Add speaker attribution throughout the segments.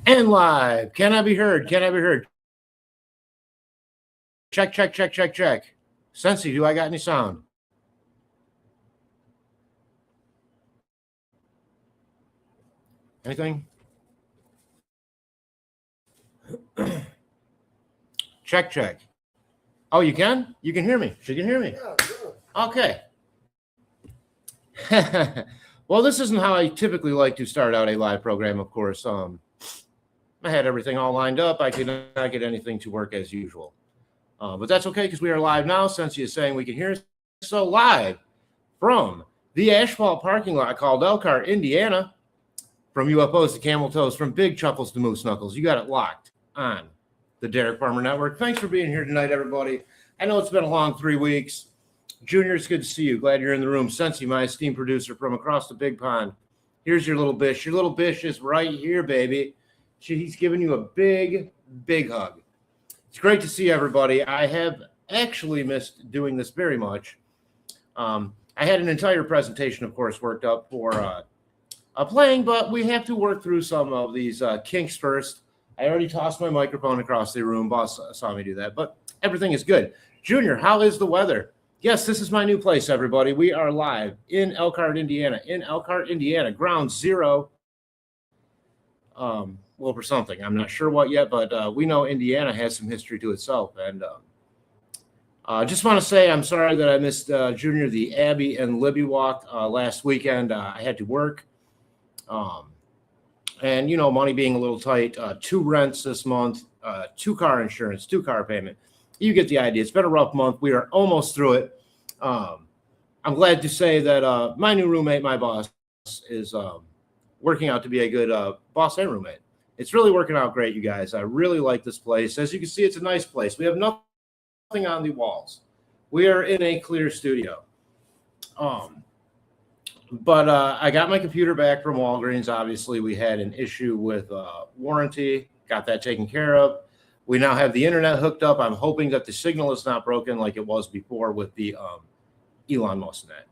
Speaker 1: And live. Can I be heard? Can I be heard? Check, check, check, check, check. Sensi, do I got any sound? Anything? Check, check. Oh, you can? You can hear me. She can hear me. Okay. Well, this isn't how I typically like to start out a live program, of course. I had everything all lined up. I could not get anything to work as usual. But that's okay because we are live now. Sensi is saying we can hear. So live from the asphalt parking lot called Elkhart, Indiana. From UFOs to camel toes, from big chuckles to moose knuckles. You got it locked on the Derek Farmer Network. Thanks for being here tonight, everybody. I know it's been a long 3 weeks. Junior, it's good to see you. Glad you're in the room. Sensi, my esteemed producer from across the big pond. Here's your little bish. Your little bish is right here, baby. He's giving you a big, big hug. It's great to see everybody. I have actually missed doing this very much. I had an entire presentation, of course, worked up for playing, but we have to work through some of these kinks first. I already tossed my microphone across the room. Boss saw me do that, but everything is good. Junior, how is the weather? Yes, this is my new place, everybody. We are live in Elkhart, Indiana. In Elkhart, Indiana, ground zero. Well, for something. I'm not sure what yet, but we know Indiana has some history to itself. And just want to say I'm sorry that I missed Junior, the Abby and Libby walk last weekend. I had to work. And, you know, money being a little tight, 2 rents this month, 2 car insurance, 2 car payment. You get the idea. It's been a rough month. We are almost through it. I'm glad to say that my new roommate, my boss, is working out to be a good boss and roommate. It's really working out great, you guys. I really like this place. As you can see, it's a nice place. We have nothing on the walls. We are in a clear studio. But I got my computer back from Walgreens. Obviously, we had an issue with warranty. Got that taken care of. We now have the internet hooked up. I'm hoping that the signal is not broken like it was before with the Elon Musk net.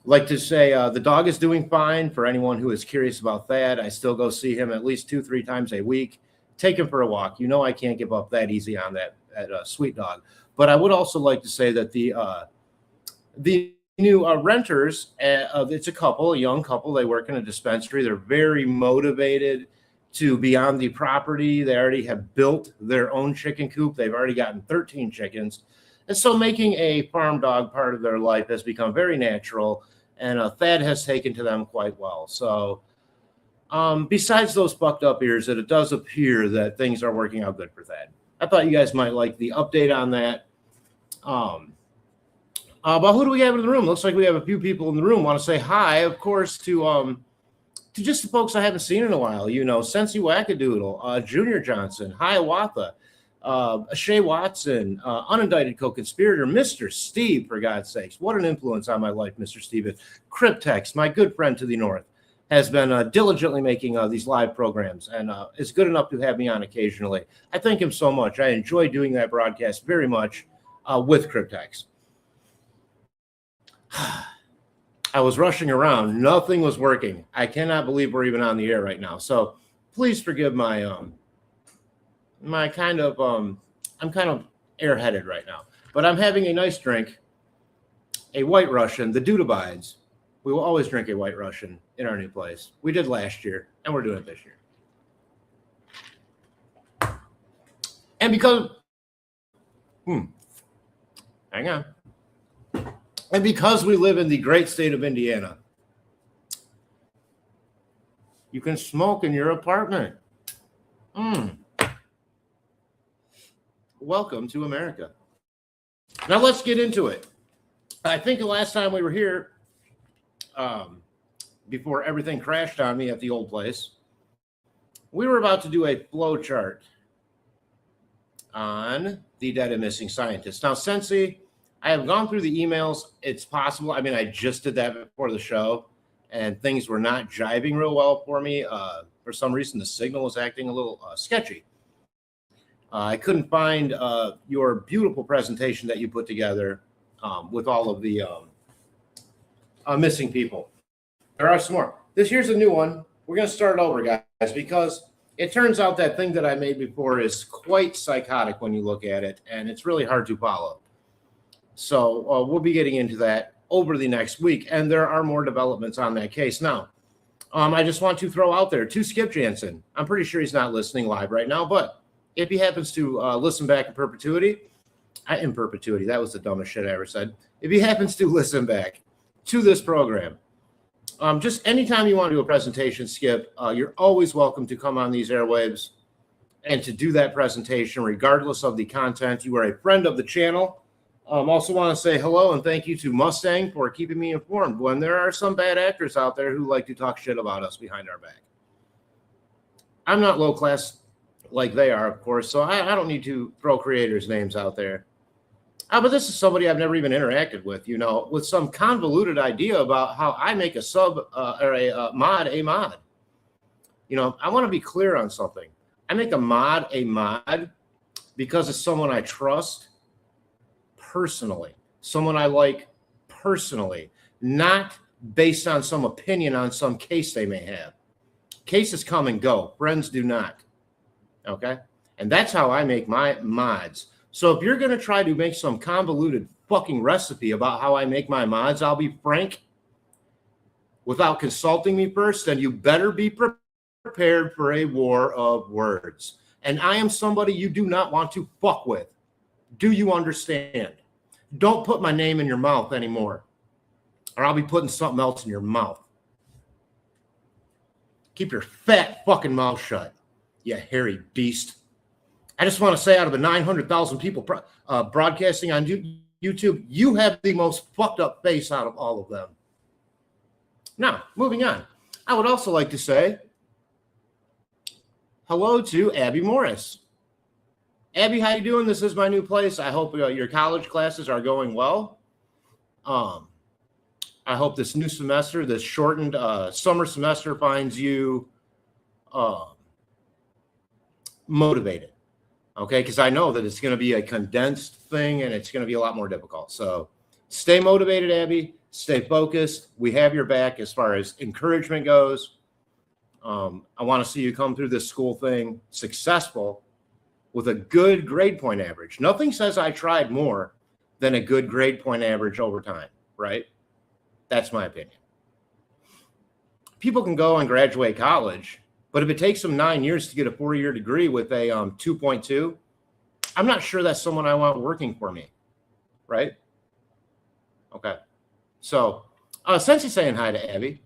Speaker 1: Like to say the dog is doing fine. For anyone who is curious about that, I still go see him at least 2-3 times a week. Take him for a walk. You know I can't give up that easy on that sweet dog. But I would also like to say that the new renters, it's a young couple. They work in a dispensary. They're very motivated to be on the property. They already have built their own chicken coop. They've already gotten 13 chickens. And so making a farm dog part of their life has become very natural. And Thad has taken to them quite well. So besides those bucked up ears, it does appear that things are working out good for Thad. I thought you guys might like the update on that. But who do we have in the room? Looks like we have a few people in the room. Want to say hi, of course, to just the folks I haven't seen in a while. You know, Sensi Wackadoodle, Junior Johnson, Hiawatha, Shay Watson, Unindicted Co-Conspirator, Mr. Steve, for God's sakes. What an influence on my life, Mr. Steve. Cryptex, my good friend to the north, has been diligently making these live programs and is good enough to have me on occasionally. I thank him so much. I enjoy doing that broadcast very much with Cryptex. I was rushing around. Nothing was working. I cannot believe we're even on the air right now. So please forgive my I'm kind of airheaded right now. But I'm having a nice drink, a White Russian. The dude abides. We will always drink a White Russian in our new place. We did last year, and we're doing it this year. And because hang on. And because we live in the great state of Indiana, you can smoke in your apartment. Welcome to America. Now let's get into it. I think the last time we were here, before everything crashed on me at the old place, we were about to do a flow chart on the dead and missing scientists. Now, Sensi, I have gone through the emails. It's possible. I mean, I just did that before the show, and things were not jiving real well for me. For some reason, the signal was acting a little sketchy. I couldn't find your beautiful presentation that you put together with all of the missing people. There are some more. Here's a new one. We're going to start over, guys, because it turns out that thing that I made before is quite psychotic when you look at it, and it's really hard to follow. So we'll be getting into that over the next week, and there are more developments on that case. Now, I just want to throw out there to Skip Jansen. I'm pretty sure he's not listening live right now, but if he happens to listen back in perpetuity, that was the dumbest shit I ever said. If he happens to listen back to this program, just anytime you want to do a presentation, Skip, you're always welcome to come on these airwaves and to do that presentation, regardless of the content. You are a friend of the channel. Also want to say hello and thank you to Mustang for keeping me informed when there are some bad actors out there who like to talk shit about us behind our back. I'm not low class like they are, of course, so I don't need to throw creators' names out there. But this is somebody I've never even interacted with, with some convoluted idea about how I make a sub or a mod a mod. I want to be clear on something. I make a mod because it's someone I trust personally, someone I like personally, not based on some opinion on some case they may have. Cases come and go. Friends do not. Okay? And that's how I make my mods. So if you're going to try to make some convoluted fucking recipe about how I make my mods, I'll be frank, without consulting me first, then you better be prepared for a war of words. And I am somebody you do not want to fuck with. Do you understand? Don't put my name in your mouth anymore, or I'll be putting something else in your mouth. Keep your fat fucking mouth shut, you hairy beast. I just want to say, out of the 900,000 people broadcasting on YouTube, you have the most fucked up face out of all of them. Now, moving on. I would also like to say hello to Abby Morris. Abby, how you doing? This is my new place. I hope your college classes are going well. I hope this new semester, this shortened summer semester, finds you motivated. Okay, because I know that it's going to be a condensed thing and it's going to be a lot more difficult. So stay motivated, Abby. Stay focused. We have your back as far as encouragement goes. I want to see you come through this school thing successful with a good grade point average. Nothing says I tried more than a good grade point average over time, right? That's my opinion. People can go and graduate college, but if it takes them 9 years to get a 4-year degree with a 2.2, I'm not sure that's someone I want working for me, right? Okay. So, Sensi saying hi to Abby.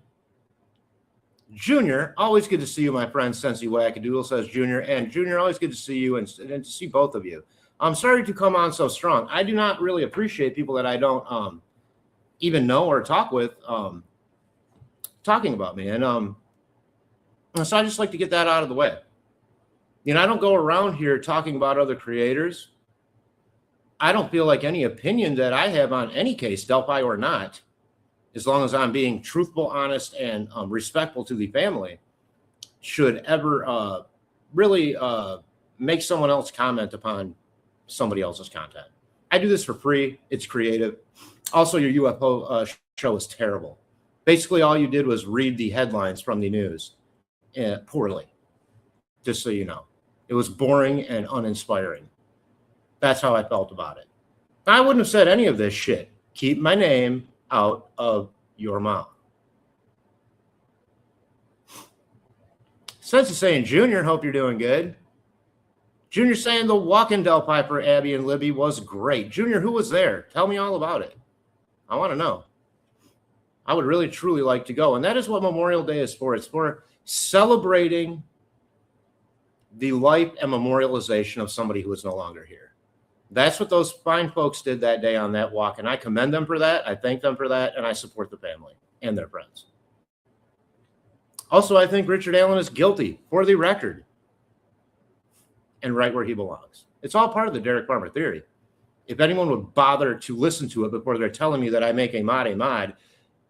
Speaker 1: Junior, always good to see you, my friend. Sensi Wackadoodle says Junior. And Junior, always good to see you and to see both of you. I'm sorry to come on so strong. I do not really appreciate people that I don't even know or talk with talking about me. And so I just like to get that out of the way. I don't go around here talking about other creators. I don't feel like any opinion that I have on any case, Delphi or not, as long as I'm being truthful, honest, and respectful to the family, should ever really make someone else comment upon somebody else's content. I do this for free. It's creative. Also, your UFO show is terrible. Basically, all you did was read the headlines from the news poorly, just so you know. It was boring and uninspiring. That's how I felt about it. I wouldn't have said any of this shit. Keep my name out of your mouth. Sense is saying, Junior, hope you're doing good. Junior saying the walk-in Delphi for Abby and Libby was great. Junior, who was there? Tell me all about it. I want to know. I would really, truly like to go. And that is what Memorial Day is for. It's for celebrating the life and memorialization of somebody who is no longer here. That's what those fine folks did that day on that walk, and I commend them for that. I thank them for that, and I support the family and their friends. Also, I think Richard Allen is guilty, for the record, and right where he belongs. It's all part of the Derek Farmer theory. If anyone would bother to listen to it before they're telling me that I make a mod,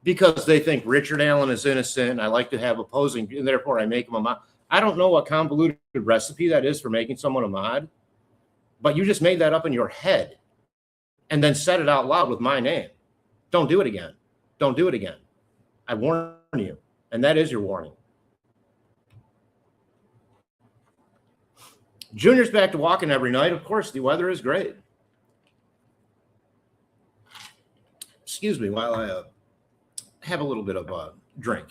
Speaker 1: because they think Richard Allen is innocent, and I like to have opposing, and therefore I make him a mod. I don't know what convoluted recipe that is for making someone a mod. But you just made that up in your head and then said it out loud with my name. Don't do it again. Don't do it again. I warn you. And that is your warning. Junior's back to walking every night. Of course, the weather is great. Excuse me while I have a little bit of a drink.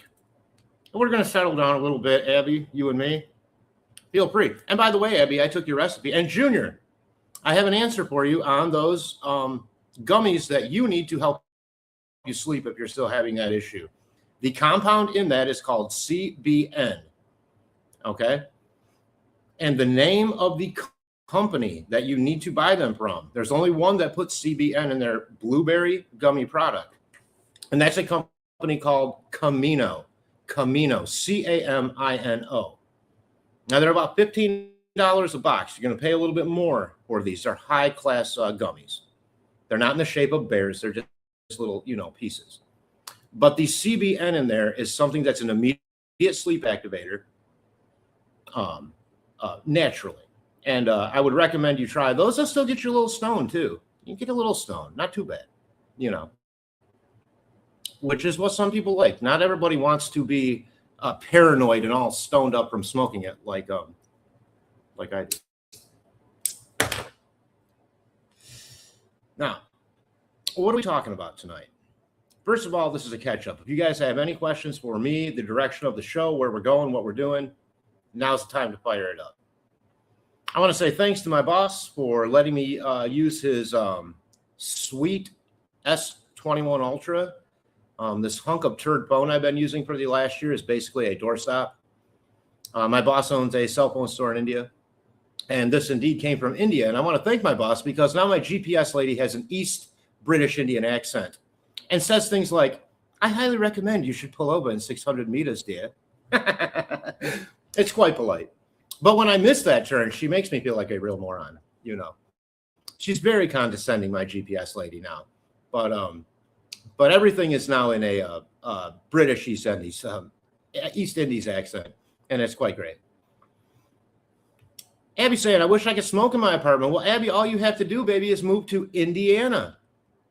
Speaker 1: We're going to settle down a little bit, Abby, you and me. Feel free. And by the way, Abby, I took your recipe. And Junior, I have an answer for you on those gummies that you need to help you sleep if you're still having that issue. The compound in that is called CBN. Okay? And the name of the company that you need to buy them from, there's only one that puts CBN in their blueberry gummy product. And that's a company called Camino. Camino, Camino. Now, they're about $15 a box. You're going to pay a little bit more for these. They're high-class gummies. They're not in the shape of bears. They're just little, pieces. But the CBN in there is something that's an immediate sleep activator naturally. And I would recommend you try those. They'll still get you a little stoned, too. You get a little stoned. Not too bad, which is what some people like. Not everybody wants to be paranoid and all stoned up from smoking it like I do. Now, what are we talking about tonight? First of all, this is a catch-up. If you guys have any questions for me, the direction of the show, where we're going, what we're doing, now's the time to fire it up. I want to say thanks to my boss for letting me use his sweet S21 Ultra. This hunk of turd phone I've been using for the last year is basically a doorstop. My boss owns a cell phone store in India, and this indeed came from India. And I want to thank my boss because now my GPS lady has an East British Indian accent and says things like, I highly recommend you should pull over in 600 meters, dear. It's quite polite. But when I miss that turn, she makes me feel like a real moron, She's very condescending, my GPS lady now. But everything is now in a British East Indies accent, and it's quite great. Abby saying, I wish I could smoke in my apartment. Well, Abby, all you have to do, baby, is move to Indiana,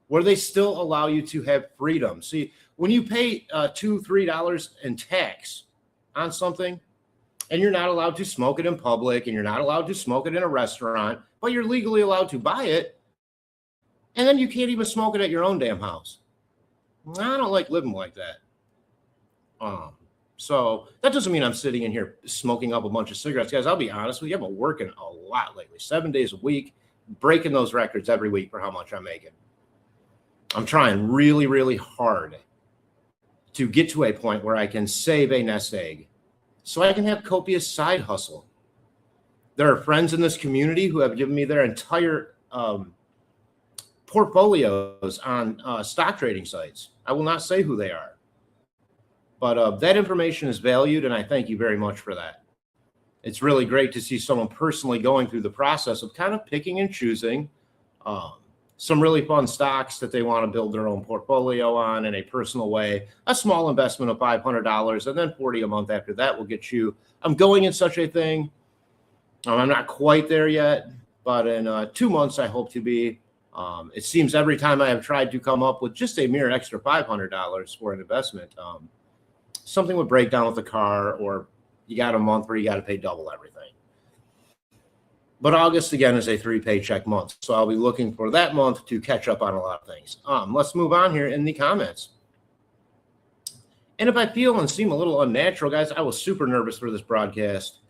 Speaker 1: where they still allow you to have freedom. See, when you pay $2, $3 in tax on something, and you're not allowed to smoke it in public, and you're not allowed to smoke it in a restaurant, but you're legally allowed to buy it, and then you can't even smoke it at your own damn house. I don't like living like that. So that doesn't mean I'm sitting in here smoking up a bunch of cigarettes. Guys, I'll be honest with you, I've been working a lot lately, 7 days a week, breaking those records every week for how much I'm making. I'm trying really, really hard to get to a point where I can save a nest egg so I can have copious side hustle. There are friends in this community who have given me their entire portfolios on stock trading sites. I will not say who they are, but that information is valued, and I thank you very much for that. It's really great to see someone personally going through the process of kind of picking and choosing some really fun stocks that they want to build their own portfolio on in a personal way. A small investment of $500 and then $40 a month after that will get you. I'm going in such a thing. I'm not quite there yet, but in 2 months I hope to be. It seems every time I have tried to come up with just a mere extra $500 for an investment, something would break down with the car, or you got a month where you got to pay double everything. But August, again, is a 3-paycheck month, so I'll be looking for that month to catch up on a lot of things. Let's move on here in the comments. And if I feel and seem a little unnatural, guys, I was super nervous for this broadcast.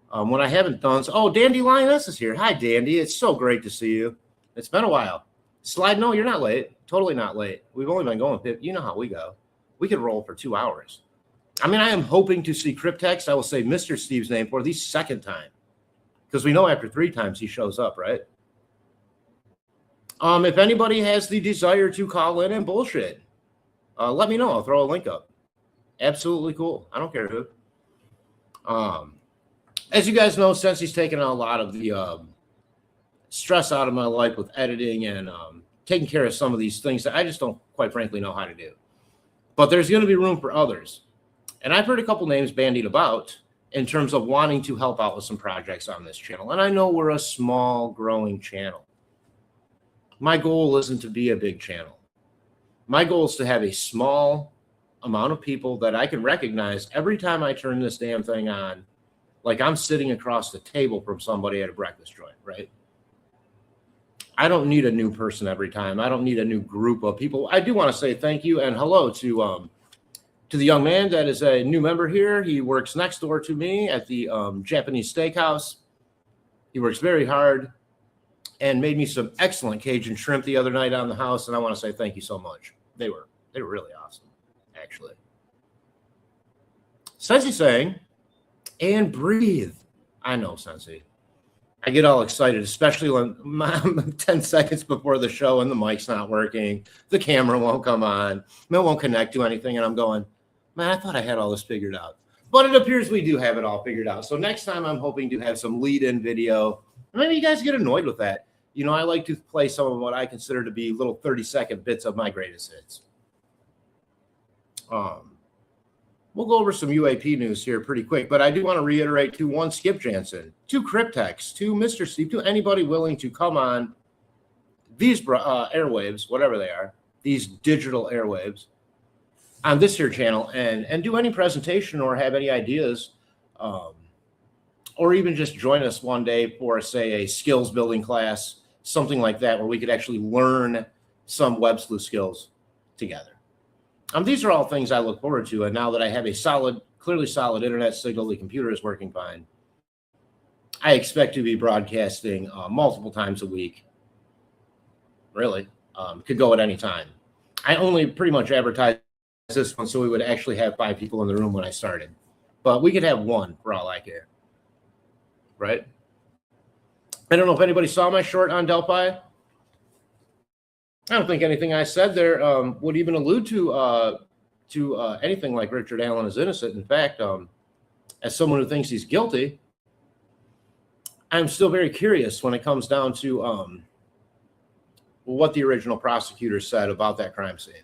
Speaker 1: What I haven't done, Dandy Lioness is here. Hi, Dandy. It's so great to see you. It's been a while. Slide, no, you're not late. Totally not late. We've only been going, you know how we go. We could roll for 2 hours. I mean, I am hoping to see Cryptex. I will say Mr. Steve's name for the second time, because we know after 3 times he shows up, right? If anybody has the desire to call in and bullshit, let me know. I'll throw a link up. Absolutely cool. I don't care who. As you guys know, since he's taken a lot of the stress out of my life with editing and taking care of some of these things that I just don't, quite frankly, know how to do. But there's going to be room for others. And I've heard a couple names bandied about in terms of wanting to help out with some projects on this channel. And I know we're a small, growing channel. My goal isn't to be a big channel. My goal is to have a small amount of people that I can recognize every time I turn this damn thing on like I'm sitting across the table from somebody at a breakfast joint, right? I don't need a new person every time. I don't need a new group of people. I do want to say thank you and hello to the young man that is a new member here. He works next door to me at the Japanese steakhouse. He works very hard and made me some excellent Cajun shrimp the other night on the house, and I want to say thank you so much. They were really awesome, actually. Sensei saying, and breathe. I know, Sensei. I get all excited, especially when 10 seconds before the show and the mic's not working, the camera won't come on, it won't connect to anything, and I'm going, man, I thought I had all this figured out. But it appears we do have it all figured out. So next time I'm hoping to have some lead-in video. Maybe you guys get annoyed with that. You know, I like to play some of what I consider to be little 30-second bits of my greatest hits. We'll go over some UAP news here pretty quick, but I do want to reiterate to one Skip Jansen, two Cryptex, to Mr. Steve, to anybody willing to come on these airwaves, whatever they are, these digital airwaves, on this here channel and do any presentation or have any ideas, or even just join us one day for, say, a skills building class, something like that, where we could actually learn some web sleuth skills together. These are all things I look forward to. And now that I have a clearly solid internet signal, the computer is working fine, I expect to be broadcasting multiple times a week. Really, could go at any time. I only pretty much advertise this one so we would actually have 5 people in the room when I started, but we could have 1 for all I care, right? I don't know if anybody saw my short on Delphi. I don't think anything I said there would even allude to anything like Richard Allen is innocent. In fact, as someone who thinks he's guilty, I'm still very curious when it comes down to what the original prosecutor said about that crime scene.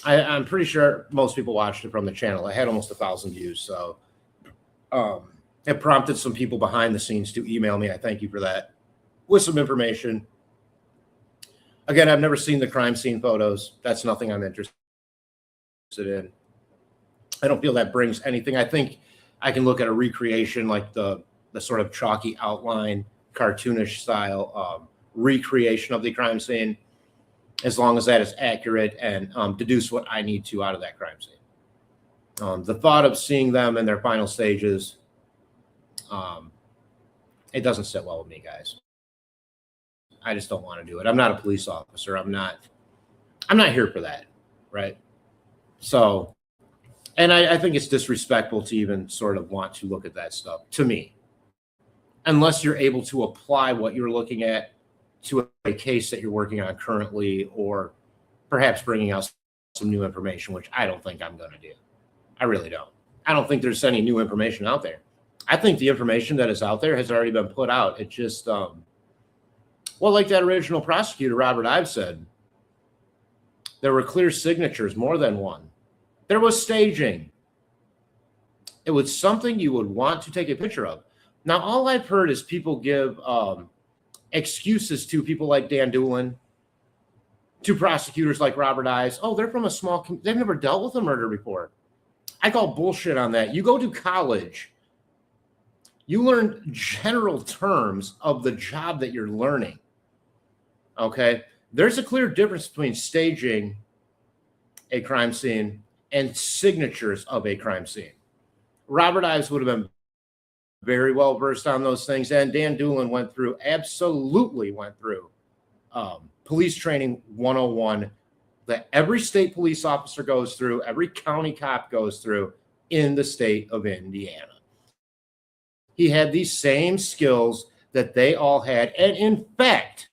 Speaker 1: I'm pretty sure most people watched it from the channel. It had almost 1,000 views, so it prompted some people behind the scenes to email me. I thank you for that, with some information. Again, I've never seen the crime scene photos. That's nothing I'm interested in. I don't feel that brings anything. I think I can look at a recreation, like the sort of chalky outline, cartoonish style recreation of the crime scene, as long as that is accurate and deduce what I need to out of that crime scene. The thought of seeing them in their final stages, it doesn't sit well with me, guys. I just don't want to do it. I'm not a police officer. I'm not here for that, right? So, and I think it's disrespectful to even sort of want to look at that stuff, to me, unless you're able to apply what you're looking at to a case that you're working on currently, or perhaps bringing out some new information, which I don't think I'm going to do. I really don't. I don't think there's any new information out there. I think the information that is out there has already been put out. It just, well, like that original prosecutor, Robert Ives, said, there were clear signatures, more than one. There was staging. It was something you would want to take a picture of. Now, all I've heard is people give excuses to people like Dan Doolin, to prosecutors like Robert Ives. Oh, they're from a small community. They've never dealt with a murder before. I call bullshit on that. You go to college, you learn general terms of the job that you're learning. Okay? There's a clear difference between staging a crime scene and signatures of a crime scene. Robert Ives would have been very well versed on those things, and Dan Doolin absolutely went through police training 101 that every state police officer goes through, every county cop goes through in the state of Indiana. He had these same skills that they all had, and in fact,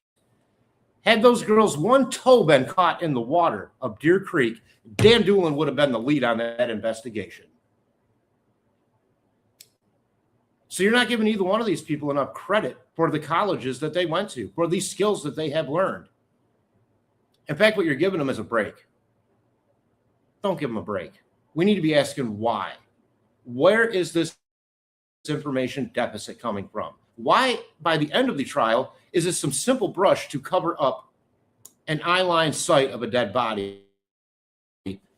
Speaker 1: had those girls' one toe been caught in the water of Deer Creek, Dan Doolin would have been the lead on that investigation. So you're not giving either one of these people enough credit for the colleges that they went to, for these skills that they have learned. In fact, what you're giving them is a break. Don't give them a break. We need to be asking why. Where is this information deficit coming from? Why, by the end of the trial, is it some simple brush to cover up an eye-line sight of a dead body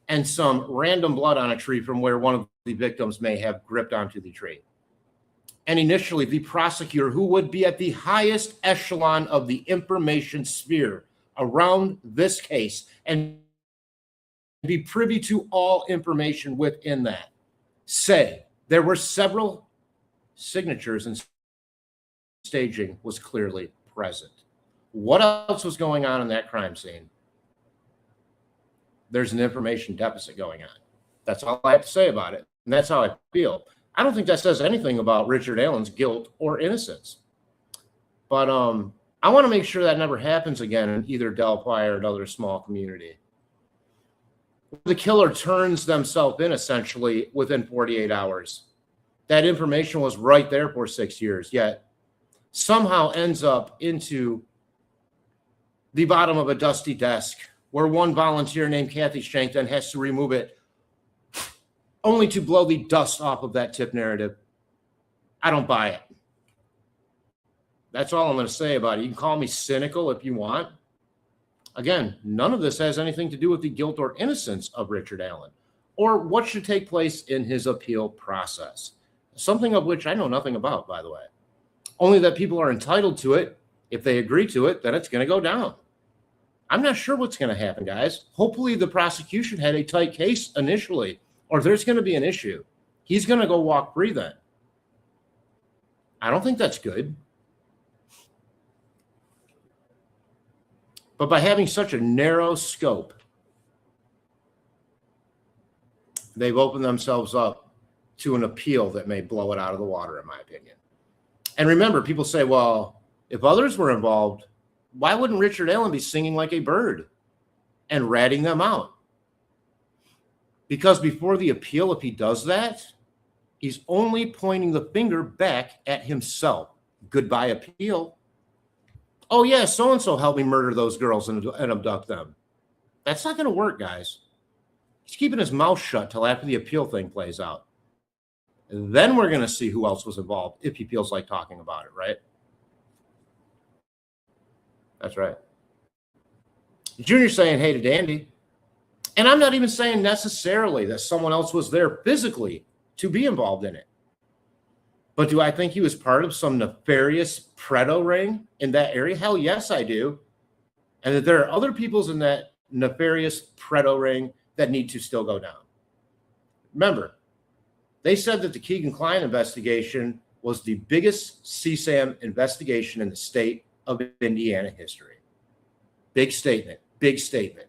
Speaker 1: and some random blood on a tree from where one of the victims may have gripped onto the tree? and initially the prosecutor, who would be at the highest echelon of the information sphere around this case and be privy to all information within that, say there were several signatures and staging was clearly present. What else was going on in that crime scene? There's an information deficit going on. That's all I have to say about it. And that's how I feel. I don't think that says anything about Richard Allen's guilt or innocence. But I want to make sure that never happens again in either Delphi or another small community. The killer turns themselves in essentially within 48 hours. That information was right there for 6 years, yet somehow ends up into the bottom of a dusty desk where one volunteer named Kathy Shank then has to remove it only to blow the dust off of that tip narrative. I don't buy it. That's all I'm going to say about it. You can call me cynical if you want. Again, none of this has anything to do with the guilt or innocence of Richard Allen or what should take place in his appeal process. Something of which I know nothing about, by the way. Only that people are entitled to it. If they agree to it, then it's going to go down. I'm not sure what's going to happen, guys. Hopefully the prosecution had a tight case initially, or there's going to be an issue. He's going to go walk free then. I don't think that's good. But by having such a narrow scope, they've opened themselves up to an appeal that may blow it out of the water, in my opinion. And remember, people say, well, if others were involved, why wouldn't Richard Allen be singing like a bird and ratting them out? Because before the appeal, if he does that, he's only pointing the finger back at himself. Goodbye, appeal. Oh, yeah, so-and-so helped me murder those girls and abduct them. That's not going to work, guys. He's keeping his mouth shut till after the appeal thing plays out. And then we're going to see who else was involved if he feels like talking about it, right? That's right. Junior's saying, hey to Dandy. And I'm not even saying necessarily that someone else was there physically to be involved in it. But do I think he was part of some nefarious predo ring in that area? Hell yes, I do. And that there are other peoples in that nefarious predo ring that need to still go down. Remember, they said that the Keegan Klein investigation was the biggest CSAM investigation in the state of Indiana history. Big statement, big statement.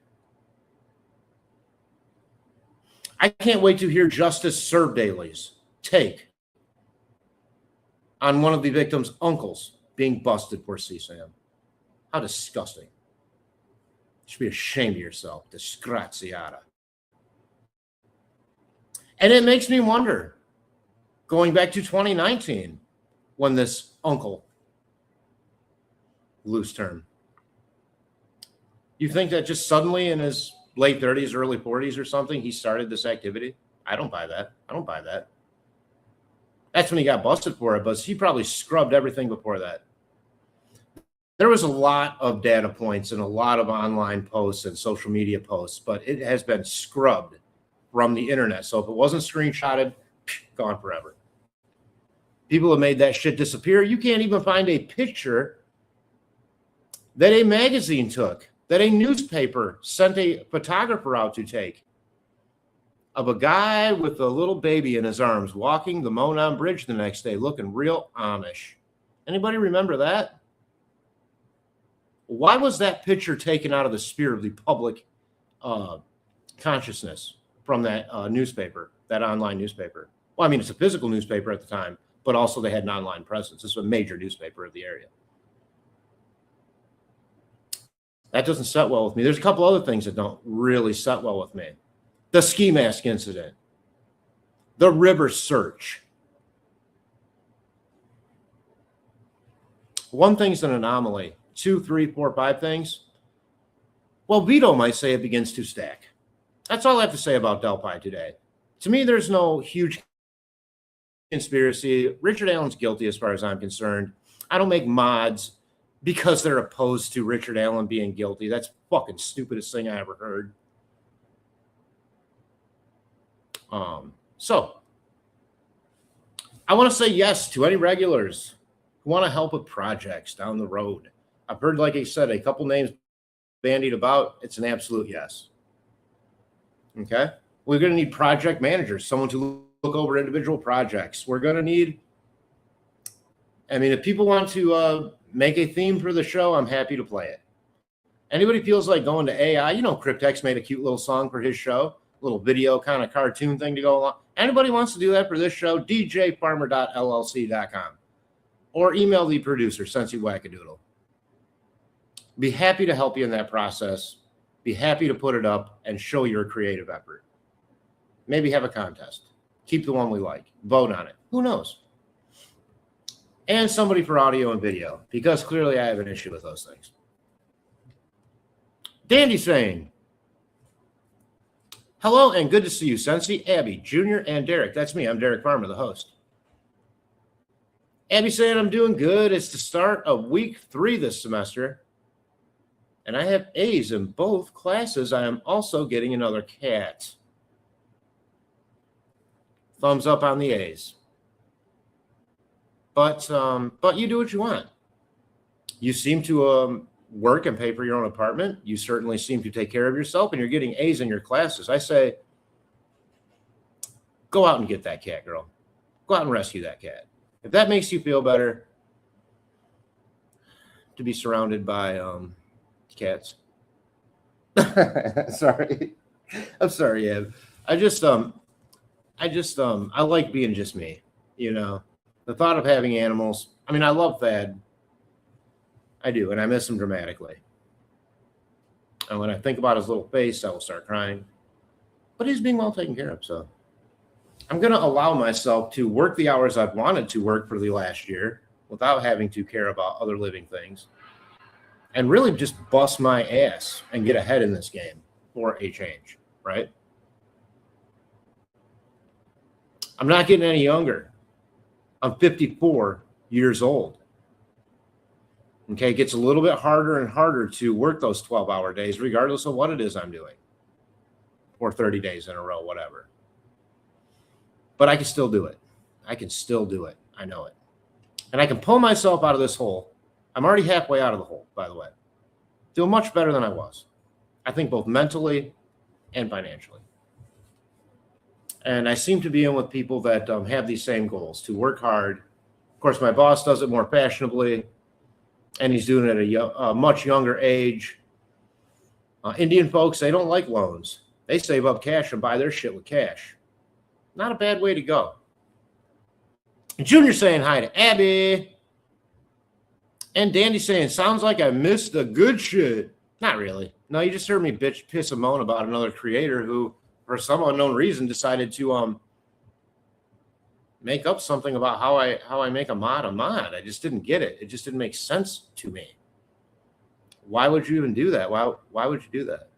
Speaker 1: I can't wait to hear Justice Servedale's take on one of the victim's uncles being busted for CSAM. How disgusting. You should be ashamed of yourself. Disgraziata. And it makes me wonder, going back to 2019, when this uncle, loose term, you think that just suddenly in his late 30s, early 40s or something, he started this activity? I don't buy that. I don't buy that. That's when he got busted for it, but he probably scrubbed everything before that. There was a lot of data points and a lot of online posts and social media posts, but it has been scrubbed from the internet. So if it wasn't screenshotted, gone forever. People have made that shit disappear. You can't even find a picture that a magazine took, that a newspaper sent a photographer out to take, of a guy with a little baby in his arms walking the Monon Bridge the next day looking real Amish. Anybody remember that? Why was that picture taken out of the sphere of the public consciousness from that newspaper, that online newspaper? Well, I mean, it's a physical newspaper at the time, but also they had an online presence. This was a major newspaper of the area. That doesn't set well with me. There's a couple other things that don't really set well with me. The ski mask incident, the river search. One thing's an anomaly. 2, 3, 4, 5 things. Well, Vito might say it begins to stack. That's all I have to say about Delphi today. To me, there's no huge conspiracy. Richard Allen's guilty as far as I'm concerned. I don't make mods because they're opposed to Richard Allen being guilty. That's fucking stupidest thing I ever heard. So I want to say yes to any regulars who want to help with projects down the road. I've heard, like I said, a couple names bandied about. It's an absolute yes. Okay. We're going to need project managers, someone to look over individual projects. We're going to need, if people want to make a theme for the show, I'm happy to play it. Anybody feels like going to AI, Cryptex made a cute little song for his show, a little video kind of cartoon thing to go along. Anybody wants to do that for this show, djfarmer.llc.com or email the producer, Sensi Wackadoodle. Be happy to help you in that process. Be happy to put it up and show your creative effort. Maybe have a contest. Keep the one we like. Vote on it. Who knows? And somebody for audio and video, because clearly I have an issue with those things. Dandy saying, hello and good to see you, Sensi, Abby, Junior, and Derek. That's me. I'm Derek Farmer, the host. Abby saying I'm doing good. It's the start of week 3 this semester, and I have A's in both classes. I am also getting another cat. Thumbs up on the A's. But you do what you want. You seem to work and pay for your own apartment. You certainly seem to take care of yourself, and you're getting A's in your classes. I say, go out and get that cat, girl. Go out and rescue that cat. If that makes you feel better to be surrounded by cats. Sorry. I'm sorry, Eb. I like being just me, The thought of having animals, I love Thad. I do, and I miss him dramatically. And when I think about his little face, I will start crying. But he's being well taken care of, so I'm going to allow myself to work the hours I've wanted to work for the last year without having to care about other living things and really just bust my ass and get ahead in this game for a change, right? I'm not getting any younger. I'm 54 years old. Okay, it gets a little bit harder and harder to work those 12-hour days, regardless of what it is I'm doing, or 30 days in a row, whatever. But I can still do it. I can still do it. I know it. And I can pull myself out of this hole. I'm already halfway out of the hole, by the way. Feel much better than I was. I think both mentally and financially. And I seem to be in with people that have these same goals, to work hard. Of course, my boss does it more fashionably, and he's doing it at a much younger age. Indian folks, they don't like loans. They save up cash and buy their shit with cash. Not a bad way to go. Junior saying hi to Abby. And Dandy saying, sounds like I missed the good shit. Not really. No, you just heard me piss and moan about another creator who, for some unknown reason, decided to make up something about how I make a mod. I just didn't get it. It just didn't make sense to me. Why would you even do that? Why would you do that?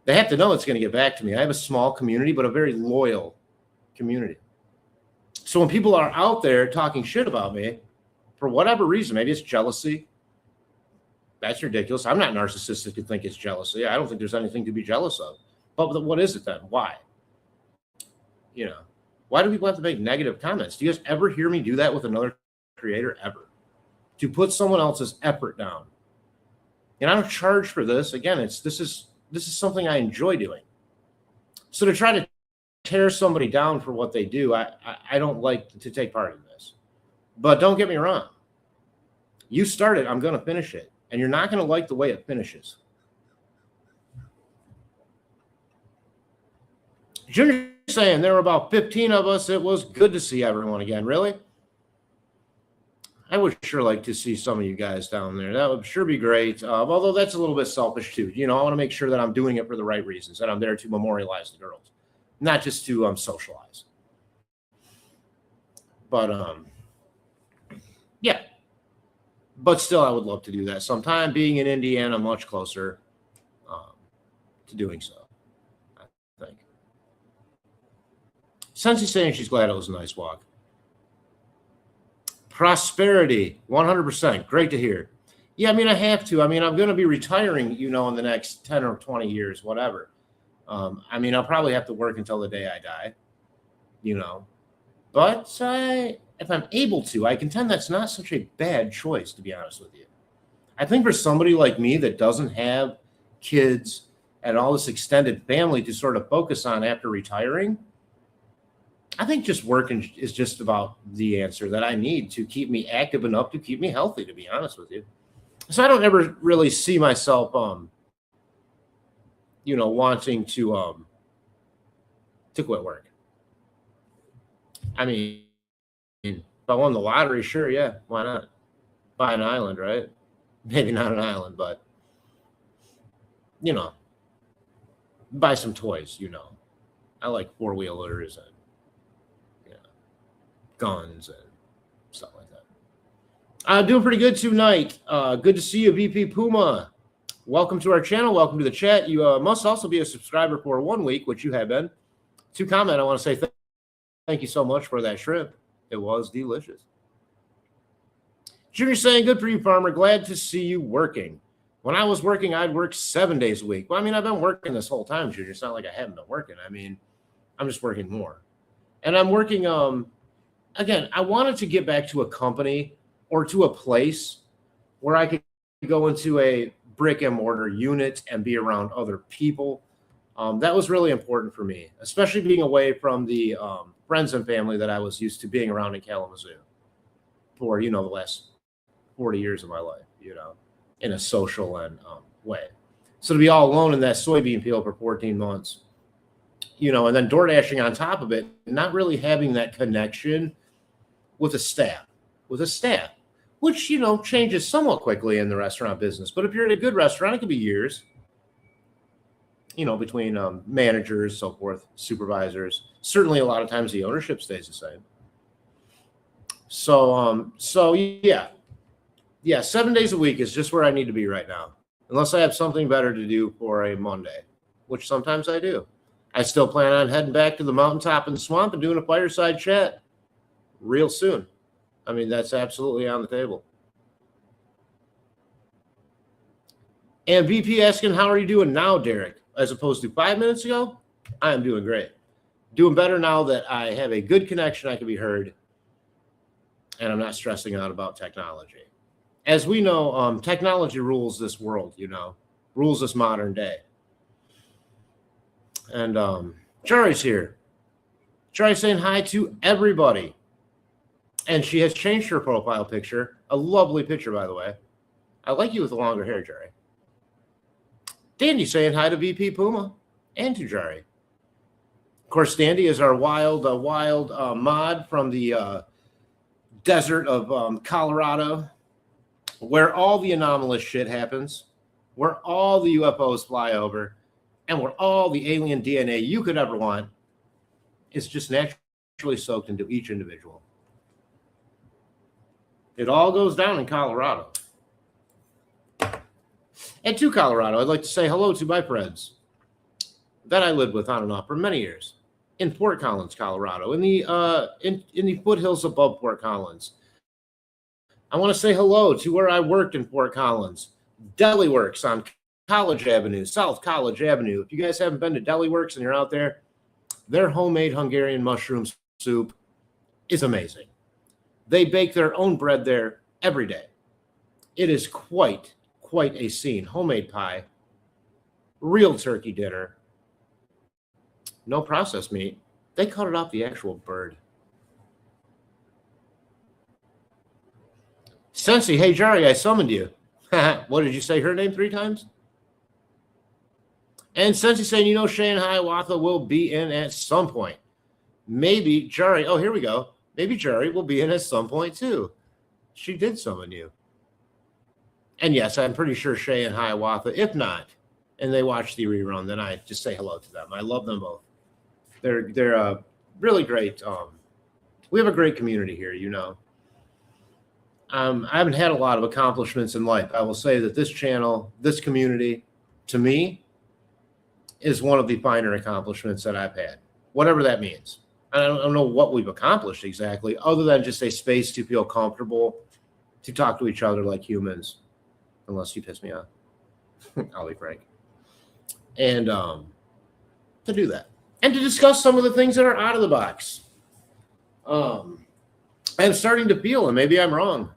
Speaker 1: They have to know it's going to get back to me. I have a small community, but a very loyal community. So when people are out there talking shit about me, for whatever reason, maybe it's jealousy. That's ridiculous. I'm not narcissistic to think it's jealousy. I don't think there's anything to be jealous of. But what is it then? Why? Why do people have to make negative comments? Do you guys ever hear me do that with another creator? Ever? To put someone else's effort down. And I don't charge for this. Again, this is something I enjoy doing. So to try to tear somebody down for what they do, I don't like to take part in this. But don't get me wrong. You start it, I'm going to finish it. And you're not going to like the way it finishes. Junior saying there were about 15 of us. It was good to see everyone again. Really? I would sure like to see some of you guys down there. That would sure be great. Although that's a little bit selfish too. I want to make sure that I'm doing it for the right reasons, that I'm there to memorialize the girls, not just to socialize. But yeah. But still, I would love to do that sometime. Being in Indiana, much closer to doing so. I think. Sensi's saying she's glad it was a nice walk. Prosperity, 100%. Great to hear. Yeah, I have to. I'm going to be retiring, in the next 10 or 20 years, whatever. I'll probably have to work until the day I die, But if I'm able to, I contend that's not such a bad choice, to be honest with you. I think for somebody like me that doesn't have kids and all this extended family to sort of focus on after retiring, I think just working is just about the answer that I need to keep me active enough to keep me healthy, to be honest with you. So I don't ever really see myself, wanting to quit work. I mean, if I won the lottery, sure, yeah, why not? Buy an island, right? Maybe not an island, but, buy some toys, I like four-wheelers and guns and stuff like that. Doing pretty good tonight. Good to see you, VP Puma. Welcome to our channel. Welcome to the chat. You must also be a subscriber for 1 week, which you have been. To comment, I want to say thank you so much for that shrimp. It was delicious. Junior saying, good for you, farmer. Glad to see you working. When I was working, I'd work 7 days a week. Well, I mean, I've been working this whole time, Junior. It's not like I haven't been working. I mean, I'm just working more. And I'm working, again, I wanted to get back to a company or to a place where I could go into a brick and mortar unit and be around other people. That was really important for me, especially being away from the friends and family that I was used to being around in Kalamazoo for, the last 40 years of my life, in a social and way. So to be all alone in that soybean field for 14 months, and then door dashing on top of it, not really having that connection with a staff, which, changes somewhat quickly in the restaurant business. But if you're at a good restaurant, it could be years, between managers, so forth, supervisors. Certainly a lot of times the ownership stays the same. So yeah, 7 days a week is just where I need to be right now, unless I have something better to do for a Monday, which sometimes I do. I still plan on heading back to the mountaintop in the swamp and doing a fireside chat real soon. I mean, that's absolutely on the table. And VP asking, how are you doing now, Derek? As opposed to 5 minutes ago, I am doing great. Doing better now that I have a good connection, I can be heard, and I'm not stressing out about technology. As we know, technology rules this world, rules this modern day. And Jari's here. Jari's saying hi to everybody. And she has changed her profile picture. A lovely picture, by the way. I like you with the longer hair, Jari. Dandy saying hi to VP Puma and to Jari. Of course, Dandy is our wild mod from the desert of Colorado, where all the anomalous shit happens, where all the UFOs fly over, and where all the alien DNA you could ever want is just naturally soaked into each individual. It all goes down in Colorado. And to Colorado, I'd like to say hello to my friends that I lived with on and off for many years in Fort Collins, Colorado, in the foothills above Fort Collins. I want to say hello to where I worked in Fort Collins, Deli Works on College Avenue, South College Avenue. If you guys haven't been to Deli Works and you're out there, their homemade Hungarian mushroom soup is amazing. They bake their own bread there every day. It is quite a scene. Homemade pie, real turkey dinner, no processed meat. They cut it off the actual bird. Sensi, hey, Jari, I summoned you. What did you say her name 3 times? And Sensi saying, Shane Hiawatha will be in at some point. Maybe Jari, oh, here we go. Maybe Jari will be in at some point too. She did summon you. And yes, I'm pretty sure Shay and Hiawatha, if not, and they watch the rerun, then I just say hello to them. I love them both. They're really great. We have a great community here, I haven't had a lot of accomplishments in life. I will say that this channel, this community, to me, is one of the finer accomplishments that I've had, whatever that means. I don't know what we've accomplished exactly, other than just a space to feel comfortable, to talk to each other like humans, unless you piss me off. I'll be frank. And to do that. And to discuss some of the things that are out of the box. I'm starting to feel, and maybe I'm wrong.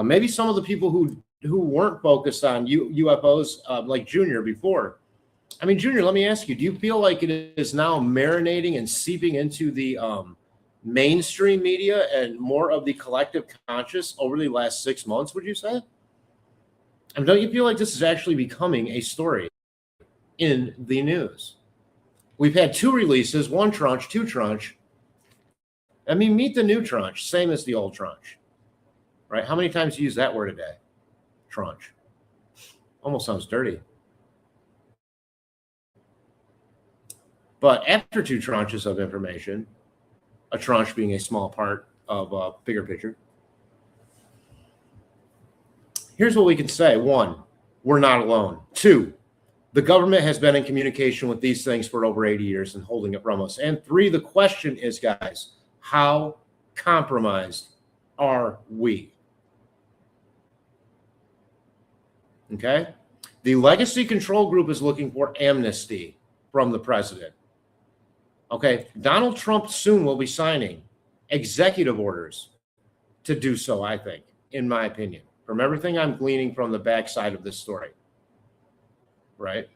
Speaker 1: Maybe some of the people who weren't focused on UFOs, like Junior before. I mean, Junior, let me ask you: do you feel like it is now marinating and seeping into the mainstream media and more of the collective conscious over the last 6 months? Would you say? I mean, don't you feel like this is actually becoming a story in the news? We've had 2 releases, 1 tranche, 2 tranche. I mean, meet the new tranche, same as the old tranche, right? How many times do you use that word a day? Tranche. Almost sounds dirty. But after 2 tranches of information, a tranche being a small part of a bigger picture, here's what we can say. 1, we're not alone. 2, the government has been in communication with these things for over 80 years and holding it from us. And 3, the question is, guys, how compromised are we? Okay? The Legacy Control Group is looking for amnesty from the president. Okay? Donald Trump soon will be signing executive orders to do so, I think, in my opinion, from everything I'm gleaning from the backside of this story. Right?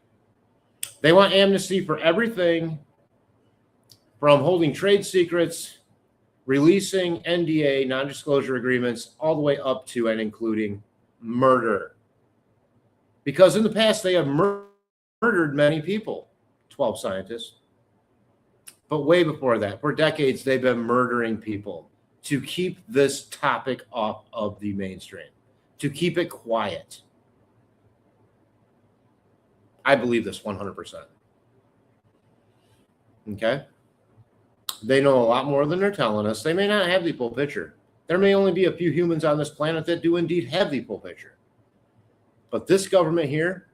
Speaker 1: They want amnesty for everything from holding trade secrets, releasing NDA, non-disclosure agreements, all the way up to and including murder. Because in the past, they have murdered many people, 12 scientists. But way before that, for decades, they've been murdering people to keep this topic off of the mainstream, to keep it quiet. I believe this 100%. Okay? They know a lot more than they're telling us. They may not have the full picture. There may only be a few humans on this planet that do indeed have the full picture. But this government here,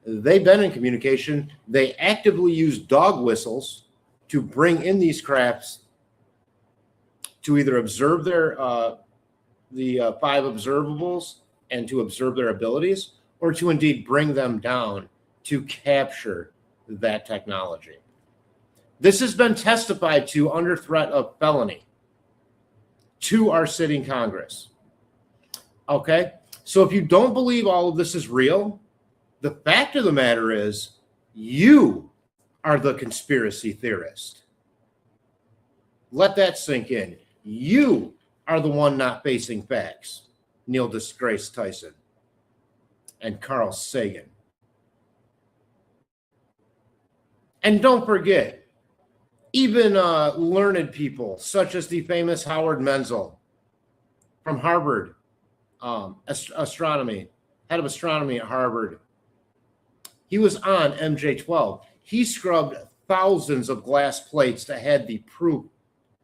Speaker 1: they've been in communication. They actively use dog whistles to bring in these crafts to either observe their the 5 observables and to observe their abilities, or to indeed bring them down to capture that technology. This has been testified to under threat of felony to our sitting Congress. Okay? So if you don't believe all of this is real, the fact of the matter is you are the conspiracy theorist. Let that sink in. You are the one not facing facts. Neil deGrasse Tyson and Carl Sagan. And don't forget, even learned people such as the famous Howard Menzel from Harvard, astronomy, head of astronomy at Harvard. He was on MJ-12. He scrubbed thousands of glass plates that had the proof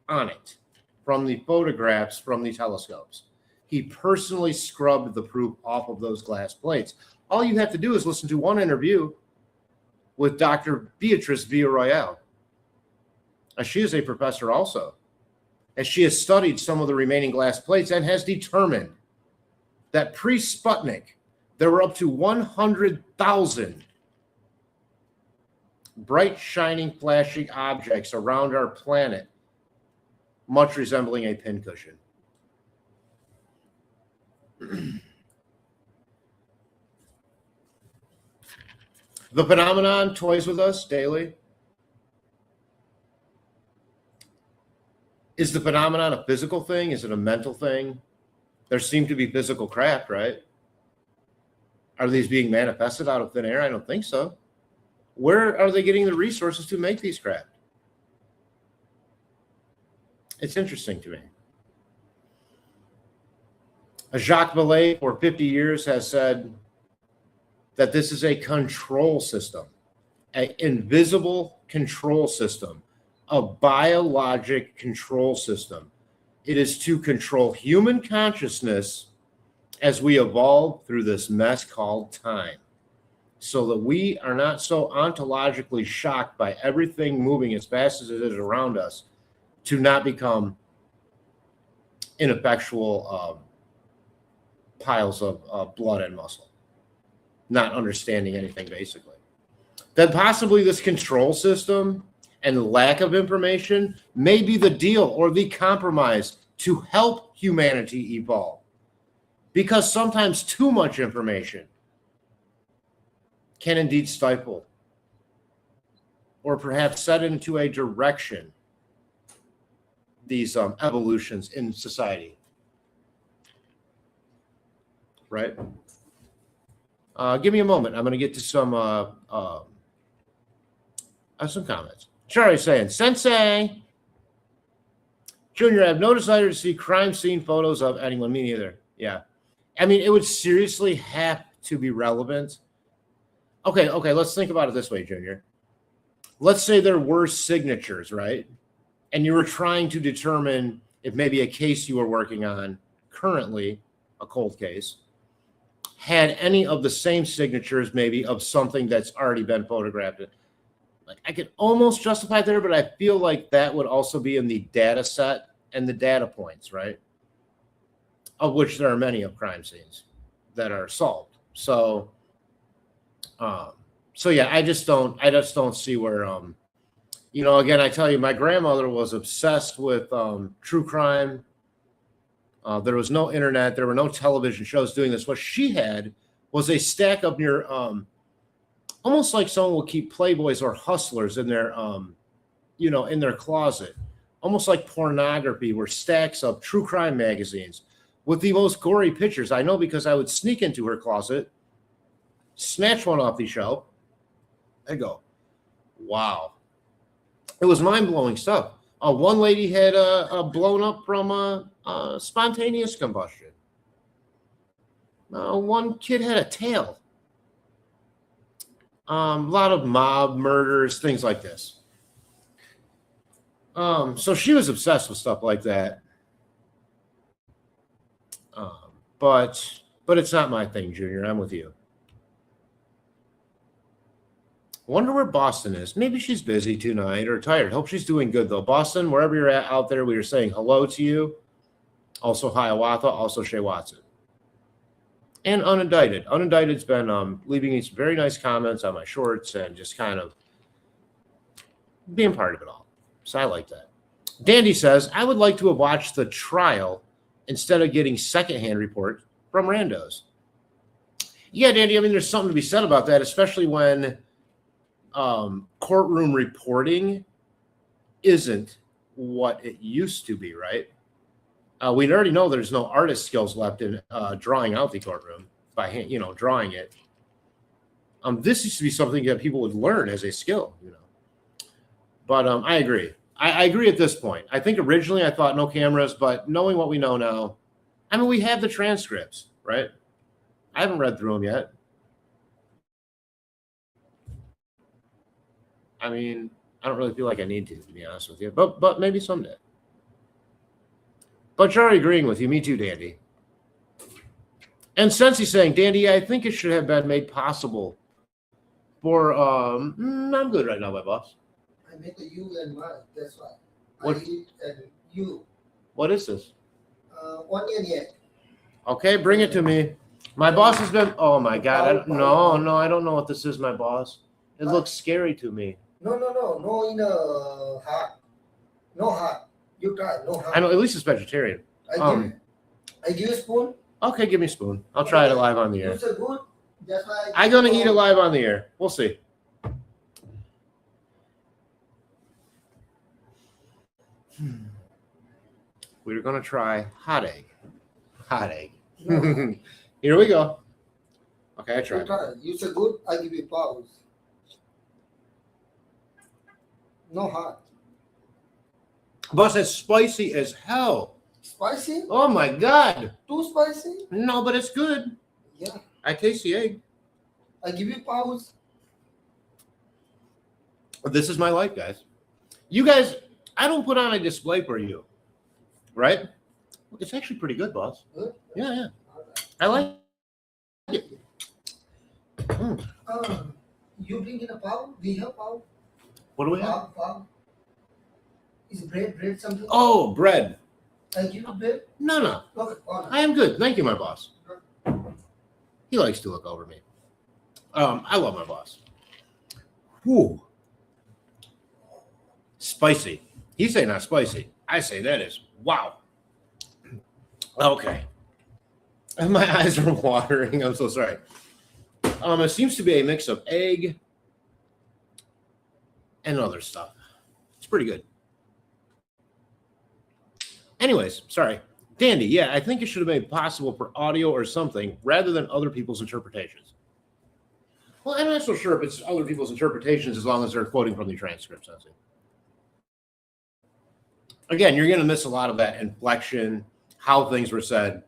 Speaker 1: on it from the photographs from the telescopes. He personally scrubbed the proof off of those glass plates. All you have to do is listen to one interview with Dr. Beatrice Villarroel. She is a professor also, as she has studied some of the remaining glass plates and has determined that pre-Sputnik, there were up to 100,000 bright, shining, flashing objects around our planet, much resembling a pincushion. The phenomenon toys with us daily. Is the phenomenon a physical thing? Is it a mental thing? There seem to be physical craft, right? Are these being manifested out of thin air? I don't think so. Where are they getting the resources to make these craft? It's interesting to me. Jacques Vallée, for 50 years, has said that this is a control system, an invisible control system, a biologic control system. It is to control human consciousness as we evolve through this mess called time, so that we are not so ontologically shocked by everything moving as fast as it is around us to not become ineffectual piles of blood and muscle, not understanding anything basically. Then possibly this control system and lack of information may be the deal or the compromise to help humanity evolve. Because sometimes too much information can indeed stifle or perhaps set into a direction these evolutions in society. Right? Give me a moment. I'm going to get to some comments. Charlie's saying, Sensei, Junior, I have no desire to see crime scene photos of anyone. Me neither. Yeah. I mean, it would seriously have to be relevant. Okay, let's think about it this way, Junior. Let's say there were signatures, right? And you were trying to determine if maybe a case you were working on currently, a cold case, had any of the same signatures maybe of something that's already been photographed. Like I could almost justify it there, but I feel like that would also be in the data set and the data points, right? Of which there are many of crime scenes that are solved. So yeah, I just don't see where, again, I tell you, my grandmother was obsessed with true crime. There was no internet. There were no television shows doing this. What she had was a stack of near, almost like someone will keep Playboys or Hustlers in their, in their closet, almost like pornography, were stacks of true crime magazines with the most gory pictures. I know because I would sneak into her closet, snatch one off the shelf, and go, wow. It was mind-blowing stuff. One lady had blown up from spontaneous combustion. One kid had a tail. A lot of mob murders, things like this. So she was obsessed with stuff like that. But it's not my thing, Junior. I'm with you. Wonder where Boston is. Maybe she's busy tonight or tired. Hope she's doing good, though. Boston, wherever you're at out there, we are saying hello to you. Also, Hiawatha, also Shea Watson. And Unindicted. Unindicted's been leaving me some very nice comments on my shorts and just kind of being part of it all. So I like that. Dandy says, I would like to have watched the trial instead of getting secondhand reports from randos. Yeah, Dandy, I mean, there's something to be said about that, especially when courtroom reporting isn't what it used to be, right? We already know there's no artist skills left in drawing out the courtroom by hand, drawing it. This used to be something that people would learn as a skill, But I agree. I agree at this point. I think originally I thought no cameras, but knowing what we know now, I mean, we have the transcripts, right? I haven't read through them yet. I mean, I don't really feel like I need to be honest with you, but maybe someday. But you're already agreeing with you. Me too, Dandy. And Sensi saying, Dandy, I think it should have been made possible for, I'm good right now, my boss.
Speaker 2: I make a you and mine, that's why.
Speaker 1: What?
Speaker 2: I eat and you.
Speaker 1: What is this?
Speaker 2: Onion yet.
Speaker 1: Okay, bring it to me. My boss has been, oh my God. I don't know what this is, my boss. It looks scary to me.
Speaker 2: No in a heart. No heart. You try, no heart.
Speaker 1: I know, at least it's vegetarian.
Speaker 2: I give you a spoon.
Speaker 1: Okay, give me a spoon. I'll try it live on the air.
Speaker 2: It's a good. That's why
Speaker 1: I'm going to eat it live on the air. We'll see. We're going to try hot egg. Hot egg. No. Here we go. Okay, I tried.
Speaker 2: You say good, I give you pause. No hot.
Speaker 1: Boss, it's spicy as hell.
Speaker 2: Spicy?
Speaker 1: Oh my God.
Speaker 2: Too spicy?
Speaker 1: No, but it's good.
Speaker 2: Yeah.
Speaker 1: I taste the egg.
Speaker 2: I give you pause.
Speaker 1: This is my life, guys. You guys, I don't put on a display for you, right? It's actually pretty good, boss.
Speaker 2: Good?
Speaker 1: Yeah. I like it.
Speaker 2: You bring in a pav? We have pav.
Speaker 1: What do we have?
Speaker 2: Pav. Is bread something?
Speaker 1: Oh, bread.
Speaker 2: I give you bread?
Speaker 1: No.
Speaker 2: Okay.
Speaker 1: I am good. Thank you, my boss. He likes to look over me. I love my boss. Whew. Spicy. He say not spicy. I say that is wow. Okay. My eyes are watering. I'm so sorry. It seems to be a mix of egg and other stuff. It's pretty good. Anyways, sorry. Dandy, yeah, I think it should have been possible for audio or something rather than other people's interpretations. Well, I'm not so sure if it's other people's interpretations as long as they're quoting from the transcripts. Again, you're going to miss a lot of that inflection, how things were said,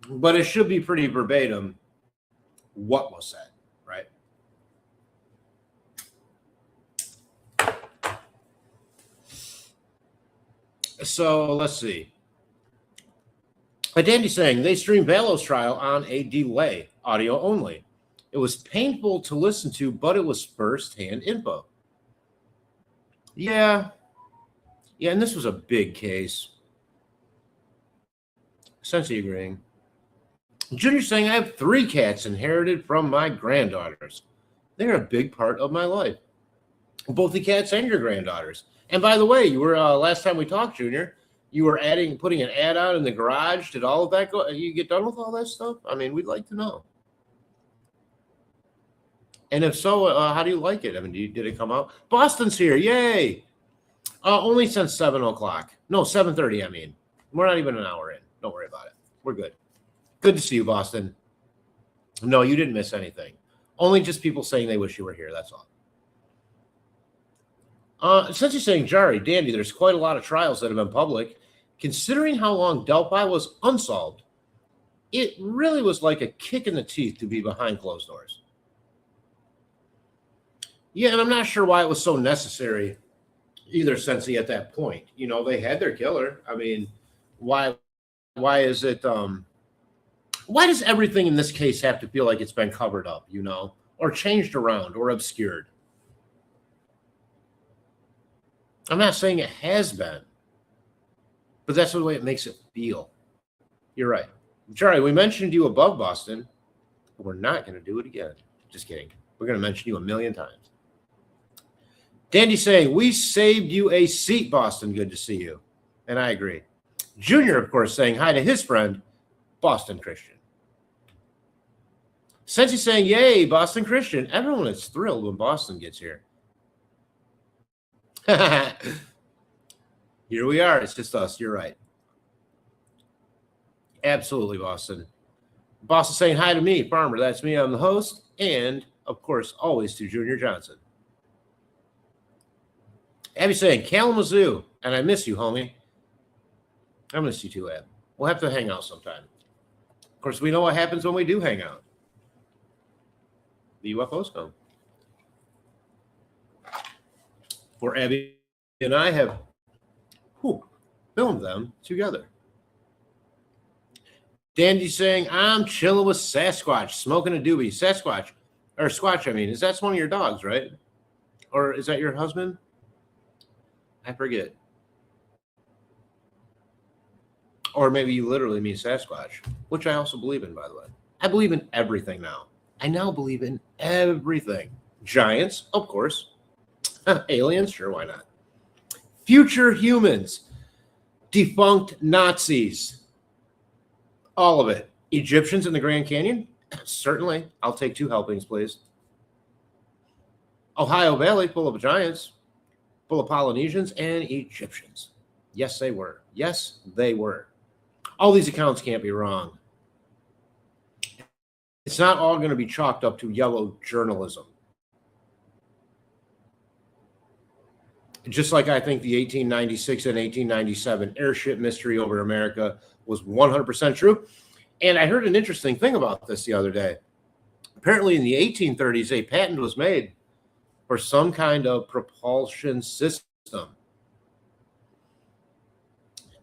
Speaker 1: but it should be pretty verbatim what was said, right? So let's see. Dandy saying they streamed Valo's trial on a delay, audio only. It was painful to listen to, but it was first-hand info. Yeah, and this was a big case. Sensei agreeing. Junior saying, I have 3 cats inherited from my granddaughters. They're a big part of my life. Both the cats and your granddaughters. And by the way, you were last time we talked, Junior, you were putting an ad out in the garage. Did all of that go? You get done with all that stuff? I mean, we'd like to know. And if so, how do you like it? I mean, did it come out? Boston's here. Yay. Only since 7 o'clock. No, 7:30, I mean. We're not even an hour in. Don't worry about it. We're good. Good to see you, Boston. No, you didn't miss anything. Only just people saying they wish you were here. That's all. Since you're saying, Jari, Dandy, there's quite a lot of trials that have been public. Considering how long Delphi was unsolved, it really was like a kick in the teeth to be behind closed doors. Yeah, and I'm not sure why it was so necessary either, Sensei, at that point. You know, they had their killer. I mean, why is it why does everything in this case have to feel like it's been covered up, you know, or changed around or obscured? I'm not saying it has been, but that's the way it makes it feel. You're right. Charlie, we mentioned you above Boston. But we're not going to do it again. Just kidding. We're going to mention you a million times. Dandy saying, we saved you a seat, Boston. Good to see you. And I agree. Junior, of course, saying hi to his friend, Boston Christian. Sensei saying, yay, Boston Christian. Everyone is thrilled when Boston gets here. Here we are. It's just us. You're right. Absolutely, Boston. Boston saying hi to me, Farmer. That's me. I'm the host. And, of course, always to Junior Johnson. Abby saying, Kalamazoo. And I miss you, homie. I miss you too, Ab. We'll have to hang out sometime. Of course, we know what happens when we do hang out. The UFOs come. For Abby and I have filmed them together. Dandy saying, I'm chilling with Sasquatch, smoking a doobie. Sasquatch, or Squatch, I mean. That's one of your dogs, right? Or is that your husband? I forget. Or maybe you literally mean Sasquatch, which I also believe in, by the way. I believe in everything now. I now believe in everything. Giants, of course. Aliens, sure, why not? Future humans. Defunct Nazis. All of it. Egyptians in the Grand Canyon? Certainly. I'll take 2 helpings, please. Ohio Valley, full of giants, full of Polynesians and Egyptians. Yes, they were. Yes, they were. All these accounts can't be wrong. It's not all going to be chalked up to yellow journalism. Just like I think the 1896 and 1897 airship mystery over America was 100% true. And I heard an interesting thing about this the other day. Apparently in the 1830s, a patent was made for some kind of propulsion system.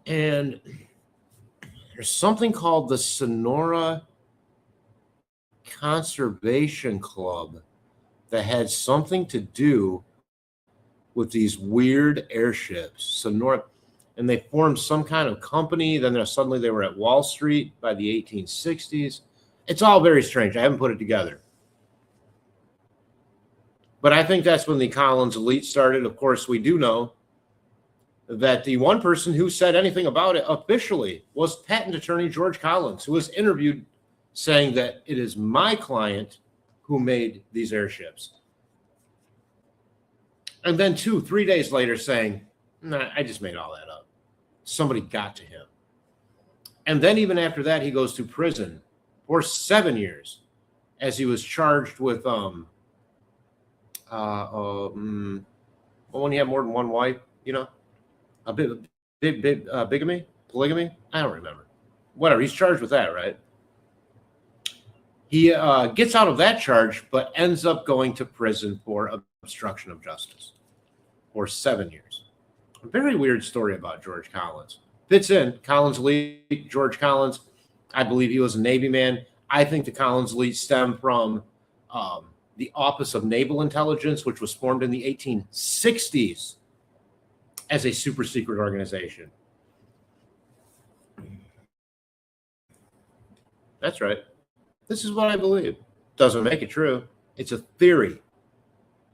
Speaker 1: And there's something called the Sonora Conservation Club that had something to do with these weird airships. Sonora, and they formed some kind of company. Then suddenly they were at Wall Street by the 1860s. It's all very strange. I haven't put it together. But I think that's when the Collins elite started. Of course, we do know that the one person who said anything about it officially was patent attorney George Collins, who was interviewed saying that it is my client who made these airships. And then 2-3 days later saying, nah, I just made all that up. Somebody got to him. And then even after that, he goes to prison for 7 years as he was charged with when you have more than one wife, you know, a bigamy, polygamy. I don't remember. Whatever. He's charged with that, right? He gets out of that charge, but ends up going to prison for obstruction of justice for 7 years. A very weird story about George Collins. Fits in. Collins elite, George Collins. I believe he was a Navy man. I think the Collins elite stem from the Office of Naval Intelligence, which was formed in the 1860s as a super secret organization. That's right. This is what I believe. Doesn't make it true. It's a theory.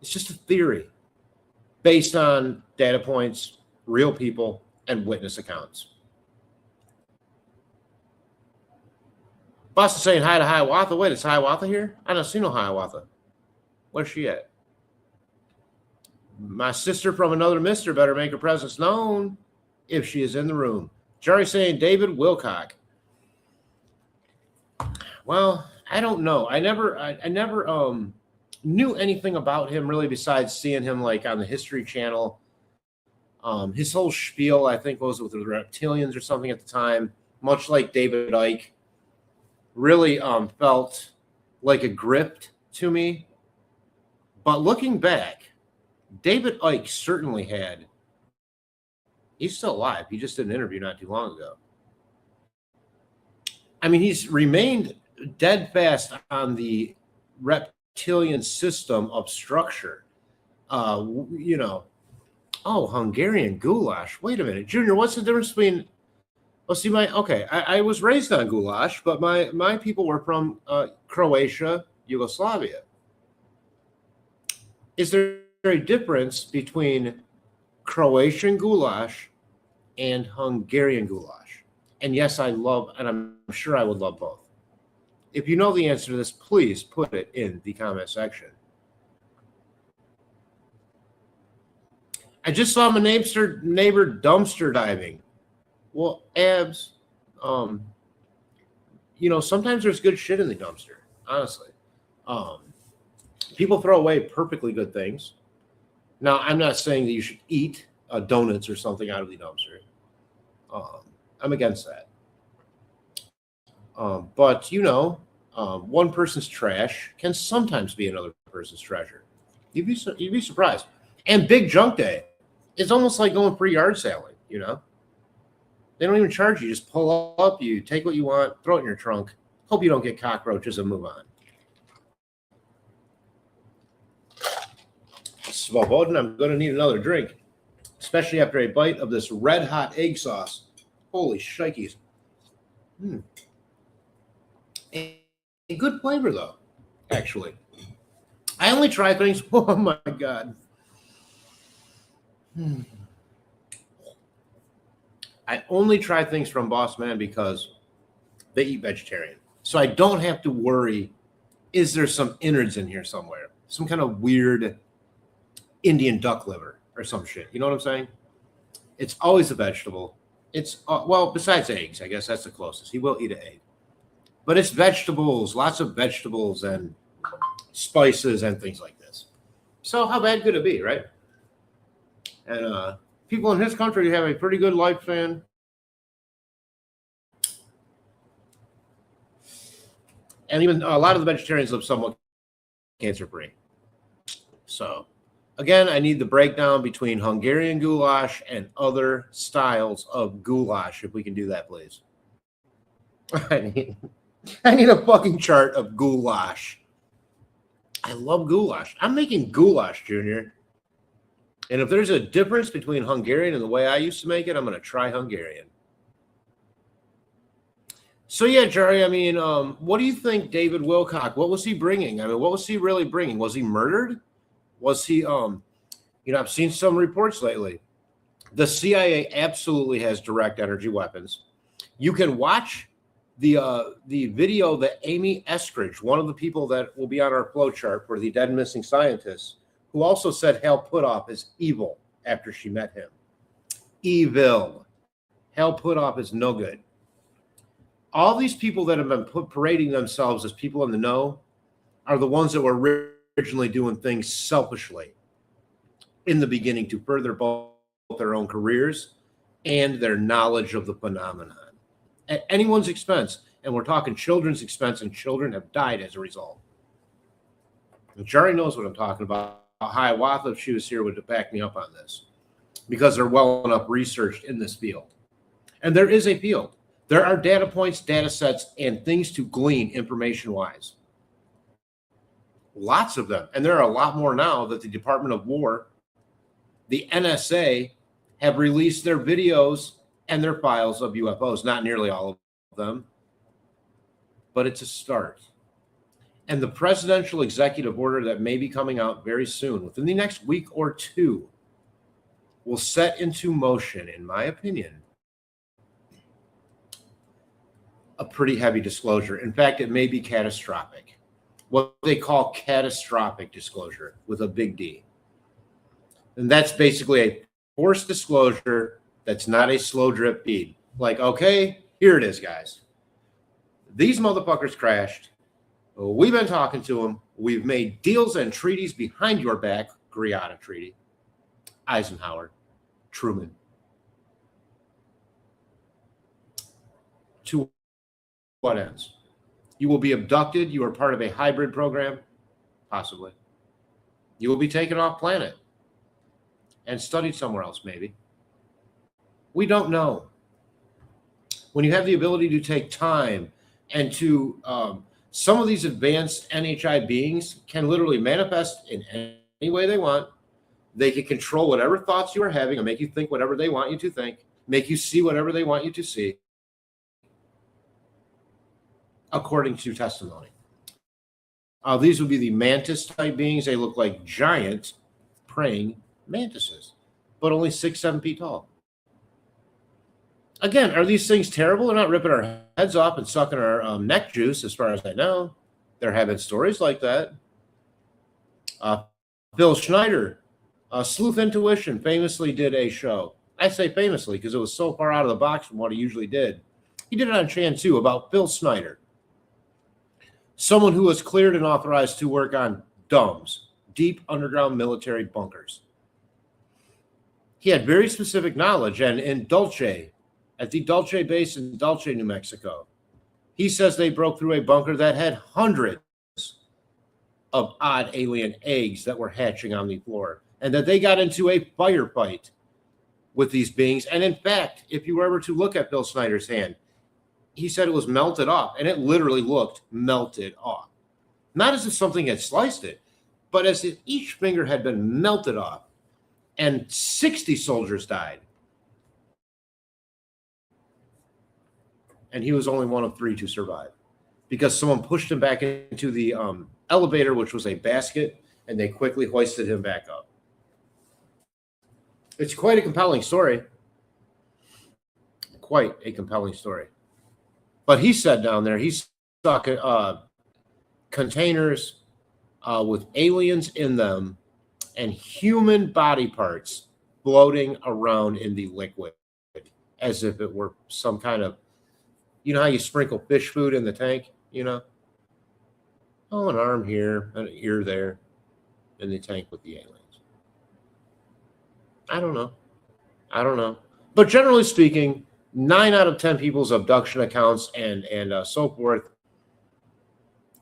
Speaker 1: It's just a theory based on data points, real people, and witness accounts. Boss is saying hi to Hiawatha. Wait, is Hiawatha here? I don't see no Hiawatha. Where's she at? My sister from another mister better make her presence known if she is in the room. Jerry saying David Wilcock. Well, I don't know. I never knew anything about him really besides seeing him like on the History Channel. His whole spiel, I think, was with the reptilians or something at the time, much like David Icke. Really felt like a grift to me. But looking back, David Icke certainly had. He's still alive. He just did an interview not too long ago. I mean, he's remained dead fast on the reptilian system of structure. You know, Hungarian goulash. Wait a minute, Junior, what's the difference between? Well, see, I was raised on goulash, but my people were from Croatia, Yugoslavia. Is there a difference between Croatian goulash and Hungarian goulash? And yes, I love, and I'm sure I would love both. If you know the answer to this, please put it in the comment section. I just saw my neighbor dumpster diving. Well, Abs, sometimes there's good shit in the dumpster, honestly. People throw away perfectly good things. Now, I'm not saying that you should eat donuts or something out of the dumpster. I'm against that. But, one person's trash can sometimes be another person's treasure. You'd be surprised. And Big Junk Day is almost like going free yard sailing, They don't even charge you. Just pull up, you take what you want, throw it in your trunk. Hope you don't get cockroaches and move on. Svobodan, I'm going to need another drink, especially after a bite of this red hot egg sauce. Holy shnikes. A good flavor, though, actually. I only try things. Oh, my God. I only try things from Boss Man because they eat vegetarian. So I don't have to worry, is there some innards in here somewhere? Some kind of weird Indian duck liver or some shit. You know what I'm saying? It's always a vegetable. It's, besides eggs, I guess that's the closest. He will eat an egg. But it's vegetables, lots of vegetables and spices and things like this. So how bad could it be, right? And people in his country have a pretty good lifespan. And even a lot of the vegetarians live somewhat cancer-free. So, again, I need the breakdown between Hungarian goulash and other styles of goulash, if we can do that, please. I need a fucking chart of goulash. I love goulash. I'm making goulash, Junior. And if there's a difference between Hungarian and the way I used to make it, I'm going to try Hungarian. So, yeah, Jerry, what do you think David Wilcock, what was he bringing? What was he really bringing? Was he murdered? Was he, I've seen some reports lately The CIA absolutely has direct energy weapons. You can watch the video that Amy Eskridge, one of the people that will be on our flow chart for the dead and missing scientists, who also said Hal Puthoff is evil after she met him. Evil. Hal Puthoff is no good. All these people that have been parading themselves as people in the know are the ones that were originally doing things selfishly in the beginning to further both their own careers and their knowledge of the phenomenon at anyone's expense. And we're talking children's expense, and children have died as a result. And Shari knows what I'm talking about. Hiawatha, if she was here, would back me up on this because they're well enough researched in this field. And there is a field. There are data points, data sets, and things to glean information-wise. Lots of them. And there are a lot more now that the Department of War, the NSA, have released their videos and their files of UFOs. Not nearly all of them, but it's a start. And the presidential executive order that may be coming out very soon, within the next week or two, will set into motion, in my opinion, a pretty heavy disclosure. In fact, it may be catastrophic. What they call catastrophic disclosure with a big D. And that's basically a forced disclosure that's not a slow drip feed. Like, okay, here it is, guys. These motherfuckers crashed. We've been talking to them. We've made deals and treaties behind your back. Greada Treaty. Eisenhower. Truman. To what ends? You will be abducted. You are part of a hybrid program. Possibly. You will be taken off planet and studied somewhere else, maybe. We don't know. When you have the ability to take time and to, some of these advanced NHI beings can literally manifest in any way they want. They can control whatever thoughts you are having and make you think whatever they want you to think, make you see whatever they want you to see, according to testimony. These would be the mantis type beings. They look like giant praying mantises, but only 6-7 feet tall. Again, are these things terrible? They're not ripping our heads off and sucking our neck juice, as far as I know. They're having stories like that. Bill Schneider, Sleuth Intuition, famously did a show. I say famously because it was so far out of the box from what he usually did. He did it on Chan 2 about Phil Snyder, someone who was cleared and authorized to work on DUMBs, deep underground military bunkers. He had very specific knowledge, and in Dulce, at the Dulce base in Dulce, New Mexico, he says they broke through a bunker that had hundreds of odd alien eggs that were hatching on the floor, and that they got into a firefight with these beings. And in fact, if you were ever to look at Bill Snyder's hand, he said it was melted off, and it literally looked melted off. Not as if something had sliced it, but as if each finger had been melted off, and 60 soldiers died. And he was only one of 3 to survive because someone pushed him back into the elevator, which was a basket, and they quickly hoisted him back up. It's quite a compelling story. Quite a compelling story. But he said down there, he saw containers with aliens in them and human body parts floating around in the liquid as if it were some kind of, you know how you sprinkle fish food in the tank, you know? Oh, an arm here, an ear there, in the tank with the aliens. I don't know. But generally speaking, 9 out of 10 people's abduction accounts and so forth,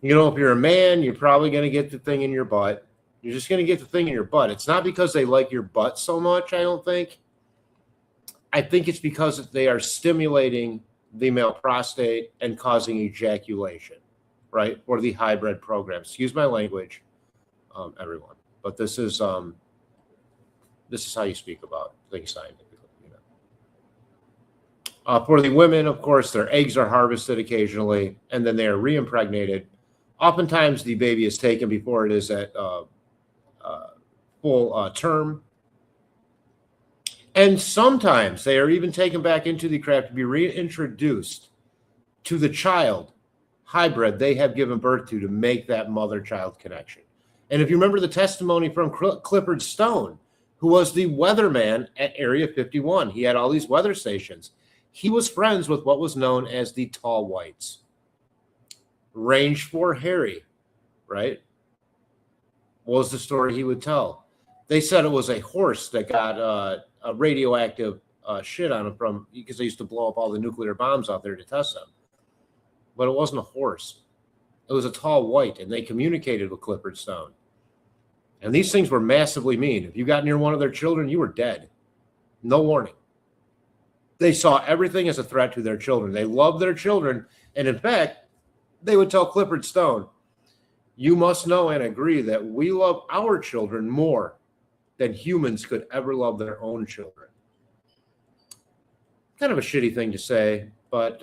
Speaker 1: you know, if you're a man, you're probably going to get the thing in your butt. You're just going to get the thing in your butt. It's not because they like your butt so much, I don't think. I think it's because they are stimulating the male prostate and causing ejaculation, right? Or the hybrid program. Excuse my language, everyone. But this is how you speak about things scientifically. You know. For the women, of course, their eggs are harvested occasionally, and then they are reimpregnated. Oftentimes, the baby is taken before it is at full term. And sometimes they are even taken back into the craft to be reintroduced to the child hybrid they have given birth to make that mother-child connection. And if you remember the testimony from Clifford Stone, who was the weatherman at Area 51, he had all these weather stations. He was friends with what was known as the Tall Whites. Range 4 Harry, right? What was the story he would tell? They said it was a horse that got a radioactive shit on him from, because they used to blow up all the nuclear bombs out there to test them. But it wasn't a horse. It was a tall white, and they communicated with Clifford Stone. And these things were massively mean. If you got near one of their children, you were dead. No warning. They saw everything as a threat to their children. They loved their children. And in fact, they would tell Clifford Stone, you must know and agree that we love our children more than humans could ever love their own children. Kind of a shitty thing to say, but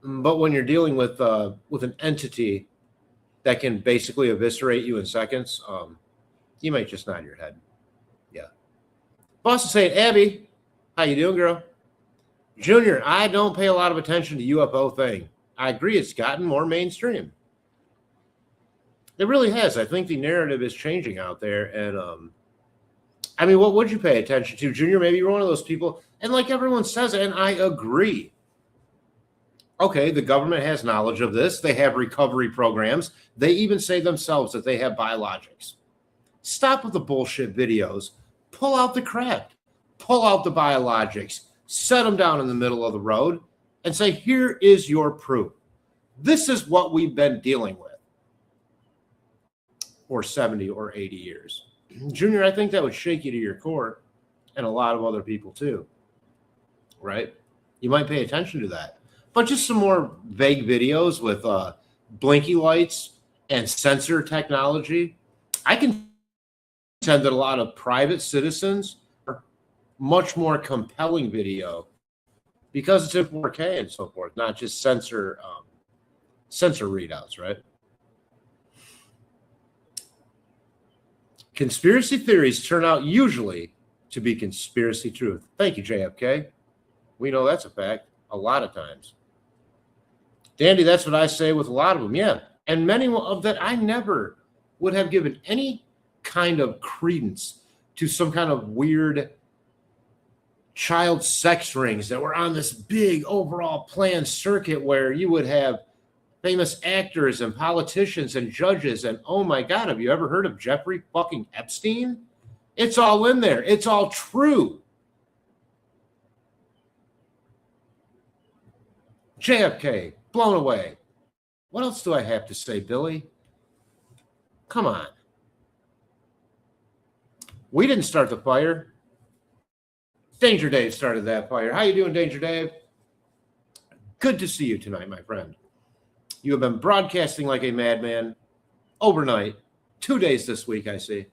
Speaker 1: but when you're dealing with an entity that can basically eviscerate you in seconds, you might just nod your head. Yeah. Boss is saying, Abby, how you doing, girl? Junior, I don't pay a lot of attention to UFO thing. I agree, it's gotten more mainstream. It really has. I think the narrative is changing out there. And I mean, what would you pay attention to? Junior, maybe you're one of those people. And like everyone says, and I agree. Okay, the government has knowledge of this. They have recovery programs. They even say themselves that they have biologics. Stop with the bullshit videos. Pull out the crap. Pull out the biologics. Set them down in the middle of the road and say, here is your proof. This is what we've been dealing with for 70 or 80 years. Junior, I think that would shake you to your core, and a lot of other people too, right? You might pay attention to that. But just some more vague videos with blinky lights and sensor technology. I can contend that a lot of private citizens are much more compelling video because it's in 4K and so forth, not just sensor readouts, right? Conspiracy theories turn out usually to be conspiracy truth. Thank you, JFK. We know that's a fact a lot of times. Dandy, that's what I say with a lot of them, yeah. And many of that I never would have given any kind of credence to some kind of weird child sex rings that were on this big overall planned circuit where you would have famous actors and politicians and judges. And oh my God, have you ever heard of Jeffrey fucking Epstein? It's all in there. It's all true. JFK, blown away. What else do I have to say, Billy? Come on. We didn't start the fire. Danger Dave started that fire. How you doing, Danger Dave? Good to see you tonight, my friend. You have been broadcasting like a madman overnight. 2 days this week, I see.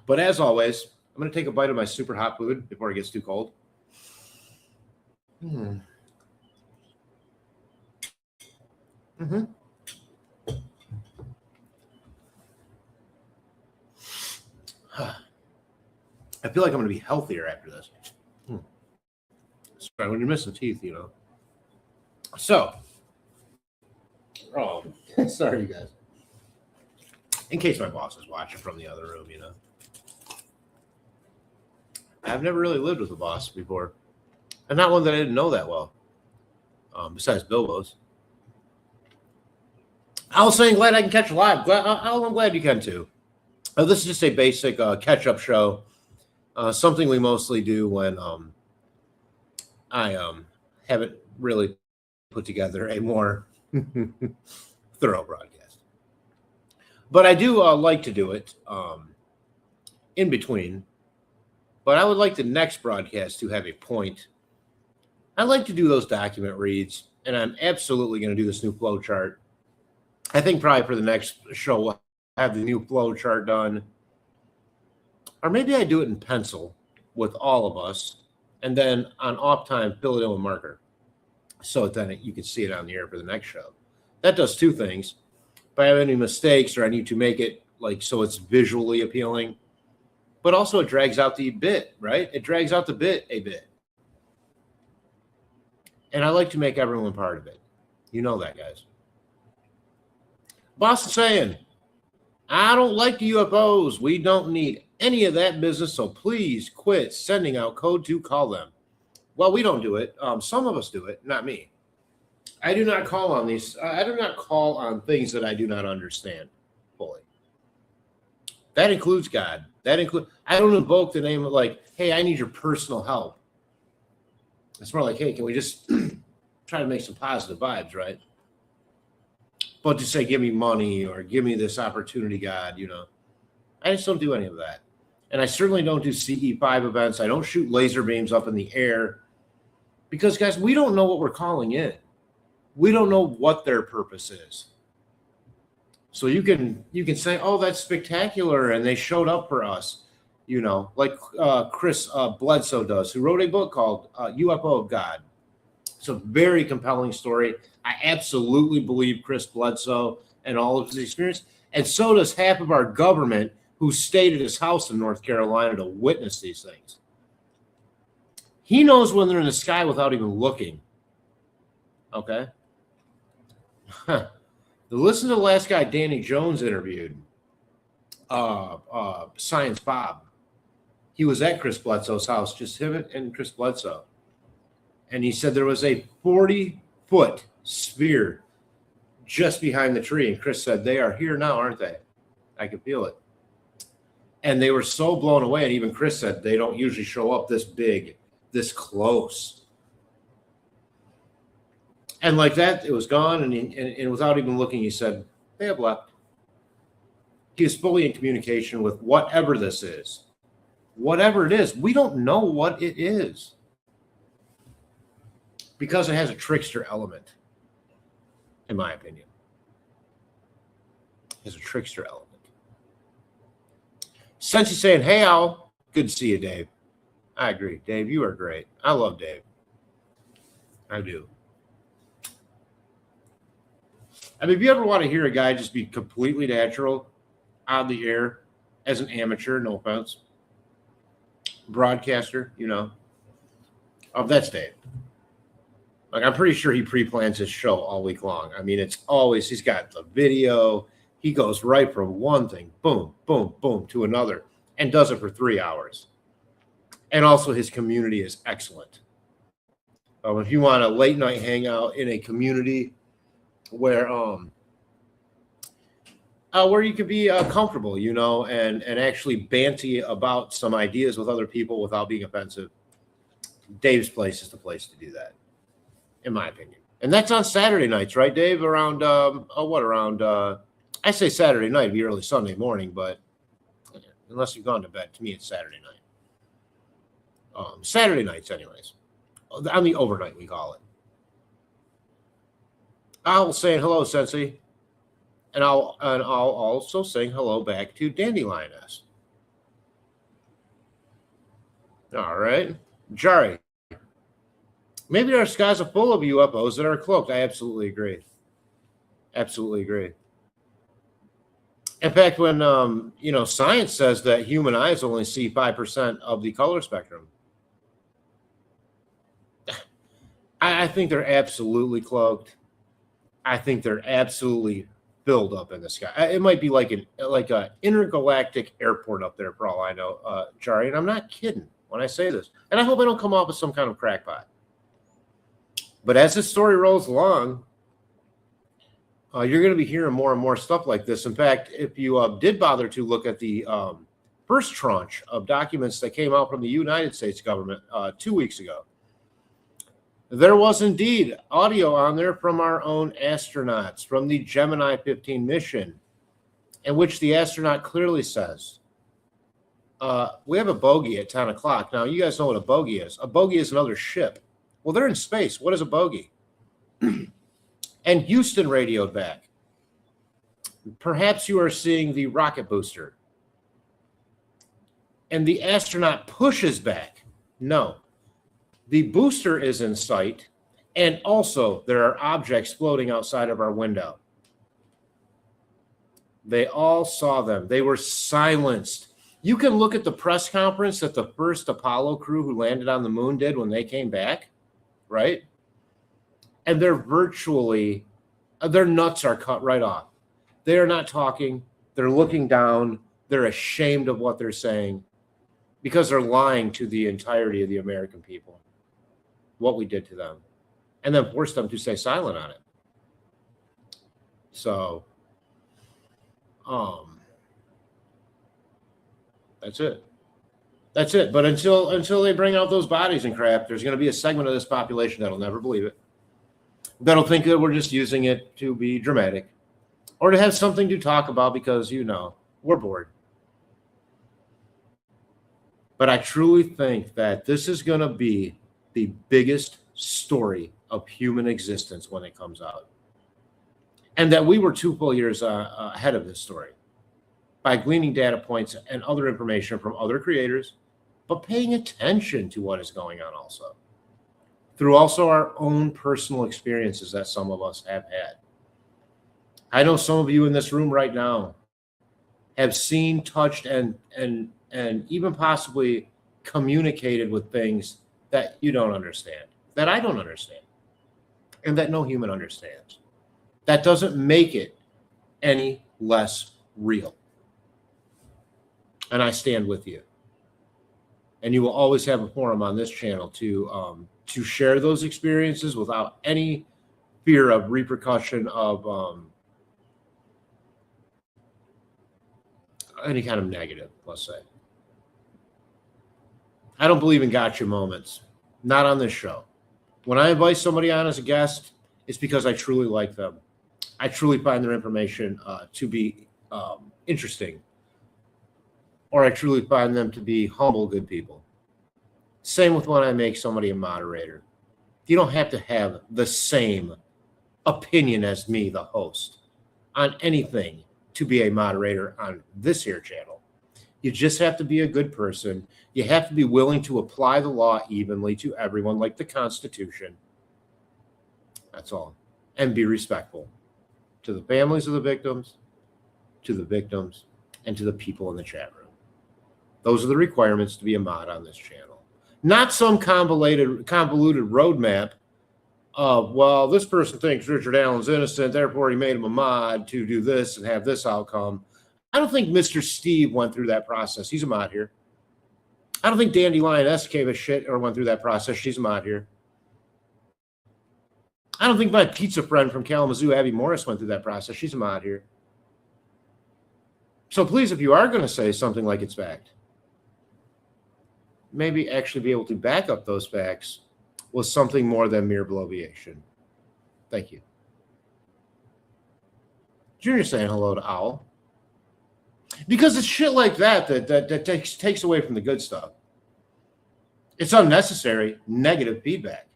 Speaker 1: But as always, I'm going to take a bite of my super hot food before it gets too cold. Mm-hmm. I feel like I'm going to be healthier after this. Sorry, when you're missing teeth, you know. So, sorry, you guys. In case my boss is watching from the other room, you know. I've never really lived with a boss before. And not one that I didn't know that well. Besides Bilbo's. I was saying, glad I can catch you live. I'm glad you can too. This is just a basic catch-up show. Something we mostly do when I haven't really put together a more thorough broadcast. But I do like to do it in between. But I would like the next broadcast to have a point. I like to do those document reads, and I'm absolutely going to do this new flow chart. I think probably for the next show, we'll have the new flow chart done. Or maybe I do it in pencil with all of us, and then on off time, fill it in with marker. So then you can see it on the air for the next show. That does two things. if I have any mistakes or I need to make it like so it's visually appealing, but also it drags out the bit, right? It drags out the bit a bit. And I like to make everyone part of it. You know that, guys. Boss is saying, I don't like the UFOs. We don't need any of that business, so please quit sending out code to call them. Well, we don't do it. Some of us do it, not me. I do not call on these. I do not call on things that I do not understand fully. That includes God. I don't invoke the name of like, hey, I need your personal help. It's more like, hey, can we just try to make some positive vibes, right? But to say, give me money or give me this opportunity, God, I just don't do any of that. And I certainly don't do CE5 events. I don't shoot laser beams up in the air because, guys, we don't know what we're calling in. We don't know what their purpose is. So you can say, oh, that's spectacular, and they showed up for us, like Chris Bledsoe does, who wrote a book called UFO of God. It's a very compelling story. I absolutely believe Chris Bledsoe and all of his experience, and so does half of our government who stayed at his house in North Carolina to witness these things. He knows when they're in the sky without even looking. Okay? Listen to the last guy Danny Jones interviewed, Science Bob. He was at Chris Bledsoe's house, just him and Chris Bledsoe. And he said there was a 40-foot sphere just behind the tree. And Chris said, they are here now, aren't they? I can feel it. And they were so blown away. And even Chris said they don't usually show up this big, this close. And like that, it was gone. And without even looking, he said, they have left. He is fully in communication with whatever this is. Whatever it is, we don't know what it is. Because it has a trickster element, in my opinion. It has a trickster element. Sensi saying, hey, Al. Good to see you, Dave. I agree. Dave, you are great. I love Dave. I do. I mean, if you ever want to hear a guy just be completely natural on the air as an amateur, no offense, broadcaster, that's Dave. Like, I'm pretty sure he pre-plans his show all week long. I mean, it's always, he's got the video. He goes right from one thing, boom, boom, boom, to another, and does it for 3 hours. And also his community is excellent. If you want a late night hangout in a community where you could be comfortable, and actually banty about some ideas with other people without being offensive, Dave's place is the place to do that, in my opinion. And that's on Saturday nights, right, Dave? Around, I say Saturday night, it'd be early Sunday morning, but unless you've gone to bed, to me, it's Saturday night. Saturday nights, anyways. On the overnight, we call it. I'll say hello, Sensi. And I'll also sing hello back to Dandelioness. All right. Jari. Maybe our skies are full of UFOs that are cloaked. I absolutely agree. Absolutely agree. In fact, when science says that human eyes only see 5% of the color spectrum, I think they're absolutely cloaked. I think they're absolutely filled up in the sky. It might be like an intergalactic airport up there for all I know, Jari. And I'm not kidding when I say this. And I hope I don't come off as some kind of crackpot. But as this story rolls along, you're going to be hearing more and more stuff like this. In fact, if you did bother to look at the first tranche of documents that came out from the United States government 2 weeks ago, there was indeed audio on there from our own astronauts from the Gemini 15 mission, in which the astronaut clearly says, we have a bogey at 10 o'clock. Now, you guys know what a bogey is. A bogey is another ship. Well, they're in space. What is a bogey? And Houston radioed back. Perhaps you are seeing the rocket booster. And the astronaut pushes back. No. The booster is in sight, and also there are objects floating outside of our window. They all saw them. They were silenced. You can look at the press conference that the first Apollo crew who landed on the moon did when they came back, right? And they're virtually, their nuts are cut right off. They are not talking. They're looking down. They're ashamed of what they're saying because they're lying to the entirety of the American people, what we did to them, and then forced them to stay silent on it. So, that's it. That's it. But until they bring out those bodies and crap, there's going to be a segment of this population that'll never believe it. That'll think that we're just using it to be dramatic or to have something to talk about because, you know, we're bored. But I truly think that this is going to be the biggest story of human existence when it comes out. And that we were 2 full years ahead of this story by gleaning data points and other information from other creators, but paying attention to what is going on also through also our own personal experiences that some of us have had. I know some of you in this room right now have seen, touched, and even possibly communicated with things that you don't understand, that I don't understand, and that no human understands. That doesn't make it any less real. And I stand with you. And you will always have a forum on this channel to share those experiences without any fear of repercussion of any kind of negative, let's say. I don't believe in gotcha moments. Not on this show. When I invite somebody on as a guest, it's because I truly like them. I truly find their information to be interesting. Or I truly find them to be humble, good people. Same with when I make somebody a moderator. You don't have to have the same opinion as me, the host, on anything to be a moderator on this here channel. You just have to be a good person. You have to be willing to apply the law evenly to everyone, like the Constitution. That's all. And be respectful to the families of the victims, and to the people in the chat room. Those are the requirements to be a mod on this channel. Not some convoluted roadmap of, well, this person thinks Richard Allen's innocent, therefore he made him a mod to do this and have this outcome. I don't think Mr. Steve went through that process. He's a mod here. I don't think Dandelion S gave a shit or went through that process. She's a mod here. I don't think my pizza friend from Kalamazoo, Abby Morris, went through that process. She's a mod here. So please, if you are going to say something like it's fact, maybe actually be able to back up those facts with something more than mere bloviation. Thank you. Junior saying hello to Owl. Because it's shit like that takes away from the good stuff. It's unnecessary negative feedback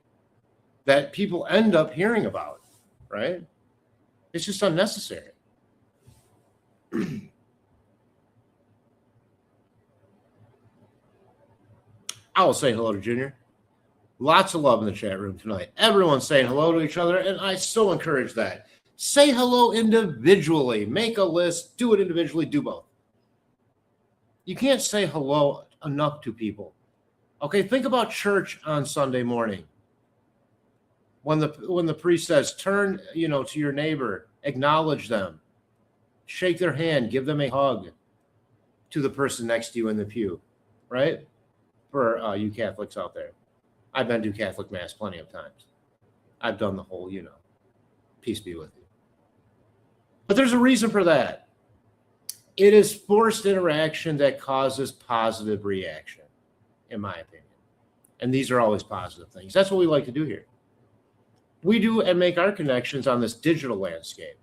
Speaker 1: that people end up hearing about, right? It's just unnecessary. Owl saying hello to Junior. Lots of love in the chat room tonight. Everyone's saying hello to each other, and I so encourage that. Say hello individually. Make a list. Do it individually. Do both. You can't say hello enough to people. Okay, think about church on Sunday morning. When the priest says, turn, to your neighbor, acknowledge them, shake their hand, give them a hug to the person next to you in the pew, right? For you Catholics out there. I've been to Catholic Mass plenty of times. I've done the whole, peace be with you. But there's a reason for that. It is forced interaction that causes positive reaction, in my opinion. And these are always positive things. That's what we like to do here. We do and make our connections on this digital landscape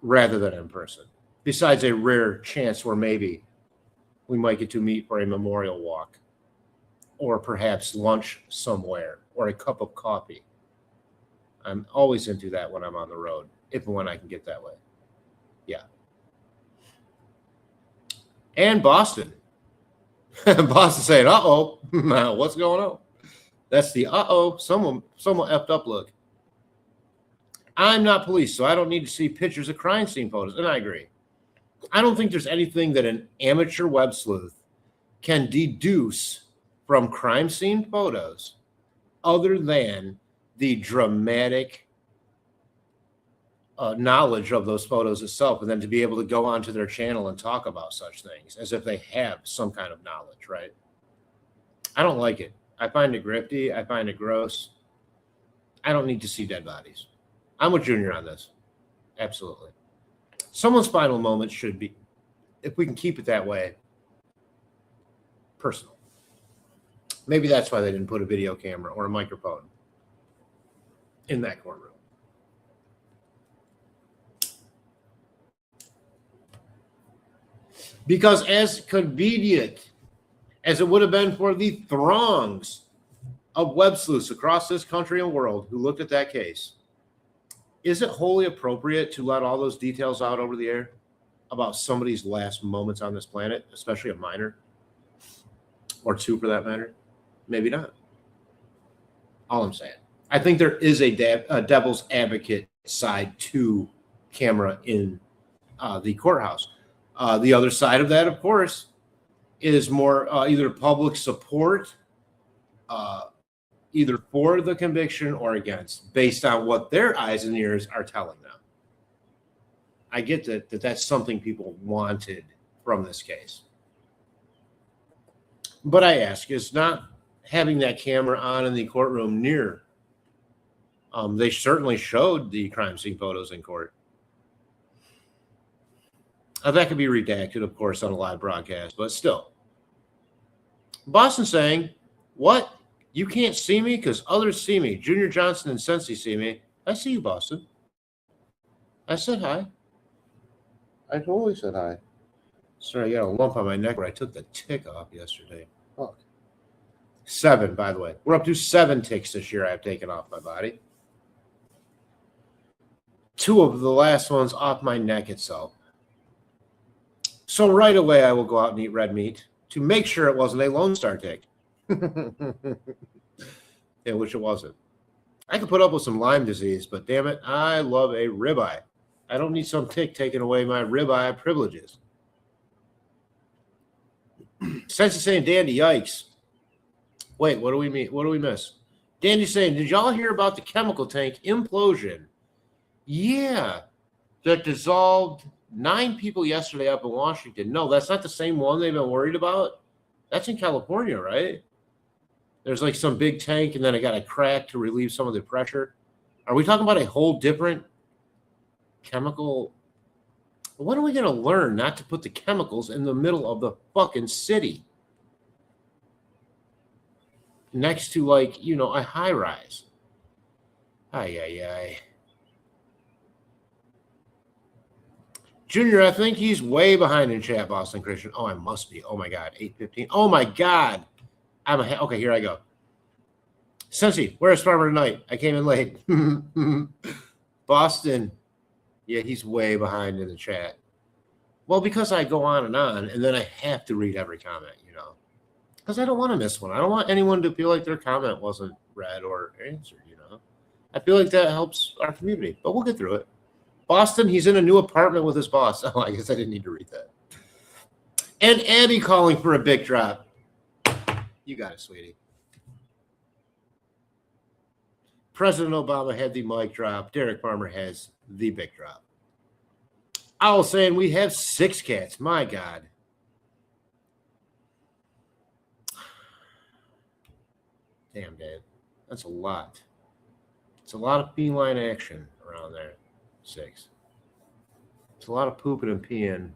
Speaker 1: rather than in person. Besides a rare chance where maybe we might get to meet for a memorial walk or perhaps lunch somewhere or a cup of coffee. I'm always into that when I'm on the road, if and when I can get that way. Yeah. And Boston. Boston saying, uh-oh, what's going on? That's the uh-oh, someone effed up look. I'm not police, so I don't need to see pictures of crime scene photos. And I agree. I don't think there's anything that an amateur web sleuth can deduce from crime scene photos other than the dramatic knowledge of those photos itself, and then to be able to go onto their channel and talk about such things as if they have some kind of knowledge, right? I don't like it. I find it grifty. I find it gross. I don't need to see dead bodies. I'm with Junior on this. Absolutely. Someone's final moment should be, if we can keep it that way, personal. Maybe that's why they didn't put a video camera or a microphone in that courtroom. Because as convenient as it would have been for the throngs of web sleuths across this country and world who looked at that case, is it wholly appropriate to let all those details out over the air about somebody's last moments on this planet, especially a minor, or two for that matter? Maybe not. All I'm saying. I think there is a devil's advocate side to camera in the courthouse. The other side of that, of course, is more either public support, either for the conviction or against, based on what their eyes and ears are telling them. I get that that's something people wanted from this case. But I ask, is not having that camera on in the courtroom near, they certainly showed the crime scene photos in court. That could be redacted, of course, on a live broadcast, but still. Boston saying, what? You can't see me because others see me. Junior Johnson and Sensei see me. I see you, Boston. I said hi. I totally said hi. Sorry, I got a lump on my neck where I took the tick off yesterday. Fuck. 7, by the way. We're up to 7 ticks this year I've taken off my body. 2 of the last ones off my neck itself. So right away I will go out and eat red meat to make sure it wasn't a Lone Star tick. Yeah, which it wasn't. I could put up with some Lyme disease, but damn it, I love a ribeye. I don't need some tick taking away my ribeye privileges. Sensei saying, Dandy, yikes. Wait, what do we mean? What do we miss? Dandy saying, did y'all hear about the chemical tank implosion? Yeah, that dissolved 9 people yesterday up in Washington. No, that's not the same one they've been worried about. That's in California, right? There's like some big tank, and then it got a crack to relieve some of the pressure. Are we talking about a whole different chemical? When are we going to learn not to put the chemicals in the middle of the fucking city? Next to, like, you know, a high rise. Ay. Junior, I think he's way behind in chat, Boston Christian. Oh, I must be. Oh, my God. 8:15. Oh, my God. Okay, here I go. Sensei, where's Farmer tonight? I came in late. Boston. Yeah, he's way behind in the chat. Well, because I go on, and then I have to read every comment, you know. Because I don't want to miss one. I don't want anyone to feel like their comment wasn't read or answered, you know. I feel like that helps our community. But we'll get through it. Boston, he's in a new apartment with his boss. Oh, I guess I didn't need to read that. And Abby calling for a big drop. You got it, sweetie. President Obama had the mic drop. Derek Farmer has the big drop. Owl saying we have 6 cats. My God. Damn, Dave. That's a lot. It's a lot of feline action around there. 6. It's a lot of pooping and peeing.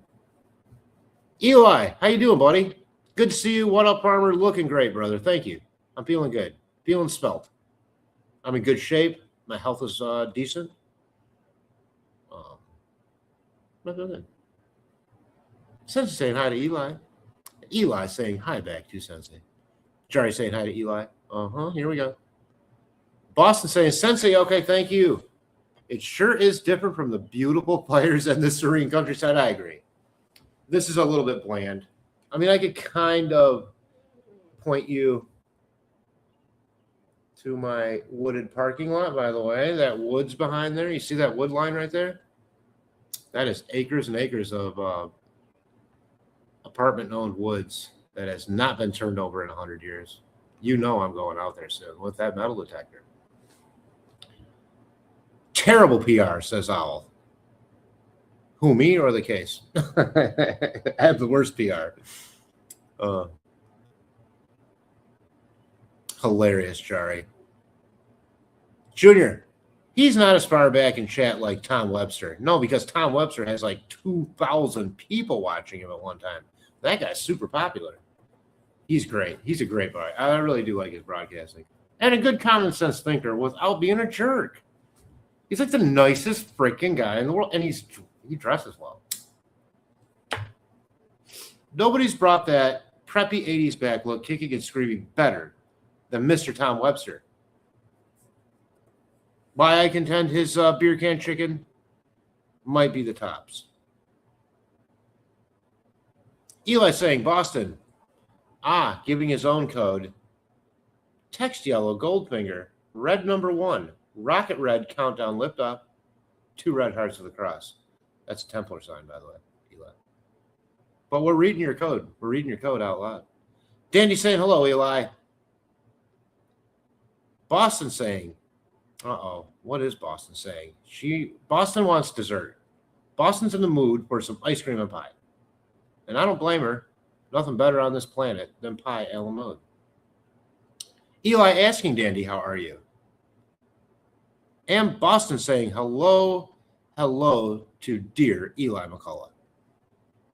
Speaker 1: Eli, how you doing, buddy? Good to see you. What up, Farmer? Looking great, brother. Thank you. I'm feeling good. Feeling svelte. I'm in good shape. My health is decent. Sensei saying hi to Eli. Eli saying hi back to Sensei. Jerry saying hi to Eli. Here we go. Boston saying, Sensei, okay, thank you. It sure is different from the beautiful players and the serene countryside. I agree. This is a little bit bland. I mean, I could kind of point you to my wooded parking lot, by the way. That wood's behind there. You see that wood line right there? That is acres and acres of apartment-owned woods that has not been turned over in 100 years. You know I'm going out there soon with that metal detector. Terrible PR, says Owl. Who, me or the case? I have the worst PR. Hilarious, Jari. Junior, he's not as far back in chat like Tom Webster. No, because Tom Webster has like 2,000 people watching him at one time. That guy's super popular. He's great. He's a great boy. I really do like his broadcasting. And a good common sense thinker without being a jerk. He's like the nicest freaking guy in the world. And he dresses well. Nobody's brought that preppy 80s back look, kicking and screaming better than Mr. Tom Webster. Why I contend his beer can chicken might be the tops. Eli saying, Boston, giving his own code. Text yellow, Goldfinger, red number 1, rocket red, countdown, lift up, 2 red hearts of the cross. That's a Templar sign, by the way, Eli. But we're reading your code. We're reading your code out loud. Dandy saying, hello, Eli. Boston saying, what is Boston saying? Boston wants dessert. Boston's in the mood for some ice cream and pie. And I don't blame her. Nothing better on this planet than pie a la mode. Eli asking Dandy, how are you? And Boston saying, hello to dear Eli McCullough.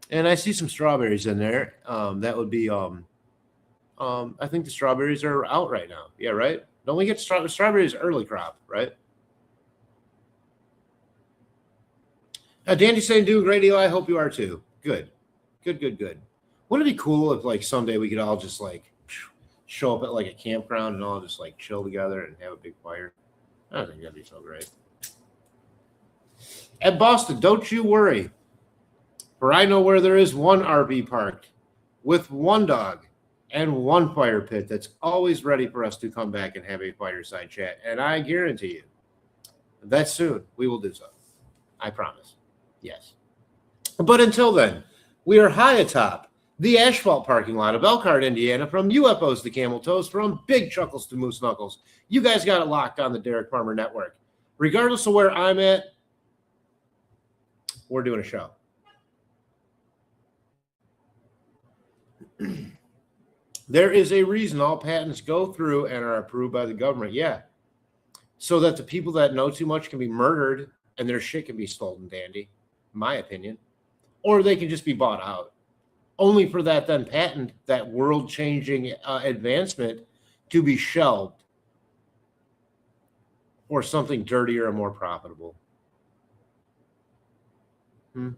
Speaker 1: And I see some strawberries in there. That would be, I think the strawberries are out right now. Yeah, right? Don't we get strawberries early crop, right? Dandy saying, doing great, Eli. I hope you are too. Good. Wouldn't it be cool if like someday we could all just like show up at like a campground and all just like chill together and have a big fire? I think that'd be so great. At Boston, don't you worry, for I know where there is one RV parked with one dog and one fire pit that's always ready for us to come back and have a fireside chat. And I guarantee you that soon we will do so. I promise. Yes. But until then, we are high atop the asphalt parking lot of Elkhart, Indiana, from UFOs to camel toes, from big chuckles to moose knuckles. You guys got it locked on the Derek Farmer Network. Regardless of where I'm at, we're doing a show. There is a reason all patents go through and are approved by the government. Yeah. So that the people that know too much can be murdered and their shit can be stolen, Dandy, in my opinion. Or they can just be bought out. Only for that then patent, that world-changing advancement, to be shelved or something dirtier and more profitable. And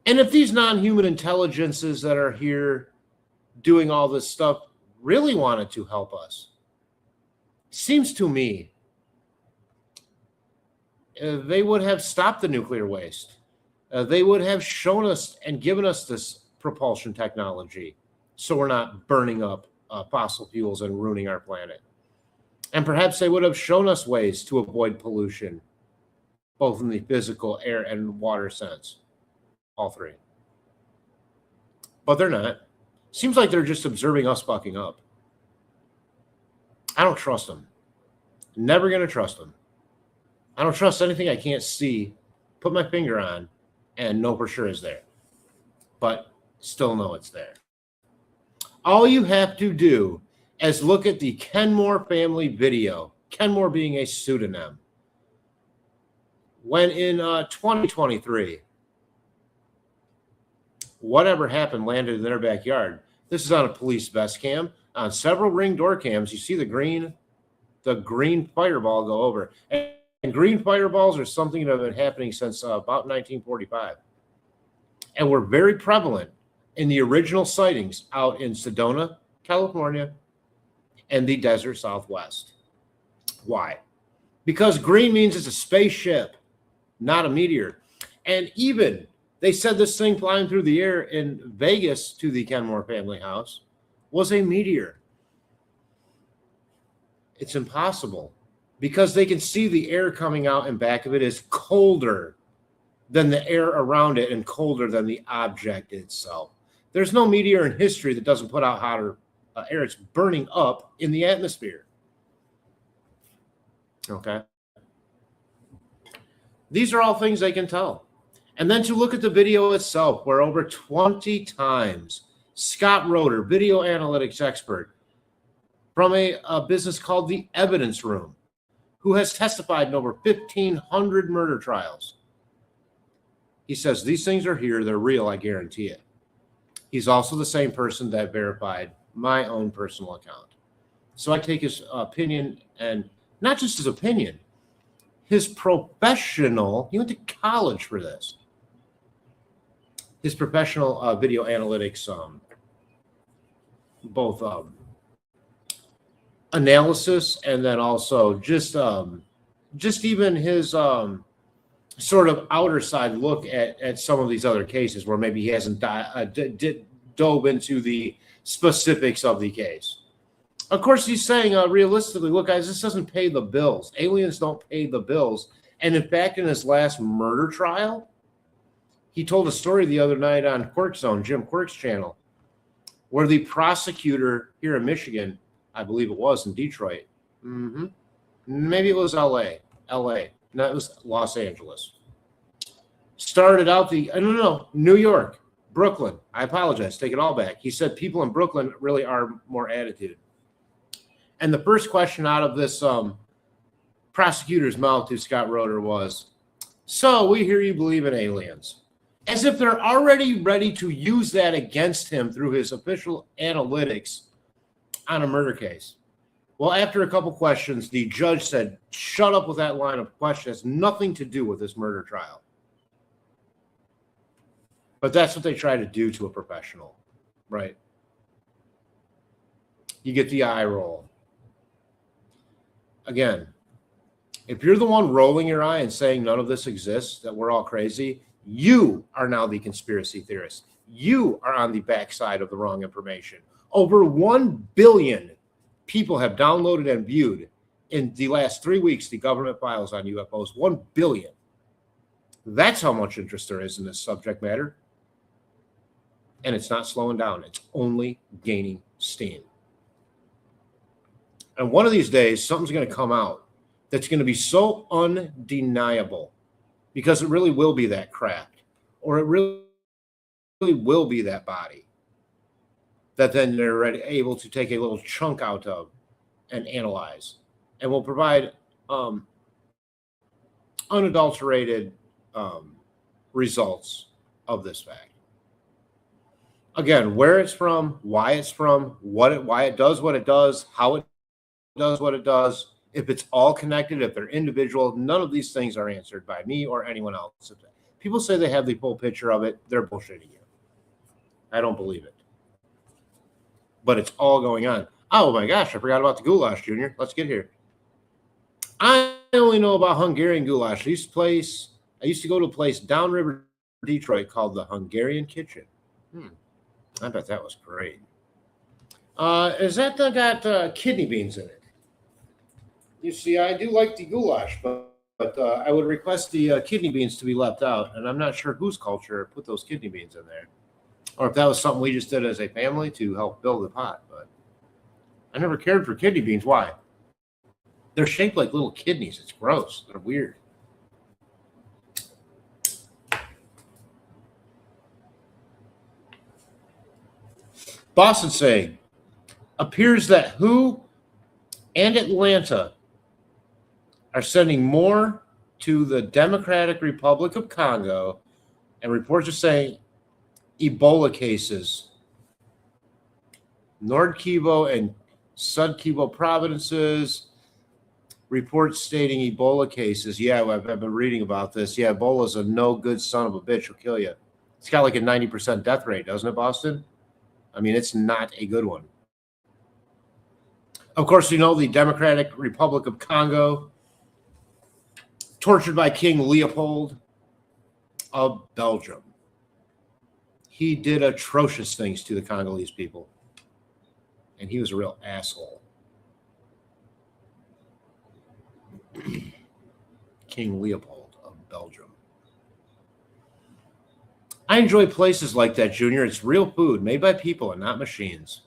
Speaker 1: if these non-human intelligences that are here doing all this stuff really wanted to help us, seems to me they would have stopped the nuclear waste. They would have shown us and given us this propulsion technology so we're not burning up fossil fuels and ruining our planet. And perhaps they would have shown us ways to avoid pollution, both in the physical, air, and water sense. All three. But they're not. Seems like they're just observing us fucking up. I don't trust them. Never going to trust them. I don't trust anything I can't see, put my finger on, and know for sure is there. But still know it's there. All you have to do is look at the Kenmore family video, Kenmore being a pseudonym. When in 2023, whatever happened landed in their backyard. This is on a police vest cam. On several ring door cams, you see the green fireball go over. And green fireballs are something that have been happening since about 1945. And were very prevalent in the original sightings out in Sedona, California, and the desert Southwest. Why? Because green means it's a spaceship, not a meteor. And even they said this thing flying through the air in Vegas to the Kenmore family house was a meteor. It's impossible because they can see the air coming out and back of it is colder than the air around it and colder than the object itself. There's no meteor in history that doesn't put out hotter air. It's burning up in the atmosphere. Okay. These are all things they can tell. And then to look at the video itself, where over 20 times Scott Roeder, video analytics expert from a business called the Evidence Room, who has testified in over 1,500 murder trials. He says, these things are here. They're real. I guarantee it. He's also the same person that verified my own personal account. So I take his opinion, and not just his opinion, his professional, he went to college for this. His professional video analytics, both analysis and then also just even his sort of outer side look at some of these other cases where maybe he hasn't dove into the specifics of the case. Of course, he's saying realistically, look, guys, this doesn't pay the bills. Aliens don't pay the bills. And in fact, in his last murder trial, he told a story the other night on Quirk Zone, Jim Quirk's channel, where the prosecutor here in Michigan, I believe it was in Detroit, maybe it was LA, no, it was Los Angeles, started out New York, Brooklyn. I apologize, take it all back. He said people in Brooklyn really are more attitude. And the first question out of this prosecutor's mouth to Scott Roeder was, so we hear you believe in aliens. As if they're already ready to use that against him through his official analytics on a murder case. Well, after a couple questions, the judge said, shut up with that line of questions. It has nothing to do with this murder trial. But that's what they try to do to a professional, right? You get the eye roll. Again, if you're the one rolling your eye and saying none of this exists, that we're all crazy, you are now the conspiracy theorist. You are on the backside of the wrong information. Over 1 billion people have downloaded and viewed in the last 3 weeks the government files on UFOs. 1 billion. That's how much interest there is in this subject matter. And it's not slowing down. It's only gaining steam. And one of these days, something's going to come out that's going to be so undeniable, because it really will be that craft, or it really will be that body that then they're able to take a little chunk out of and analyze, and will provide unadulterated results of this fact. Again, where it's from, why it does what it does, how it does what it does, if it's all connected, if they're individual, none of these things are answered by me or anyone else. People say they have the full picture of it. They're bullshitting you. I don't believe it. But it's all going on. Oh my gosh, I forgot about the goulash, Junior. Let's get here. I only know about Hungarian goulash. I used to go to a place downriver Detroit called the Hungarian Kitchen. I bet that was great. Is that got kidney beans in it? You see, I do like the goulash, but I would request the kidney beans to be left out, and I'm not sure whose culture put those kidney beans in there, or if that was something we just did as a family to help build the pot. But I never cared for kidney beans. Why? They're shaped like little kidneys. It's gross. They're weird. Boston saying, appears that WHO and Atlanta are sending more to the Democratic Republic of Congo, and reports are saying Ebola cases, Nord Kivu and Sud Kivu provinces, reports stating Ebola cases. Yeah, I've been reading about this. Yeah, Ebola's a no good son of a bitch. Will kill you. It's got like a 90% death rate, doesn't it, Boston? I mean, it's not a good one. Of course, you know, the Democratic Republic of Congo, tortured by King Leopold of Belgium. He did atrocious things to the Congolese people, and he was a real asshole. King Leopold of Belgium. I enjoy places like that, Junior. It's real food made by people and not machines.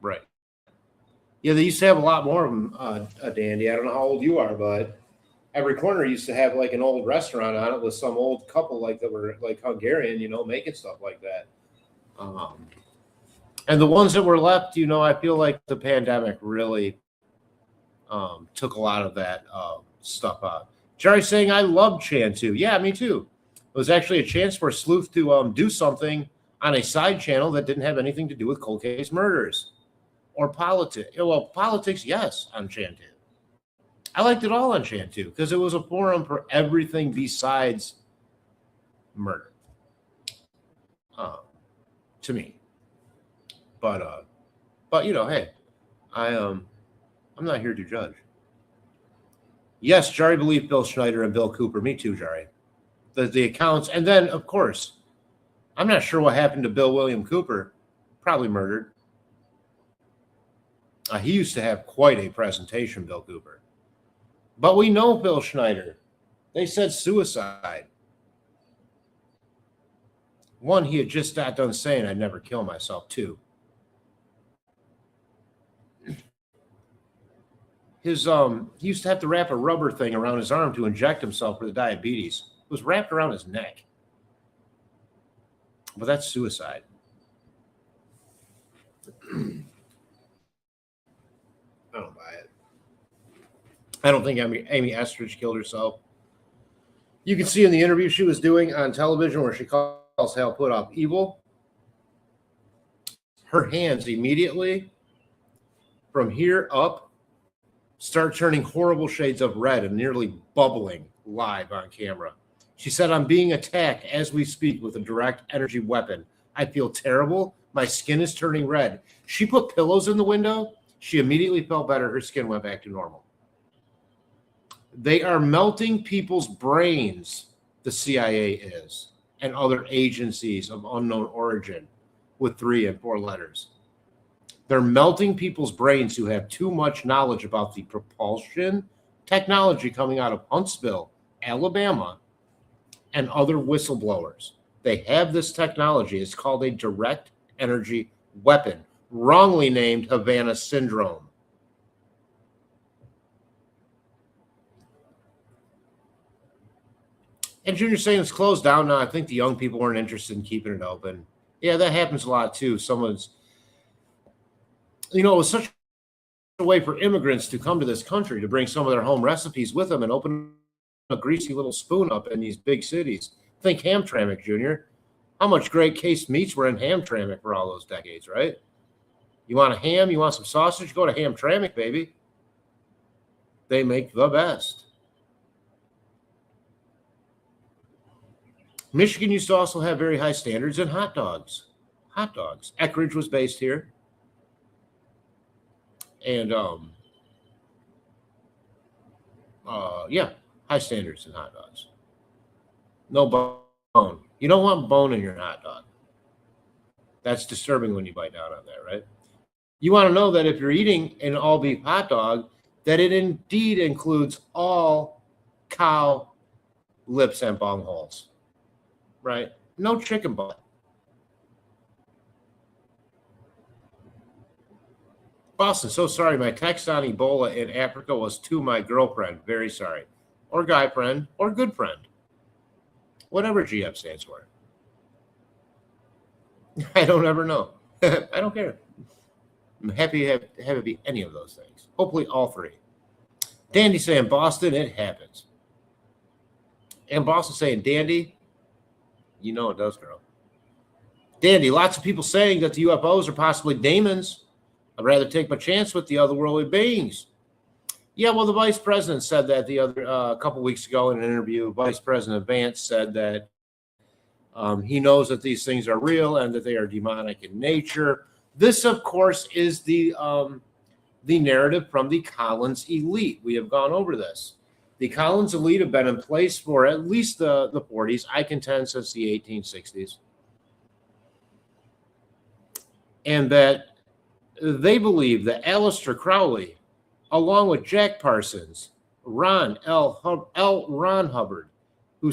Speaker 1: Right. Yeah, they used to have a lot more of them, Dandy. I don't know how old you are, but every corner used to have like an old restaurant on it with some old couple like that were like Hungarian, making stuff like that. And the ones that were left, I feel like the pandemic really took a lot of that stuff out. Jerry saying, I love Chantu. Yeah, me too. It was actually a chance for Sleuth to do something on a side channel that didn't have anything to do with cold case murders or politics. Well, politics, yes, on Chantu. I liked it all on Chantu because it was a forum for everything besides murder. To me. But hey, I'm not here to judge. Yes, Jari believed Bill Schneider and Bill Cooper. Me too, Jari. The accounts, and then of course, I'm not sure what happened to Bill William Cooper. Probably murdered. He used to have quite a presentation, Bill Cooper. But we know Bill Schneider. They said suicide. One, he had just got done saying, I'd never kill myself. Two, he used to have to wrap a rubber thing around his arm to inject himself for the diabetes. It was wrapped around his neck. But that's suicide. I don't buy it. I don't think Amy Estridge killed herself. You can see in the interview she was doing on television where she calls Hal Puthoff evil. Her hands immediately from here up start turning horrible shades of red and nearly bubbling live on camera. She said, I'm being attacked as we speak with a direct energy weapon. I feel terrible. My skin is turning red. She put pillows in the window. She immediately felt better. Her skin went back to normal. They are melting people's brains, the CIA is, and other agencies of unknown origin with 3 and 4 letters. They're melting people's brains who have too much knowledge about the propulsion technology coming out of Huntsville, Alabama, and other whistleblowers. They have this technology. It's called a direct energy weapon, wrongly named Havana Syndrome. And Junior's saying it's closed down now. I think the young people weren't interested in keeping it open. Yeah, that happens a lot too. Someone's, it was such a way for immigrants to come to this country to bring some of their home recipes with them and open a greasy little spoon up in these big cities. Think Hamtramck, Junior. How much great case meats were in Hamtramck for all those decades, right? You want a ham? You want some sausage? Go to Hamtramck, baby. They make the best. Michigan used to also have very high standards in hot dogs. Hot dogs. Eckridge was based here. And, high standards in hot dogs. No bone. You don't want bone in your hot dog. That's disturbing when you bite down on that, right? You want to know that if you're eating an all-beef hot dog, that it indeed includes all cow lips and bungholes. Right? No chicken butt. Boston, so sorry. My text on Ebola in Africa was to my girlfriend. Very sorry. Or guy friend. Or good friend. Whatever GF stands for. I don't ever know. I don't care. I'm happy to have it be any of those things. Hopefully all 3. Dandy saying, Boston, it happens. And Boston saying, Dandy, you know it does, girl. Dandy, lots of people saying that the UFOs are possibly demons. I'd rather take my chance with the otherworldly beings. Yeah, well, the vice president said that the other a couple weeks ago in an interview. Vice President Vance said that he knows that these things are real and that they are demonic in nature. This, of course, is the narrative from the Collins elite. We have gone over this. The Collins elite have been in place for at least the 40s. I contend since the 1860s. And that they believe that Aleister Crowley, along with Jack Parsons, Ron Hubbard, who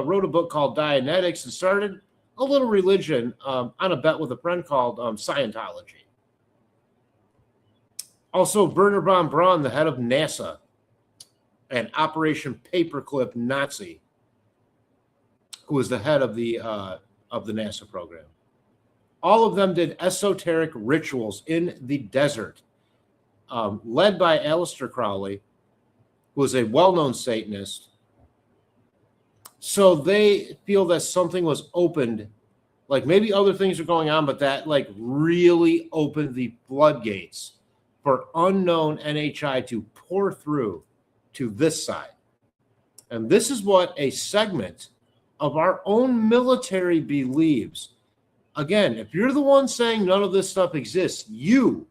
Speaker 1: wrote a book called Dianetics and started a little religion on a bet with a friend called Scientology. Also, Werner von Braun, the head of NASA and Operation Paperclip Nazi, who was the head of the NASA program. All of them did esoteric rituals in the desert, led by Aleister Crowley, who was a well-known Satanist. So they feel that something was opened, like maybe other things are going on, but that like really opened the floodgates for unknown NHI to pour through to this side. And this is what a segment of our own military believes. Again, if you're the one saying none of this stuff exists, you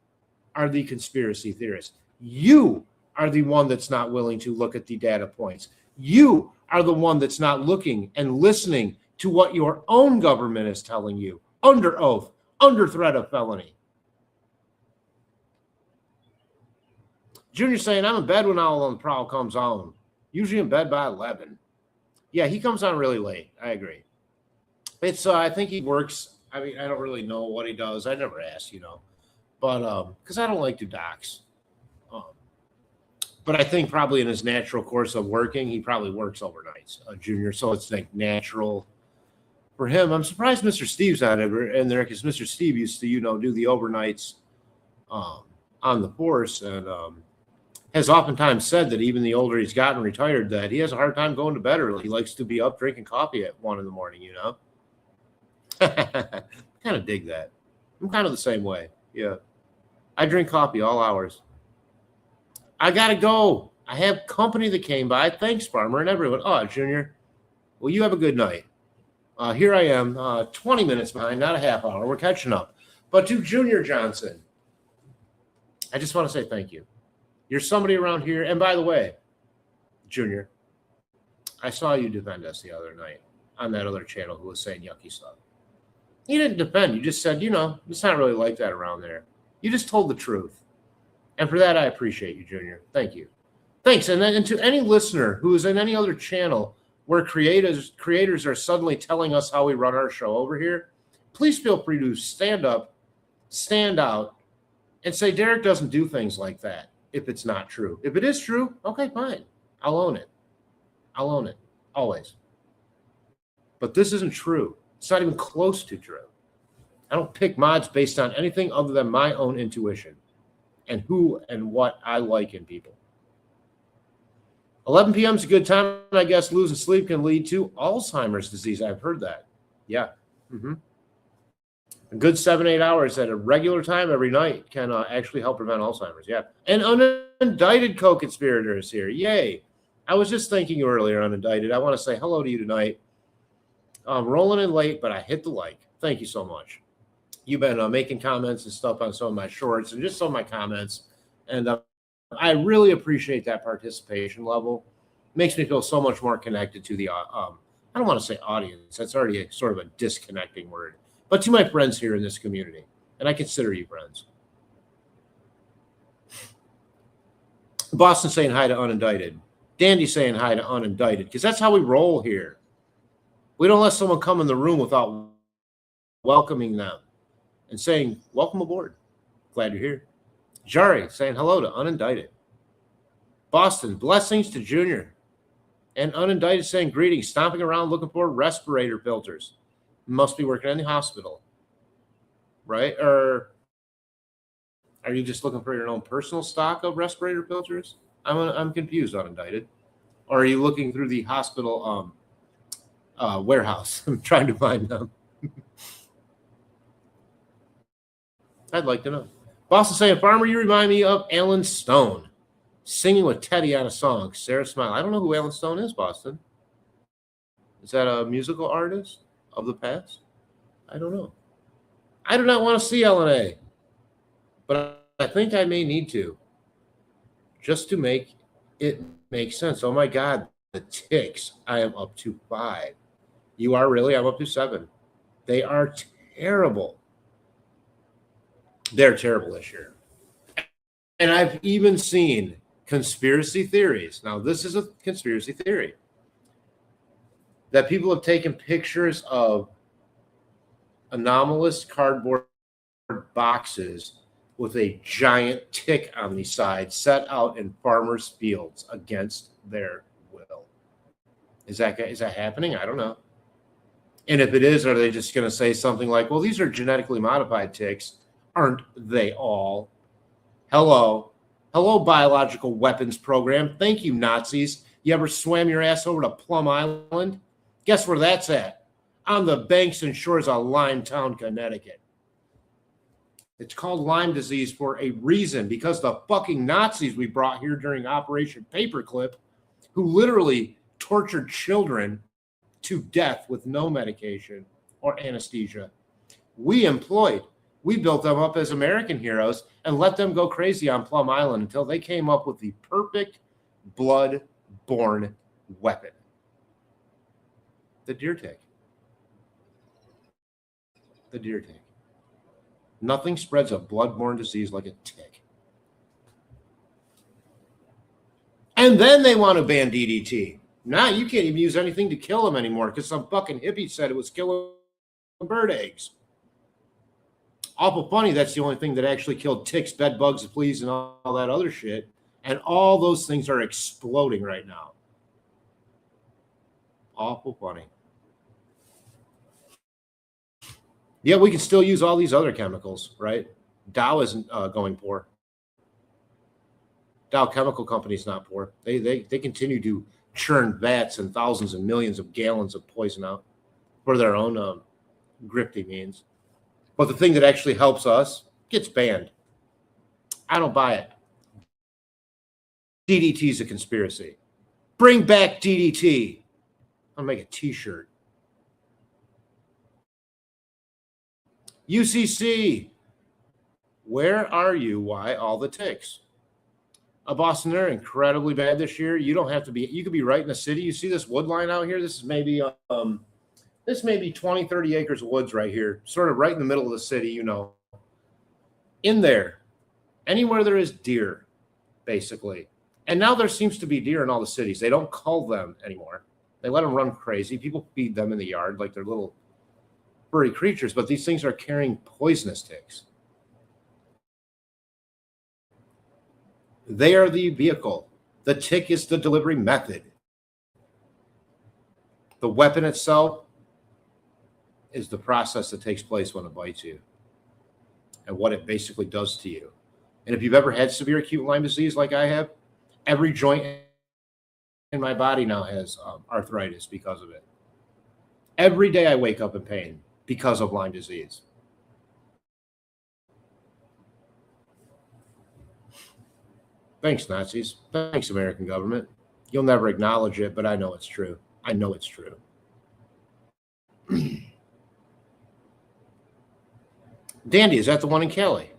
Speaker 1: are the conspiracy theorist. You are the one that's not willing to look at the data points. You are the one that's not looking and listening to what your own government is telling you under oath, under threat of felony. Junior saying, I'm in bed when Owl on the Prowl comes on. Usually in bed by 11. Yeah, he comes on really late. I agree. It's I think he works. I mean, I don't really know what he does. I never asked, but because I don't like to dox. But I think probably in his natural course of working, he probably works overnights, Junior. So it's like natural for him. I'm surprised Mr. Steve's not in there because Mr. Steve used to, do the overnights on the force and has oftentimes said that even the older he's gotten retired, that he has a hard time going to bed early. He likes to be up drinking coffee at 1 a.m. Kind of dig that. I'm kind of the same way. Yeah. I drink coffee all hours. I got to go. I have company that came by. Thanks, Farmer, and everyone. Oh, Junior. Well, you have a good night. Here I am, 20 minutes behind, not a half hour. We're catching up. But to Junior Johnson, I just want to say thank you. You're somebody around here. And by the way, Junior, I saw you defend us the other night on that other channel who was saying yucky stuff. You didn't defend. You just said, it's not really like that around there. You just told the truth. And for that, I appreciate you, Junior. Thank you. Thanks. And then to any listener who is in any other channel where creators are suddenly telling us how we run our show over here, please feel free to stand up, stand out, and say Derek doesn't do things like that if it's not true. If it is true, okay, fine. I'll own it. I'll own it. Always. But this isn't true. It's not even close to true. I don't pick mods based on anything other than my own intuition and who and what I like in people. 11 p.m. is a good time. I guess losing sleep can lead to Alzheimer's disease. I've heard that. Yeah. A good 7-8 hours at a regular time every night can actually help prevent Alzheimer's. Yeah. And unindicted co-conspirators here. Yay. I was just thanking you earlier, unindicted. I want to say hello to you tonight. I'm rolling in late, but I hit the like. Thank you so much. You've been making comments and stuff on some of my shorts and just some of my comments. And I really appreciate that participation level. Makes me feel so much more connected to the, I don't want to say audience. That's already sort of a disconnecting word. But to my friends here in this community. And I consider you friends. Boston saying hi to unindicted. Dandy saying hi to unindicted. Because that's how we roll here. We don't let someone come in the room without welcoming them and saying, welcome aboard. Glad you're here. Jari saying hello to unindicted. Boston, blessings to Junior. And unindicted saying greetings, stomping around looking for respirator filters. Must be working in the hospital. Right? Or are you just looking for your own personal stock of respirator filters? I'm confused, unindicted. Or are you looking through the hospital warehouse? I'm trying to find them. I'd like to know. Boston saying, Farmer, you remind me of Alan Stone singing with Teddy on a song. Sarah Smile. I don't know who Alan Stone is, Boston. Is that a musical artist of the past? I don't know. I do not want to see LNA, but I think I may need to just to make it make sense. Oh, my God, the ticks. I am up to 5. You are really? I'm up to 7. They are terrible. They're terrible this year. And I've even seen conspiracy theories. Now, this is a conspiracy theory that people have taken pictures of anomalous cardboard boxes with a giant tick on the side set out in farmers' fields against their will. Is that happening? I don't know. And if it is, are they just going to say something like, well, these are genetically modified ticks? Aren't they all? Hello, biological weapons program. Thank you, Nazis. You ever swam your ass over to Plum Island? Guess where that's at? On the banks and shores of Limetown, Connecticut. It's called Lyme disease for a reason, because the fucking Nazis we brought here during Operation Paperclip, who literally tortured children to death with no medication or anesthesia, we built them up as American heroes and let them go crazy on Plum Island until they came up with the perfect blood-borne weapon. The deer tick. The deer tick. Nothing spreads a blood-borne disease like a tick. And then they want to ban DDT. Now you can't even use anything to kill them anymore because some fucking hippie said it was killing bird eggs. Awful funny, that's the only thing that actually killed ticks, bed bugs, fleas, and all that other shit. And all those things are exploding right now. Awful funny. Yeah, we can still use all these other chemicals, right? Dow isn't going poor. Dow Chemical Company's not poor. They continue to churn vats and thousands and millions of gallons of poison out for their own grifty means. But the thing that actually helps us gets banned. I don't buy it. DDT is a conspiracy. Bring back DDT. I'll make a t-shirt. UCC, where are you? Why all the ticks? Boston, they're incredibly bad this year. You don't have to be, you could be right in the city. You see this wood line out here? This is maybe 20, 30 acres of woods right here, sort of right in the middle of the city, you know. In there, anywhere there is deer, basically. And now there seems to be deer in all the cities. They don't cull them anymore. They let them run crazy. People feed them in the yard like they're little furry creatures, but these things are carrying poisonous ticks. They are the vehicle. The tick is the delivery method. The weapon itself is the process that takes place when it bites you and what it basically does to you. And if you've ever had severe acute Lyme disease like I have, every joint in my body now has arthritis because of it. Every day I wake up in pain because of Lyme disease. Thanks, Nazis. Thanks, American government. You'll never acknowledge it, but I know it's true. I know it's true. Dandy, is that the one in Cali?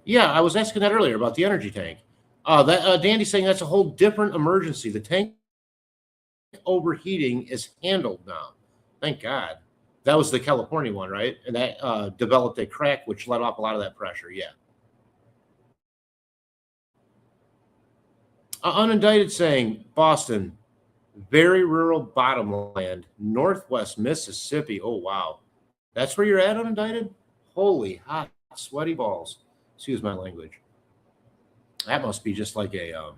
Speaker 1: Yeah, I was asking that earlier about the energy tank. Dandy's saying that's a whole different emergency. The tank overheating is handled now. Thank God. That was the California one, right? And that developed a crack, which let off a lot of that pressure. Yeah. Unindicted saying, Boston, very rural bottomland, northwest Mississippi. Oh, wow. That's where you're at, unindicted? Holy hot, sweaty balls. Excuse my language. That must be just like a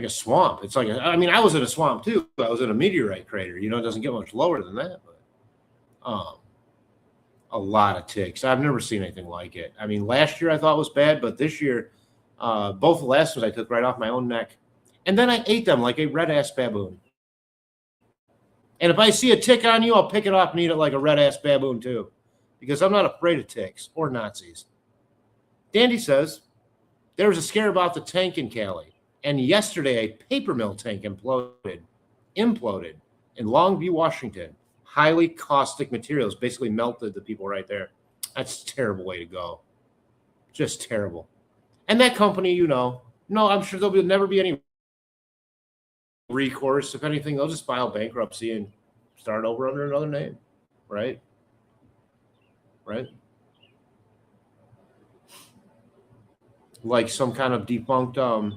Speaker 1: swamp. It's like, I mean, I was in a swamp too. I was in a meteorite crater. You know, it doesn't get much lower than that. But a lot of ticks. I've never seen anything like it. I mean, last year I thought was bad, but this year, both the last ones I took right off my own neck. And then I ate them like a red-ass baboon. And if I see a tick on you, I'll pick it off and eat it like a red-ass baboon too. Because I'm not afraid of ticks or Nazis. Dandy says, there was a scare about the tank in Cali. And yesterday, a paper mill tank imploded in Longview, Washington. Highly caustic materials basically melted the people right there. That's a terrible way to go. Just terrible. And that company, you know, no, I'm sure there'll never be any recourse. If anything, they'll just file bankruptcy and start over under another name, right? Right? like some kind of defunct, what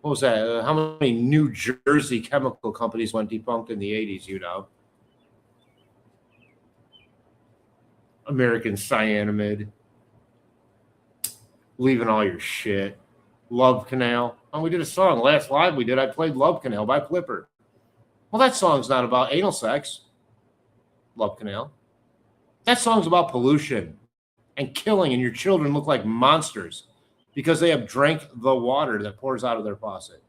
Speaker 1: was that? How many New Jersey chemical companies went defunct in the 80s, you know? American Cyanamid, Leaving All Your Shit, Love Canal. And we did a song last live we did. I played Love Canal by Flipper. Well, that song's not about anal sex, Love Canal. That song's about pollution and killing, and your children look like monsters because they have drank the water that pours out of their faucet.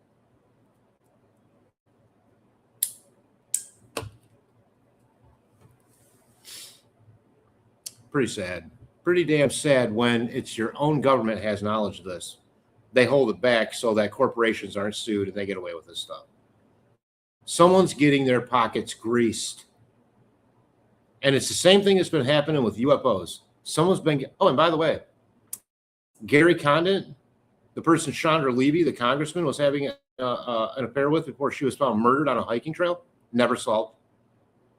Speaker 1: Pretty sad. Pretty damn sad when it's your own government has knowledge of this. They hold it back so that corporations aren't sued and they get away with this stuff. Someone's getting their pockets greased. And it's the same thing that's been happening with UFOs. Someone's been, oh, and by the way, Gary Condon, the person Chandra Levy, the congressman, was having an affair with before she was found murdered on a hiking trail, never solved.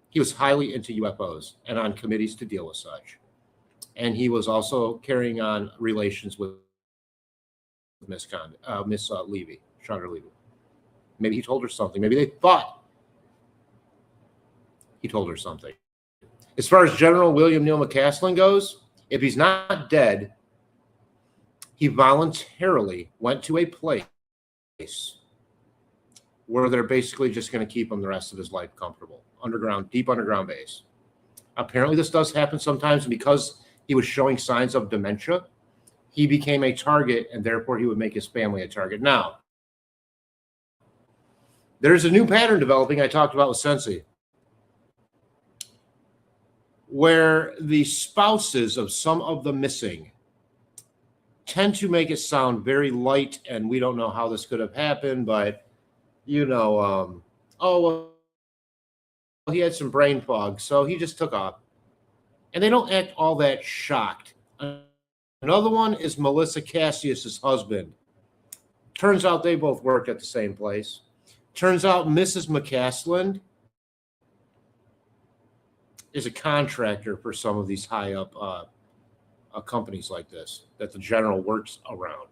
Speaker 1: He was highly into UFOs and on committees to deal with such. And he was also carrying on relations with Miss Levy, Chandra Levy. Maybe he told her something. Maybe they thought he told her something. As far as General William Neal McCaslin goes, if he's not dead, he voluntarily went to a place where they're basically just going to keep him the rest of his life comfortable. Underground, deep underground base. Apparently this does happen sometimes, and because he was showing signs of dementia, he became a target, and therefore he would make his family a target. Now, there's a new pattern developing I talked about with Sensi, where the spouses of some of the missing tend to make it sound very light, and we don't know how this could have happened, but, you know, oh, well, he had some brain fog, so he just took off. And they don't act all that shocked. Another one is Melissa Cassius's husband. Turns out they both worked at the same place. Turns out Mrs. McCaslin is a contractor for some of these high up companies like this that the general works around.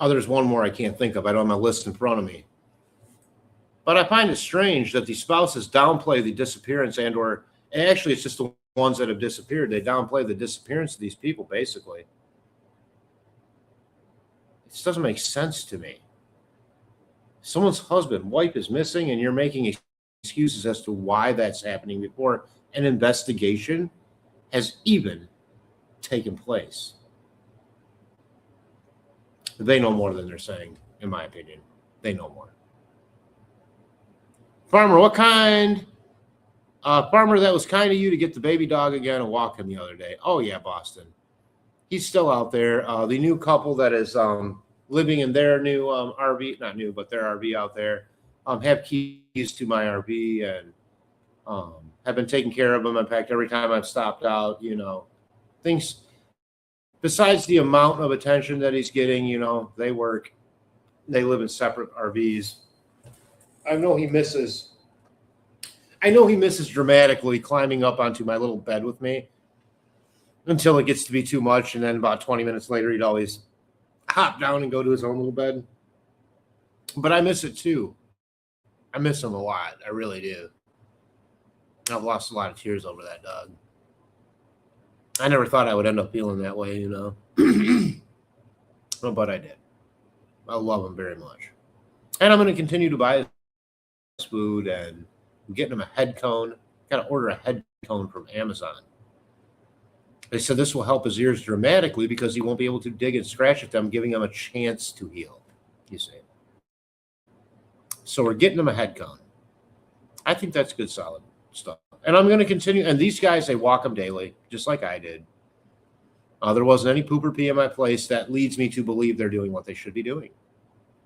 Speaker 1: There's one more I can't think of. I don't have my list in front of me. But I find it strange that the spouses downplay the disappearance and/or actually it's just the ones that have disappeared. They downplay the disappearance of these people, basically. It just doesn't make sense to me. Someone's husband, wife is missing, and you're making excuses as to why that's happening before an investigation has even taken place. They know more than they're saying, in my opinion. They know more. Farmer, what kind? Farmer, that was kind of you to get the baby dog again and walk him the other day. Oh, yeah, Boston. He's still out there. The new couple that is living in their new RV, not new, but their RV out there, have keys to my RV and have been taking care of them. In fact, every time I've stopped out, you know, things, besides the amount of attention that he's getting, you know, they work, they live in separate RVs. I know he misses dramatically climbing up onto my little bed with me until it gets to be too much. And then about 20 minutes later, he'd always hop down and go to his own little bed. But I miss it too. I miss him a lot. I really do. I've lost a lot of tears over that dog. I never thought I would end up feeling that way, you know. But I did. I love him very much. And I'm going to continue to buy his food, and I'm getting him a head cone. Got to order a head cone from Amazon. They said this will help his ears dramatically because he won't be able to dig and scratch at them, giving him a chance to heal, you see. So we're getting him a head cone. I think that's good, solid stuff. And I'm going to continue. And these guys, they walk them daily, just like I did. There wasn't any poop or pee in my place. That leads me to believe they're doing what they should be doing,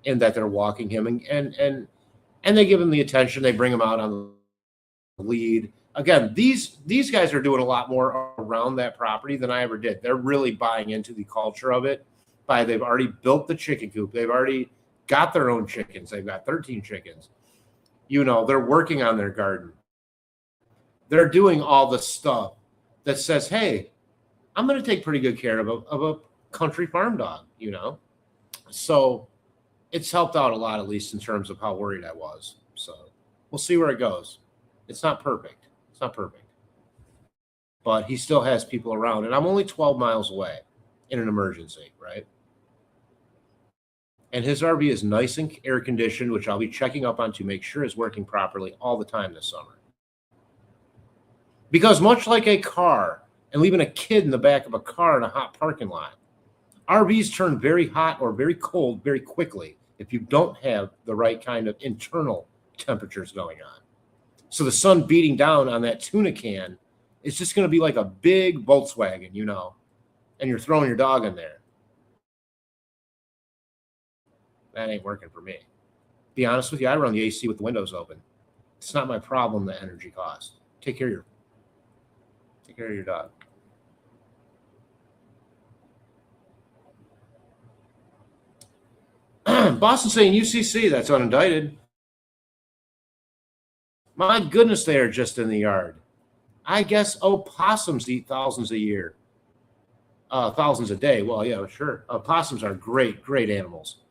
Speaker 1: and that they're walking him and they give him the attention. They bring him out on the lead. Again, these guys are doing a lot more around that property than I ever did. They're really buying into the culture of it. They've already built the chicken coop. They've already got their own chickens. They've got 13 chickens. You know, they're working on their garden. They're doing all the stuff that says, hey, I'm going to take pretty good care of a country farm dog, So it's helped out a lot, at least in terms of how worried I was. So we'll see where it goes. It's not perfect. But he still has people around, and I'm only 12 miles away in an emergency, right? And his RV is nice and air conditioned, which I'll be checking up on to make sure is working properly all the time this summer. Because much like a car and leaving a kid in the back of a car in a hot parking lot, RVs turn very hot or very cold very quickly if you don't have the right kind of internal temperatures going on. So the sun beating down on that tuna can is just going to be like a big Volkswagen, and you're throwing your dog in there. That ain't working for me. Be honest with you, I run the AC with the windows open. It's not my problem, the energy cost. Take care of your dog. Boston saying UCC, that's unindicted. My goodness, they are just in the yard. I guess opossums eat thousands a year. Thousands a day. Well, yeah, sure. Possums are great animals.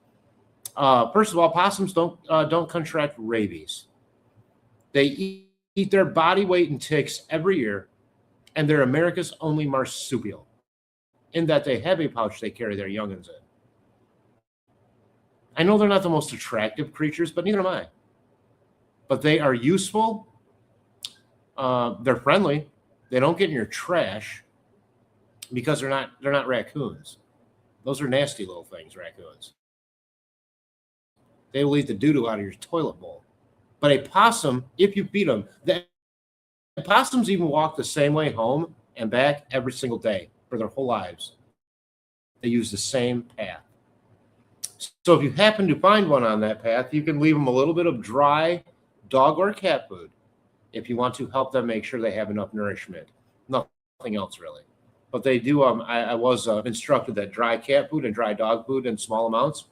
Speaker 1: First of all, possums don't contract rabies. They eat their body weight in ticks every year, and they're America's only marsupial, in that they have a pouch they carry their youngins in. I know they're not the most attractive creatures, but neither am I. But they are useful. They're friendly. They don't get in your trash because they're not raccoons. Those are nasty little things, raccoons. They will eat the doo-doo out of your toilet bowl. But a possum, if you feed them, the possums even walk the same way home and back every single day for their whole lives. They use the same path. So if you happen to find one on that path, you can leave them a little bit of dry dog or cat food if you want to help them make sure they have enough nourishment. Nothing else really. But they do, I was instructed that dry cat food and dry dog food in small amounts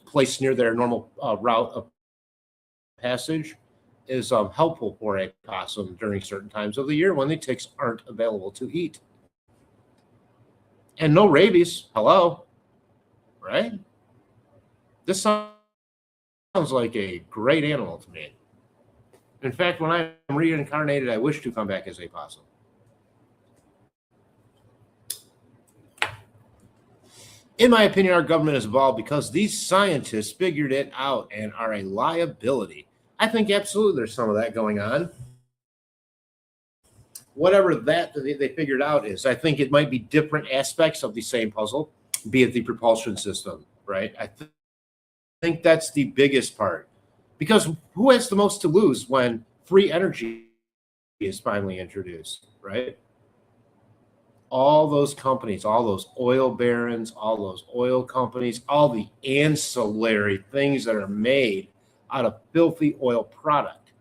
Speaker 1: placed near their normal route of passage is helpful for a possum during certain times of the year when the ticks aren't available to eat. And no rabies. Hello. Right? This sounds like a great animal to me. In fact, when I'm reincarnated, I wish to come back as a possum. In my opinion, our government is evolved because these scientists figured it out and are a liability. I think absolutely there's some of that going on. Whatever that they figured out is, I think it might be different aspects of the same puzzle, be it the propulsion system, right? I think that's the biggest part. Because who has the most to lose when free energy is finally introduced, right? All those companies, all those oil barons, all those oil companies, all the ancillary things that are made out of filthy oil product.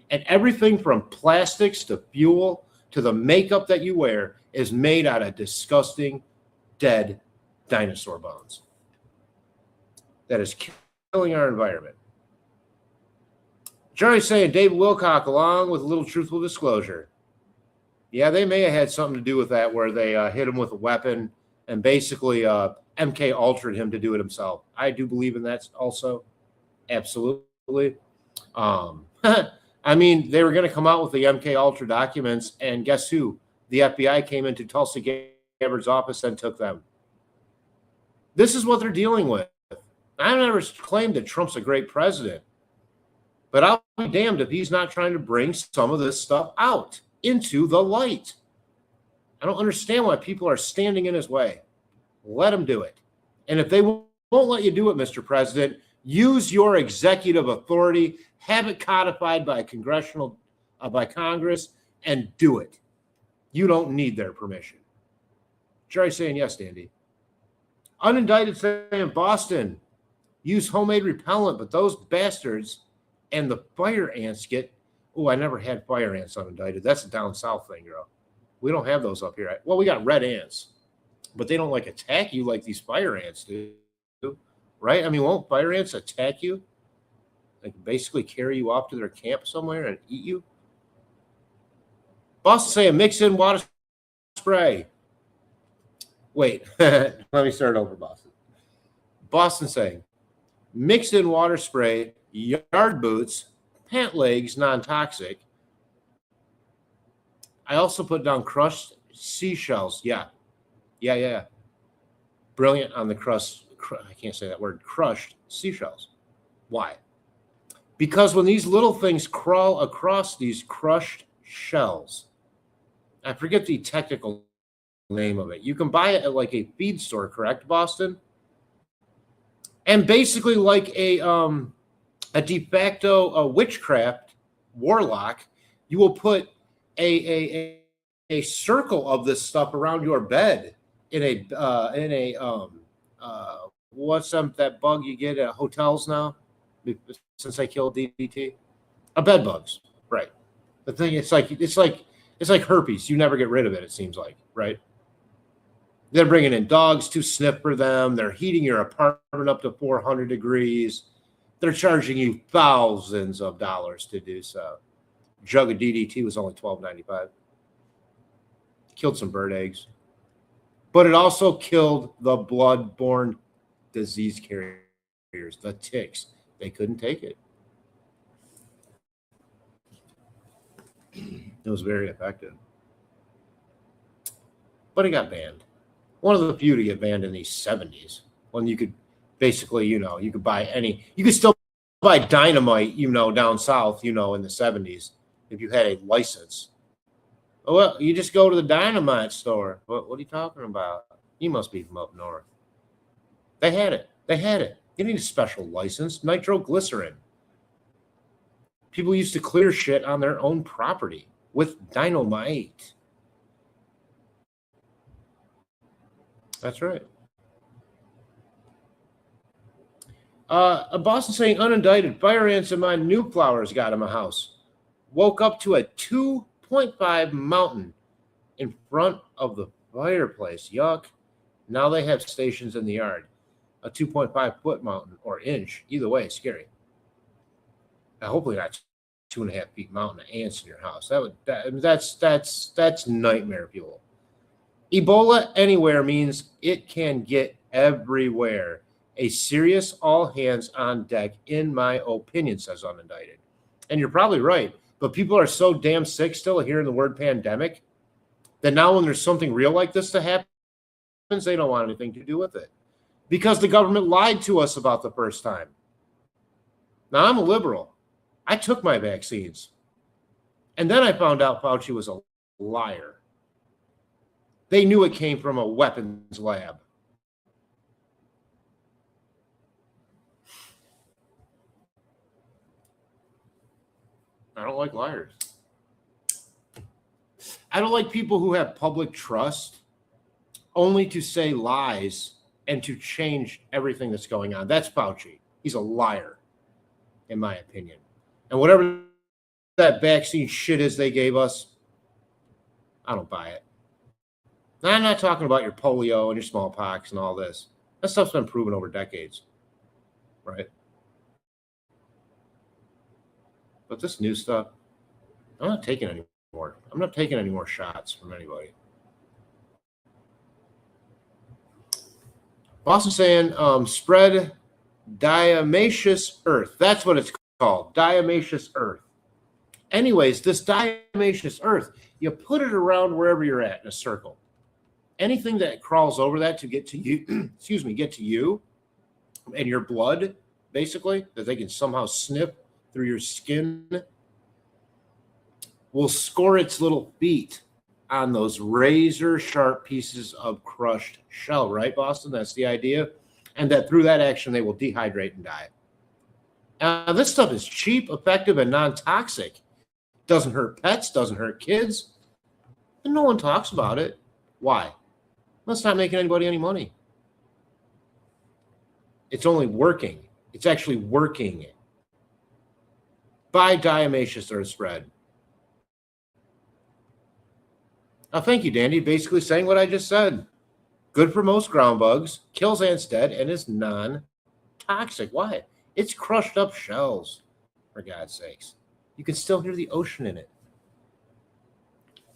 Speaker 1: And everything from plastics to fuel to the makeup that you wear is made out of disgusting, dead dinosaur bones. That is killing our environment. Jerry's saying David Wilcock, along with a little truthful disclosure. Yeah, they may have had something to do with that, where they hit him with a weapon and basically MK Ultra'd him to do it himself. I do believe in that also. Absolutely. I mean, they were going to come out with the MK Ultra documents, and guess who? The FBI came into Tulsi Gabbard's office and took them. This is what they're dealing with. I've never claimed that Trump's a great president, but I'll be damned if he's not trying to bring some of this stuff out into the light. I don't understand why people are standing in his way. Let him do it. And if they won't let you do it, Mr. President, use your executive authority, have it codified by by Congress, and do it. You don't need their permission. Jerry saying yes, Dandy. Unindicted saying Boston use homemade repellent, but those bastards and the fire ants get. Oh, I never had fire ants unindicted. That's a down south thing, girl. We don't have those up here. Well, we got red ants, but they don't like attack you like these fire ants do, right? I mean, won't fire ants attack you? Like basically carry you off to their camp somewhere and eat you? Boston saying mix in water spray. Wait, let me start over, Boston. Boston saying, mix in water spray, yard boots, pant legs, non-toxic. I also put down crushed seashells. Yeah. Brilliant on the I can't say that word, crushed seashells. Why? Because when these little things crawl across these crushed shells, I forget the technical name of it. You can buy it at like a feed store, correct, Boston? And basically like a de facto witchcraft warlock, you will put a circle of this stuff around your bed in a what's that bug you get at hotels now since they killed DDT? Bed bugs, right? The thing it's like herpes. You never get rid of it. It seems like, right? They're bringing in dogs to sniff for them. They're heating your apartment up to 400 degrees. They're charging you thousands of dollars to do so. A jug of DDT was only $12.95. Killed some bird eggs. But it also killed the blood-borne disease carriers, the ticks. They couldn't take it. It was very effective. But it got banned. One of the few to get banned in the 70s, when you could basically, you could buy you could still buy dynamite, down south, in the 70s, if you had a license. Oh, well, you just go to the dynamite store. What are you talking about? You must be from up north. They had it. You need a special license, nitroglycerin. People used to clear shit on their own property with dynamite. That's right. Boston saying unindicted fire ants in my new flowers got in my house. Woke up to a 2.5 mountain in front of the fireplace. Yuck. Now they have stations in the yard. A 2.5 foot mountain or inch. Either way, scary. Now, hopefully not 2.5 feet mountain of ants in your house. That's nightmare fuel. Ebola anywhere means it can get everywhere. A serious all hands on deck, in my opinion, says unindicted. And you're probably right. But people are so damn sick still of hearing the word pandemic that now when there's something real like this that happens, they don't want anything to do with it. Because the government lied to us about the first time. Now, I'm a liberal. I took my vaccines. And then I found out Fauci was a liar. They knew it came from a weapons lab. I don't like liars. I don't like people who have public trust only to say lies and to change everything that's going on. That's Fauci. He's a liar, in my opinion. And whatever that vaccine shit is they gave us, I don't buy it. Now, I'm not talking about your polio and your smallpox and all this. That stuff's been proven over decades, right? But this new stuff, I'm not taking any more. I'm not taking any more shots from anybody. Boston saying spread diatomaceous earth. That's what it's called, diatomaceous earth. Anyways, this diatomaceous earth, you put it around wherever you're at in a circle. Anything that crawls over that to get to you, get to you and your blood, basically, that they can somehow sniff through your skin, will score its little feet on those razor sharp pieces of crushed shell, right, Boston? That's the idea. And that through that action, they will dehydrate and die. This stuff is cheap, effective, and non-toxic. Doesn't hurt pets, doesn't hurt kids. And no one talks about it. Why? Well, it's not making anybody any money. It's only working. It's actually working. Buy diatomaceous earth spread. Now, thank you, Dandy. Basically saying what I just said. Good for most ground bugs, kills ants dead, and is non-toxic. Why? It's crushed up shells, for God's sakes. You can still hear the ocean in it.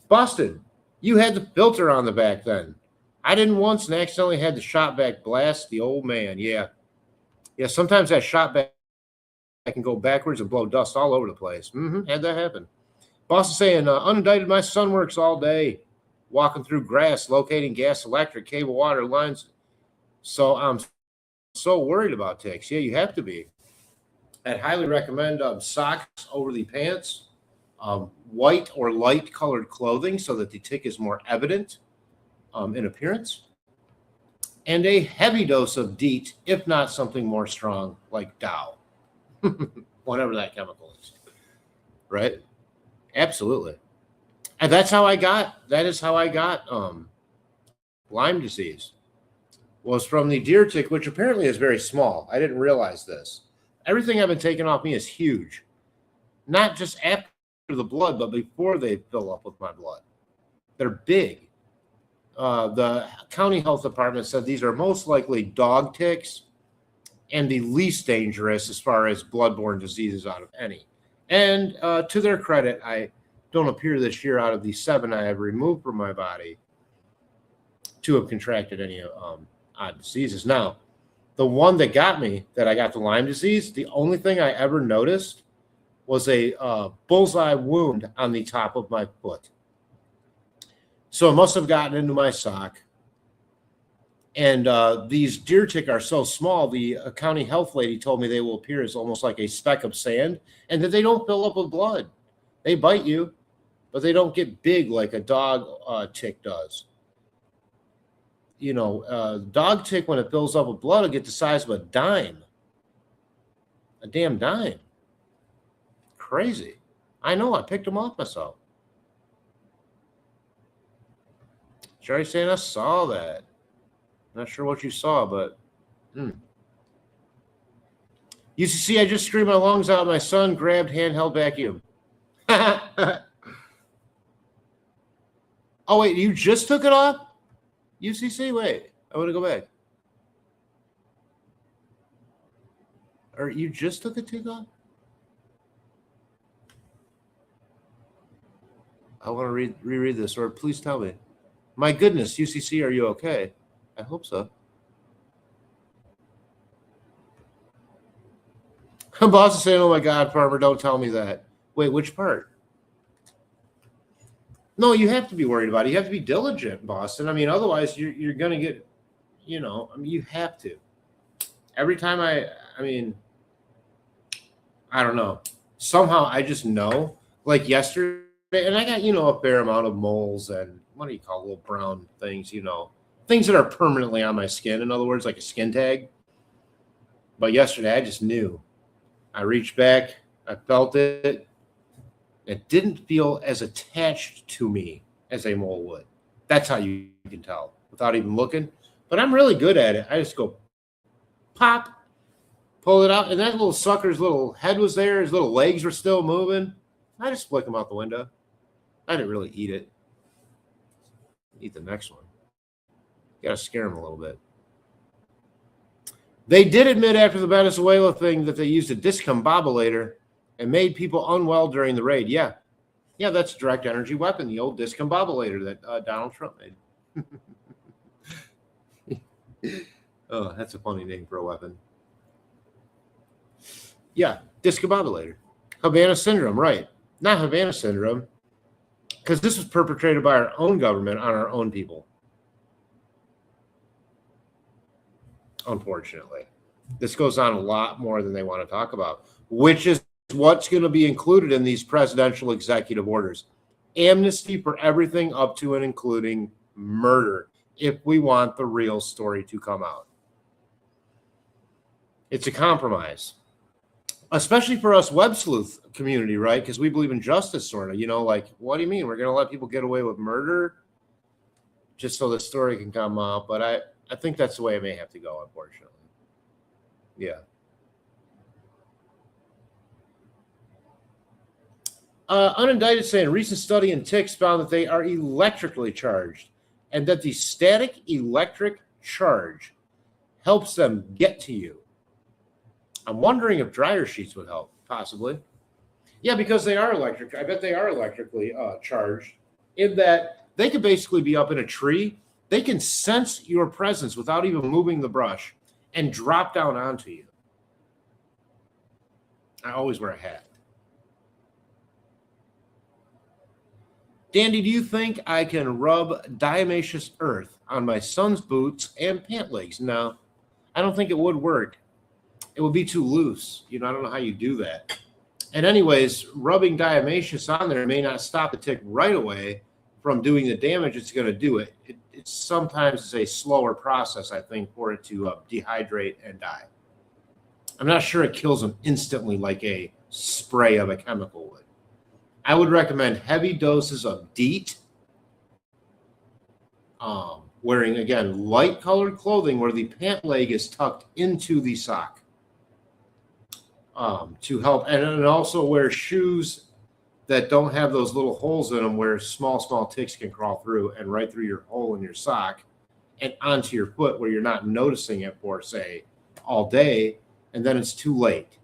Speaker 1: Boston, you had the filter on the back then. I didn't once and accidentally had the shot back blast the old man. Yeah. Yeah, sometimes that shot back can go backwards and blow dust all over the place. Had that happen. Boss is saying, unindicted, my son works all day, walking through grass, locating gas, electric, cable, water lines. So I'm so worried about ticks. Yeah, you have to be. I'd highly recommend socks over the pants, white or light colored clothing so that the tick is more evident in appearance, and a heavy dose of DEET, if not something more strong like Dow, whatever that chemical is. Right? Absolutely. And that is how I got Lyme disease. Was from the deer tick, which apparently is very small. I didn't realize this. Everything I've been taking off me is huge. Not just after the blood, but before they fill up with my blood. They're big. The county health department said these are most likely dog ticks and the least dangerous as far as bloodborne diseases out of any. And to their credit, I don't appear this year out of the 7 I have removed from my body to have contracted any odd diseases. Now, the one that got me, that I got the Lyme disease, the only thing I ever noticed was a bullseye wound on the top of my foot. So it must have gotten into my sock. And these deer tick are so small, the county health lady told me they will appear as almost like a speck of sand and that they don't fill up with blood. They bite you, but they don't get big like a dog tick does. You know, dog tick, when it fills up with blood, will get the size of a dime. A damn dime. Crazy. I know, I picked them off myself. Jerry saying I saw that. Not sure what you saw, but UCC, I just screamed my lungs out. My son grabbed handheld vacuum. Oh, wait, you just took it off? UCC, wait, I want to go back. Or you just took a tick off? I want to reread this, or please tell me. My goodness, UCC, are you okay? I hope so. Boss is saying, oh my God, Farmer, don't tell me that. Wait, which part? No, you have to be worried about it. You have to be diligent, Boston. I mean, otherwise you're going to get, you know, I mean, you have to. Every time I mean, I don't know. Somehow I just know, like yesterday, and I got, you know, a fair amount of moles and what do you call little brown things, you know, things that are permanently on my skin. In other words, like a skin tag. But yesterday I just knew. I reached back, I felt it. It didn't feel as attached to me as a mole would. That's how you can tell without even looking. But I'm really good at it. I just go pop, pull it out, and that little sucker's little head was there. His little legs were still moving. I just flick him out the window. I didn't really eat it. Eat the next one. Got to scare him a little bit. They did admit after the Venezuela thing that they used a discombobulator and made people unwell during the raid. Yeah, that's a direct energy weapon, the old discombobulator that Donald Trump made. Oh, that's a funny name for a weapon. Yeah, discombobulator. Havana syndrome, right. Not Havana syndrome, because this was perpetrated by our own government on our own people. Unfortunately. This goes on a lot more than they want to talk about, which is what's going to be included in these presidential executive orders. Amnesty for everything up to and including murder, if we want the real story to come out. It's a compromise, especially for us web sleuth community, right? Because we believe in justice, sort of. You know, like, what do you mean? We're going to let people get away with murder just so the story can come out? But I think that's the way it may have to go, unfortunately. Yeah. Unindicted saying recent study in ticks found that they are electrically charged and that the static electric charge helps them get to you. I'm wondering if dryer sheets would help, possibly. Yeah, because they are electric. I bet they are electrically charged in that they could basically be up in a tree They can sense your presence without even moving the brush and drop down onto you. I always wear a hat. Dandy, do you think I can rub diatomaceous earth on my son's boots and pant legs? No, I don't think it would work. It would be too loose. I don't know how you do that. And anyways, rubbing diatomaceous on there may not stop the tick right away from doing the damage it's going to do. It's sometimes a slower process, I think, for it to dehydrate and die. I'm not sure it kills them instantly like a spray of a chemical would. I would recommend heavy doses of DEET, wearing, again, light colored clothing where the pant leg is tucked into the sock to help. And also wear shoes that don't have those little holes in them where small ticks can crawl through and right through your hole in your sock and onto your foot where you're not noticing it for, say, all day, and then it's too late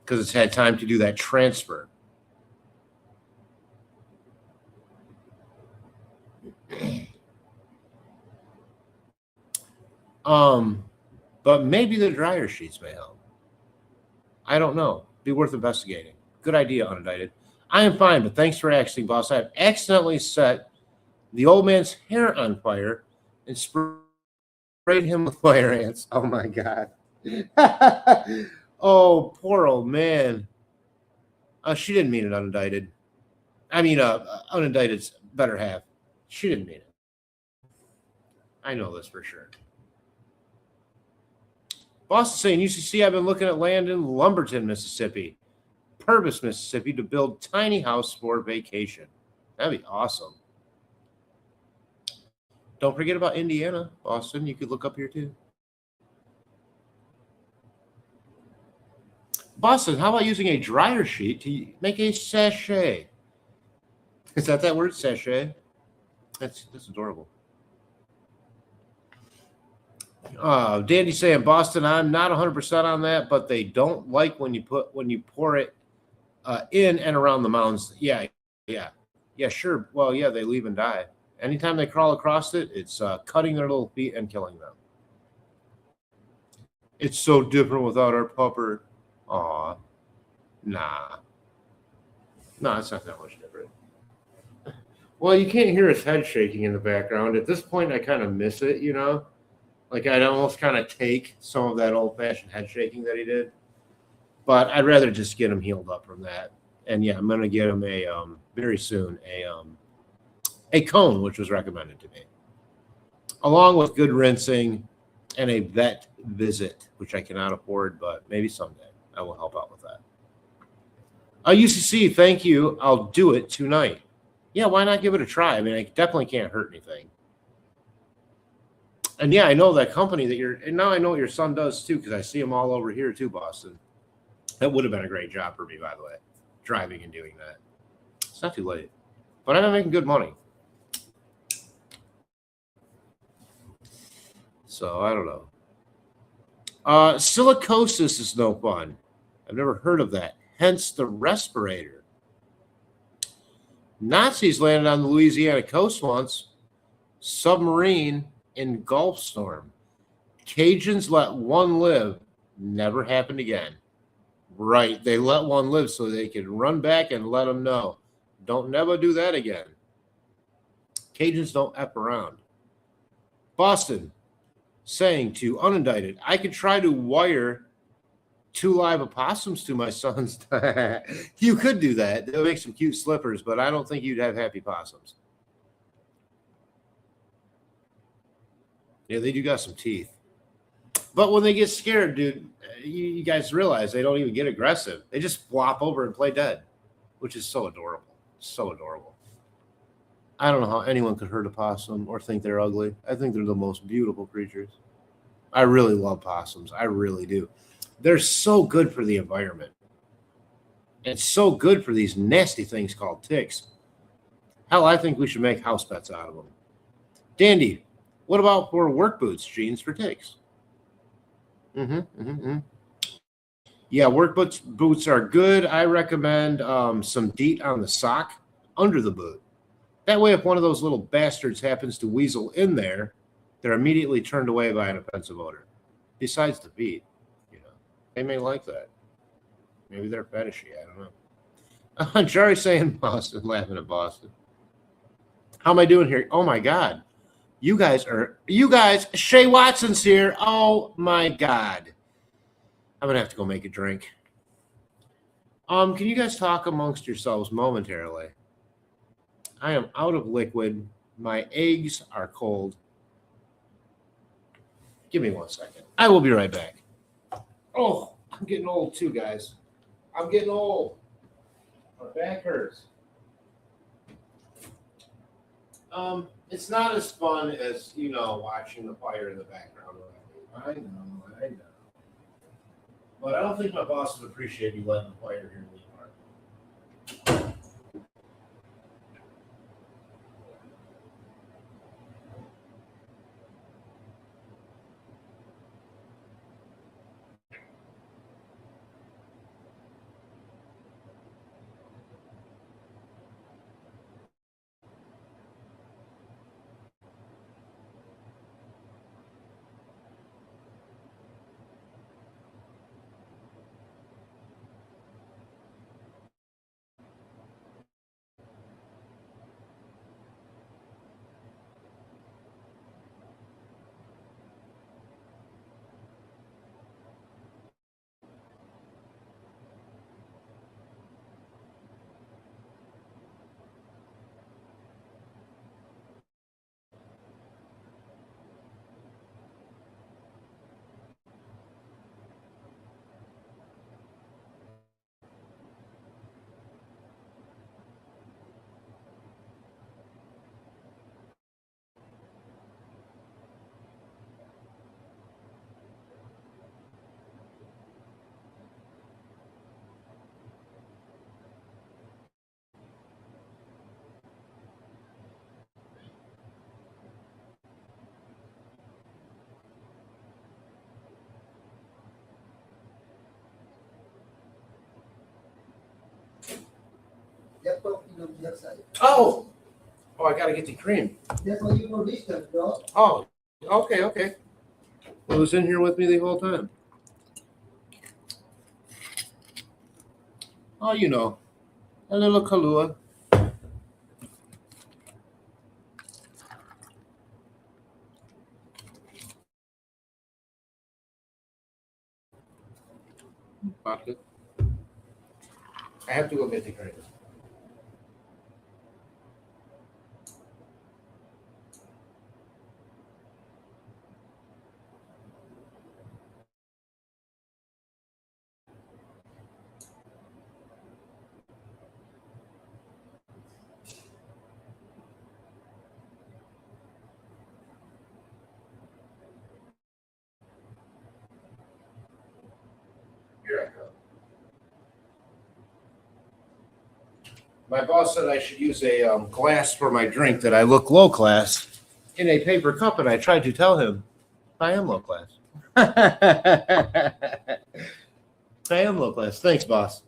Speaker 1: because it's had time to do that transfer. But maybe the dryer sheets may help. I don't know. Be worth investigating. Good idea, Unindicted. I am fine, but thanks for asking, boss. I have accidentally set the old man's hair on fire and sprayed him with fire ants. Oh, my God. Oh, poor old man. She didn't mean it, Unindicted. I mean, Unindicted's better half. She didn't mean it. I know this for sure. Boss is saying, UCC, I've been looking at land in Lumberton, Mississippi, Purvis, Mississippi, to build tiny house for vacation. That'd be awesome. Don't forget about Indiana, Boston. You could look up here too. Boston, how about using a dryer sheet to make a sachet? Is that word, sachet? That's adorable. Dandy saying, Boston, I'm not 100% on that, but they don't like when you pour it in and around the mounds. Yeah, sure. Well, yeah, they leave and die. Anytime they crawl across it, it's cutting their little feet and killing them. It's so different without our pupper. Aw, nah, it's not that much different. Well, you can't hear his head shaking in the background. At this point, I kind of miss it, Like I'd almost kind of take some of that old-fashioned head shaking that he did, but I'd rather just get him healed up from that. And yeah, I'm gonna get him very soon a cone, which was recommended to me, along with good rinsing and a vet visit, which I cannot afford, but maybe someday I will help out with that. UCC, thank you. I'll do it tonight. Yeah, why not give it a try? I mean, it definitely can't hurt anything. And yeah, I know that company and now I know what your son does too, because I see him all over here too, Boston. That would have been a great job for me, by the way, driving and doing that. It's not too late, but I'm making good money. So I don't know. Silicosis is no fun. I've never heard of that. Hence the respirator. Nazis landed on the Louisiana coast once. Submarine in Gulf storm. Cajuns let one live. Never happened again. Right. They let one live so they could run back and let them know. Don't never do that again. Cajuns don't F around. Boston saying to Unindicted, I could try to wire 2 live opossums to my son's. You could do that. They'll make some cute slippers, but I don't think you'd have happy possums. Yeah, they do got some teeth. But when they get scared, dude, you guys realize they don't even get aggressive. They just flop over and play dead, which is so adorable. So adorable. I don't know how anyone could hurt a possum or think they're ugly. I think they're the most beautiful creatures. I really love possums. I really do. They're so good for the environment. And so good for these nasty things called ticks. Hell, I think we should make house pets out of them. Dandy, what about for work boots, jeans for ticks? Yeah, work boots are good. I recommend some DEET on the sock under the boot. That way, if one of those little bastards happens to weasel in there, they're immediately turned away by an offensive odor. Besides the beat, they may like that. Maybe they're fetishy. I don't know. Jerry saying Boston, laughing at Boston. How am I doing here? Oh my God. You guys, Shay Watson's here. Oh my God. I'm going to have to go make a drink. Can you guys talk amongst yourselves momentarily? I am out of liquid. My eggs are cold. Give me 1 second. I will be right back. Oh, I'm getting old too, guys. I'm getting old. My back hurts. It's not as fun as, watching the fire in the background. I know. But I don't think my boss would appreciate you letting the fire here leave. Oh, I got to get the cream.
Speaker 2: That's why you know distance, bro.
Speaker 1: Oh, okay. Well, it was in here with me the whole time. Oh, a little Kahlua. Vodka. I have to go get the cream. Here I go. My boss said I should use a glass for my drink, that I look low class in a paper cup, and I tried to tell him I am low class. I am low class. Thanks, boss.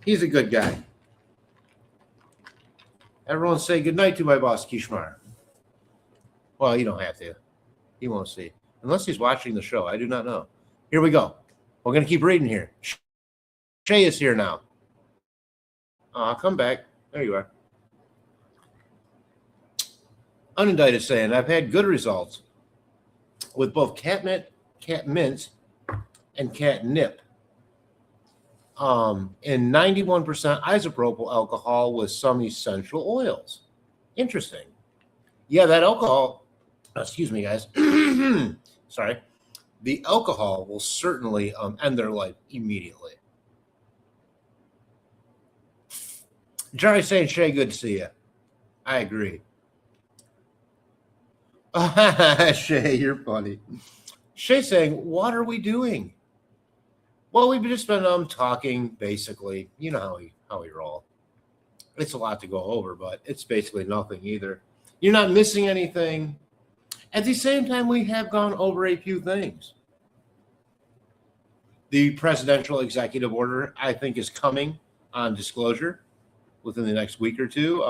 Speaker 1: He's a good guy. Everyone say goodnight to my boss, Kishmar. Well, you don't have to. He won't see. Unless he's watching the show. I do not know. Here we go. We're going to keep reading here. Shay is here now. Come back. There you are. Unindicted saying, I've had good results with both catmint, and catnip. In 91% isopropyl alcohol with some essential oils. Interesting. Yeah, that alcohol, excuse me, guys. Sorry. The alcohol will certainly end their life immediately. Jerry saying, Shay, good to see you. I agree. Shay, you're funny. Shay saying, what are we doing? Well, we've just been talking, basically. You know how we roll. It's a lot to go over, but it's basically nothing either. You're not missing anything. At the same time, we have gone over a few things. The presidential executive order, I think, is coming on disclosure within the next week or two.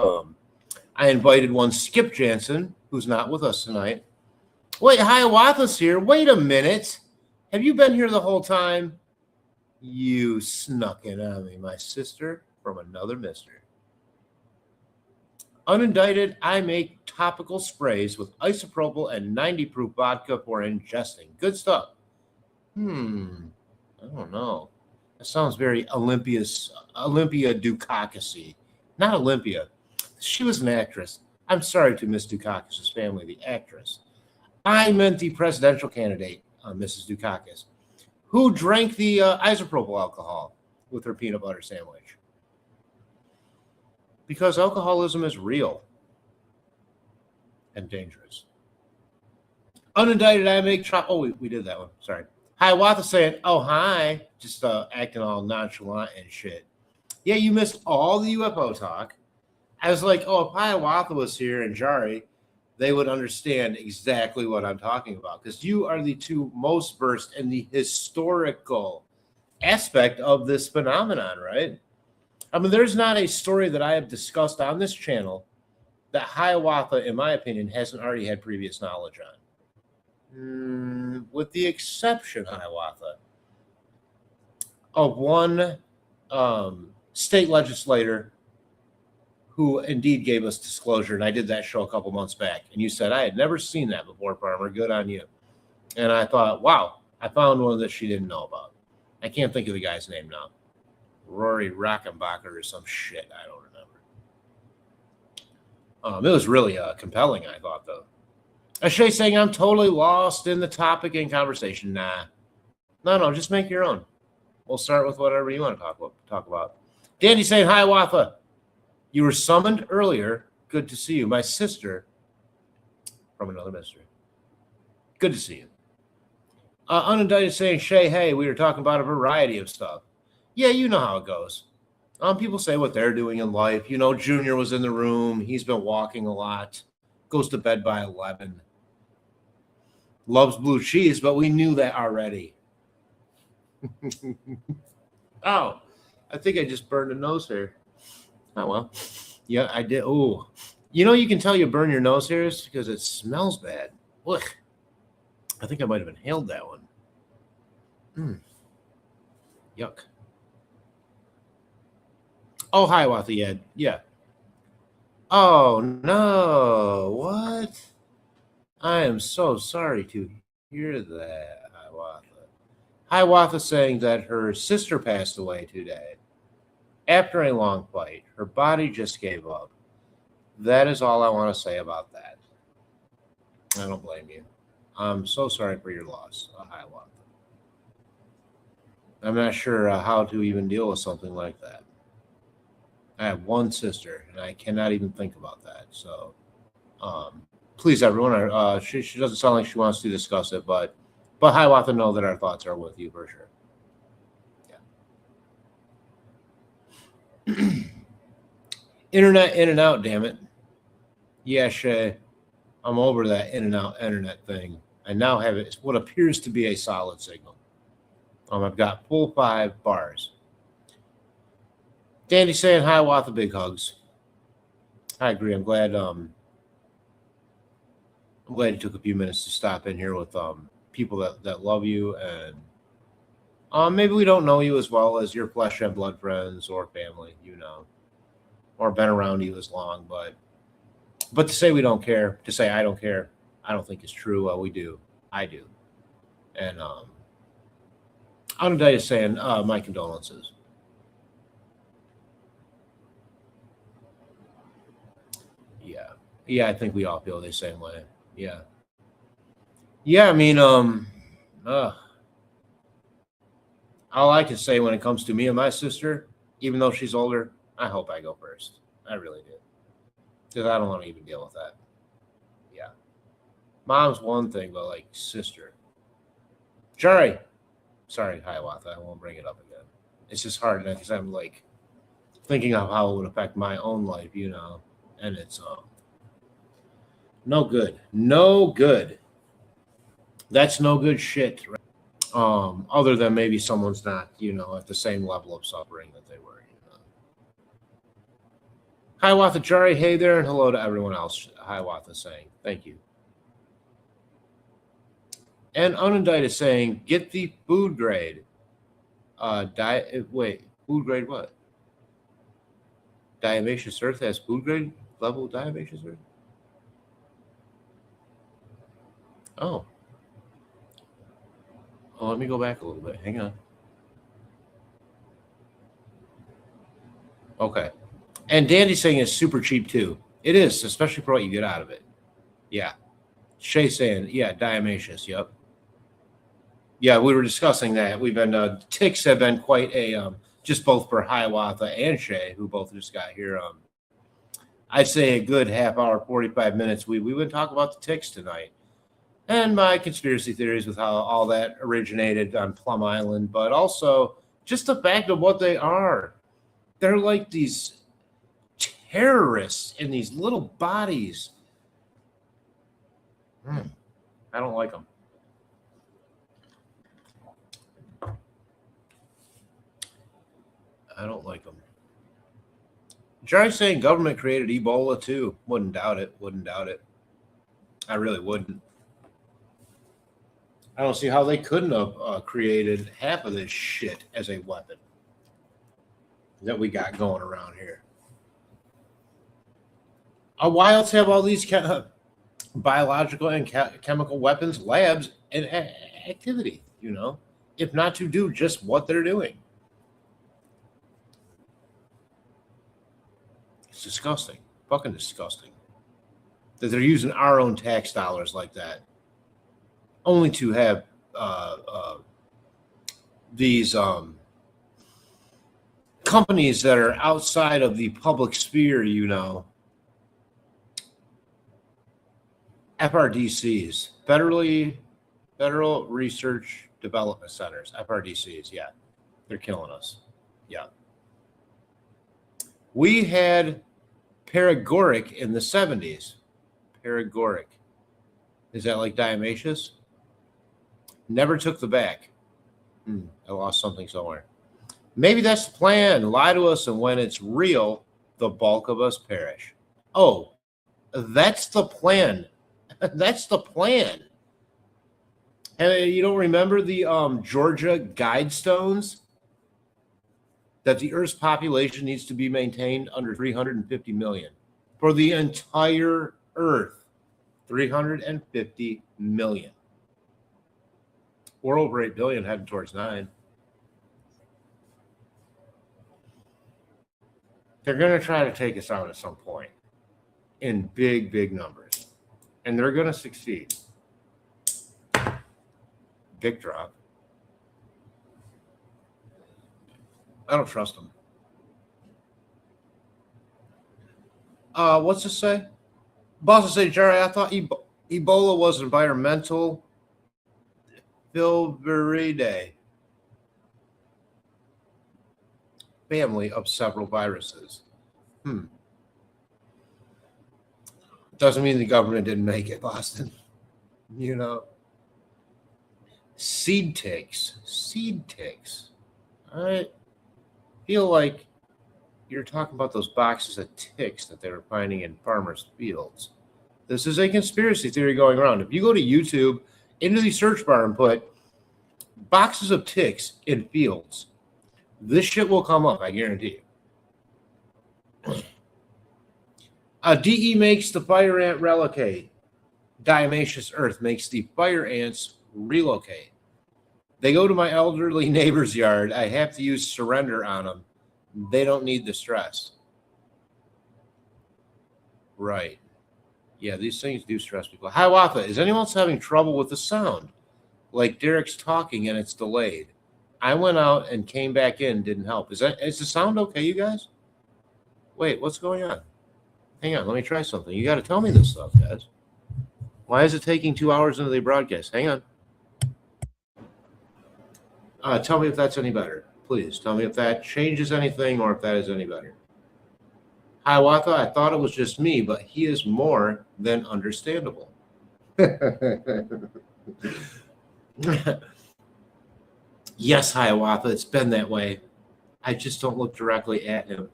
Speaker 1: I invited one Skip Jansen, who's not with us tonight. Wait, Hiawatha's here. Wait a minute. Have you been here the whole time? You snuck in on me, my sister from another mister. Unindicted, I make topical sprays with isopropyl and 90 proof vodka for ingesting. Good stuff. I don't know. That sounds very Olympia Dukakis-y. Not Olympia. She was an actress. I'm sorry to Miss Dukakis' family, the actress. I meant the presidential candidate, Mrs. Dukakis, who drank the isopropyl alcohol with her peanut butter sandwich. Because alcoholism is real and dangerous. Unindicted, I make we did that one. Sorry. Hiawatha saying, oh, hi. Just acting all nonchalant and shit. Yeah, you missed all the UFO talk. I was like, oh, if Hiawatha was here and Jari, they would understand exactly what I'm talking about. Because you are the two most versed in the historical aspect of this phenomenon, right? I mean, there's not a story that I have discussed on this channel that Hiawatha, in my opinion, hasn't already had previous knowledge on. With the exception, Hiawatha, of one state legislator who indeed gave us disclosure, and I did that show a couple months back, and you said, I had never seen that before, Farmer. Good on you. And I thought, wow, I found one that she didn't know about. I can't think of the guy's name now. Rory Rockenbacher or some shit. I don't remember. It was really compelling, I thought, though. Ashay saying, I'm totally lost in the topic and conversation. Nah. No, just make your own. We'll start with whatever you want to talk about. Dandy saying, Hiawatha, you were summoned earlier. Good to see you. My sister from another mystery. Good to see you. Unindicted saying, Shay, hey, we were talking about a variety of stuff. Yeah, you know how it goes. People say what they're doing in life. You know, Junior was in the room. He's been walking a lot. Goes to bed by 11. Loves blue cheese, but we knew that already. Oh, I think I just burned a nose hair. Oh, well. Yeah, I did. Oh, you know, you can tell you burn your nose hairs because it smells bad. Ugh. I think I might have inhaled that one. Yuck. Oh, Hiawatha, yeah. Oh, no. What? I am so sorry to hear that, Hiawatha. Hiawatha saying that her sister passed away today. After a long fight, her body just gave up. That is all I want to say about that. I don't blame you. I'm so sorry for your loss, Hiawatha. I'm not sure how to even deal with something like that. I have one sister, and I cannot even think about that. So, please, everyone, she doesn't sound like she wants to discuss it, but Hiawatha, know that our thoughts are with you for sure. Yeah. Internet in and out, damn it. Yeah, Shay, I'm over that in and out internet thing. I now have it. What appears to be a solid signal. I've got full 5 bars. Dandy saying, Hiawatha, big hugs. I agree. I'm glad you took a few minutes to stop in here with people that love you, and maybe we don't know you as well as your flesh and blood friends or family, you know, or been around you as long, but to say we don't care, to say I don't care, I don't think it's true. We do. I do. And I'm just saying my condolences. Yeah, I think we all feel the same way. Yeah. I mean, all I can say when it comes to me and my sister, even though she's older, I hope I go first. I really do. Because I don't want to even deal with that. Yeah. Mom's one thing, but like sister. Jari. Sorry, Hiawatha. I won't bring it up again. It's just hard because I'm like thinking of how it would affect my own life, you know, and it's no good. No good. That's no good shit. Right? Other than maybe someone's not, you know, at the same level of suffering that they were. You Hiawatha Jari, hey there, and hello to everyone else. Hiawatha saying, thank you. And Unindicted saying, get the food grade. Wait, food grade what? Diatomaceous earth has food grade level diatomaceous earth? Oh. Oh, let me go back a little bit. Hang on. Okay. And Dandy's saying it's super cheap too. It is, especially for what you get out of it. Yeah. Shay saying, yeah, diatomaceous. Yep. Yeah, we were discussing that. We've been ticks have been quite a just both for Hiawatha and Shay, who both just got here. I'd say a good half hour, 45 minutes. We would talk about the ticks tonight and my conspiracy theories with how all that originated on Plum Island, but also just the fact of what they are. They're like these terrorists in these little bodies. I don't like them. I don't like them. Jerry's saying government created Ebola too. Wouldn't doubt it. Wouldn't doubt it. I really wouldn't. I don't see how they couldn't have created half of this shit as a weapon that we got going around here. Why else have all these biological and chemical weapons labs and activity, you know, if not to do just what they're doing? It's disgusting, fucking disgusting that they're using our own tax dollars like that, only to have these companies that are outside of the public sphere, you know, FRDCs, Federal Research Development Centers, FRDCs, yeah, they're killing us. Yeah. We had paregoric in the 70s. Paregoric. Is that like diatomaceous? Never took the back. I lost something somewhere. Maybe that's the plan. Lie to us, and when it's real, the bulk of us perish. Oh, that's the plan. That's the plan. And you don't remember the Georgia Guidestones? That the Earth's population needs to be maintained under 350 million. For the entire Earth, 350 million. We're over 8 billion, heading towards 9. They're going to try to take us out at some point in big, big numbers. And they're going to succeed. Big drop. I don't trust them. What's this say? Boss say, Jerry, I thought Ebola was environmental Filberidae, family of several viruses. Doesn't mean the government didn't make it, Boston. You know. Seed ticks. I feel like you're talking about those boxes of ticks that they were finding in farmers' fields. This is a conspiracy theory going around. If you go to YouTube, into the search bar and put boxes of ticks in fields, this shit will come up, I guarantee you. DE makes the fire ant relocate. Diatomaceous earth makes the fire ants relocate. They go to my elderly neighbor's yard. I have to use surrender on them. They don't need the stress. Right. Yeah, these things do stress people. Hiawatha, is anyone else having trouble with the sound? Like Derek's talking and it's delayed. I went out and came back in, didn't help. Is the sound okay, you guys? Wait, what's going on? Hang on, let me try something. You got to tell me this stuff, guys. Why is it taking 2 hours into the broadcast? Hang on. Tell me if that's any better. Please tell me if that changes anything or if that is any better. Hiawatha, I thought it was just me, but he is more than understandable. Yes, Hiawatha, it's been that way. I just don't look directly at him.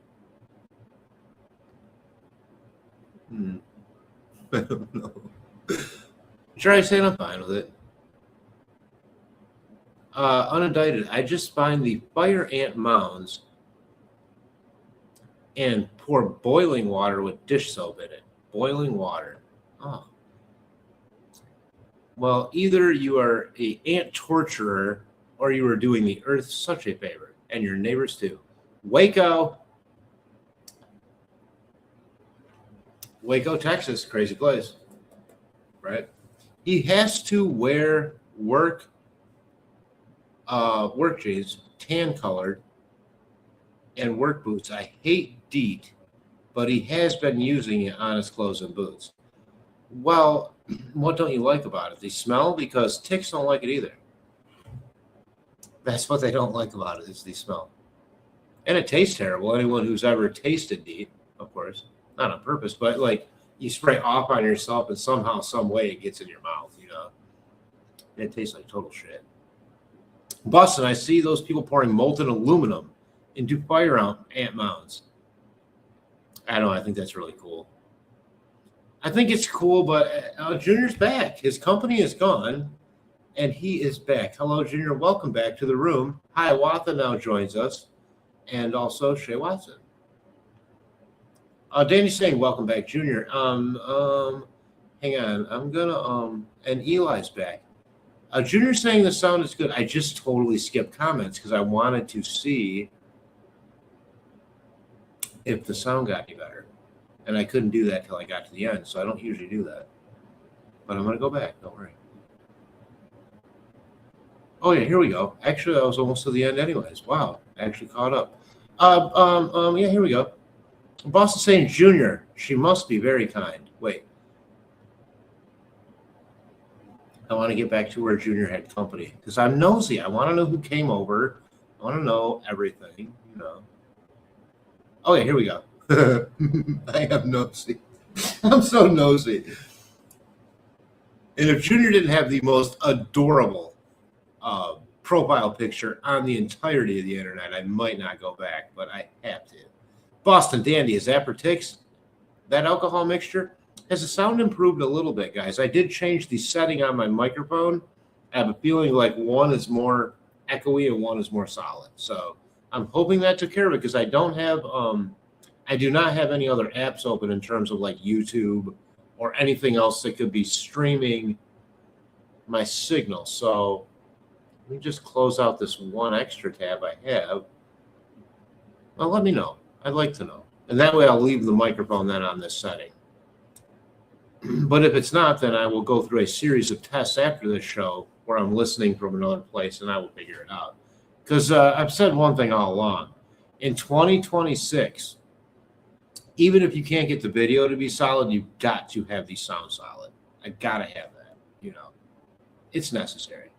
Speaker 1: I don't know. Try saying I'm fine with it. Unindicted. I just find the fire ant mounds and pour boiling water with dish soap in it. Boiling water. Oh. Well, either you are a ant torturer or you are doing the earth such a favor, and your neighbors too. Waco, Texas, crazy place, right? He has to wear work jeans, tan colored, and work boots. I hate DEET, but he has been using it on his clothes and boots. Well, what don't you like about it? They smell, because ticks don't like it either. That's what they don't like about it, is the smell. And it tastes terrible. Anyone who's ever tasted DEET, of course, not on purpose, but like you spray off on yourself and somehow, some way it gets in your mouth, you know. And it tastes like total shit. Boston, I see those people pouring molten aluminum into fire ant mounds. I don't know. I think that's really cool. I think it's cool, but Junior's back. His company is gone, and he is back. Hello, Junior. Welcome back to the room. Hiawatha now joins us, and also Shay Watson. Danny's saying, welcome back, Junior. Hang on. I'm going to, and Eli's back. Junior's saying the sound is good. I just totally skipped comments because I wanted to see if the sound got any better. And I couldn't do that till I got to the end, so I don't usually do that. But I'm going to go back. Don't worry. Oh, yeah, here we go. Actually, I was almost to the end anyways. Wow, I actually caught up. Yeah, here we go. Boss is saying, Junior, she must be very kind. Wait. I want to get back to where Junior had company because I'm nosy. I want to know who came over. I want to know everything, you know. Oh, yeah, here we go. I am nosy. I'm so nosy. And if Junior didn't have the most adorable profile picture on the entirety of the internet, I might not go back, but I have to. Boston Dandy, is that for ticks? That alcohol mixture? Has the sound improved a little bit, guys? I did change the setting on my microphone. I have a feeling like one is more echoey and one is more solid. So I'm hoping that took care of it because I don't have I do not have any other apps open in terms of like YouTube or anything else that could be streaming my signal. So let me just close out this one extra tab I have. Well, let me know. I'd like to know. And that way I'll leave the microphone then on this setting. But if it's not, then I will go through a series of tests after this show where I'm listening from another place and I will figure it out. Because I've said one thing all along. In 2026, even if you can't get the video to be solid, you've got to have the sound solid. I got to have that, you know. It's necessary.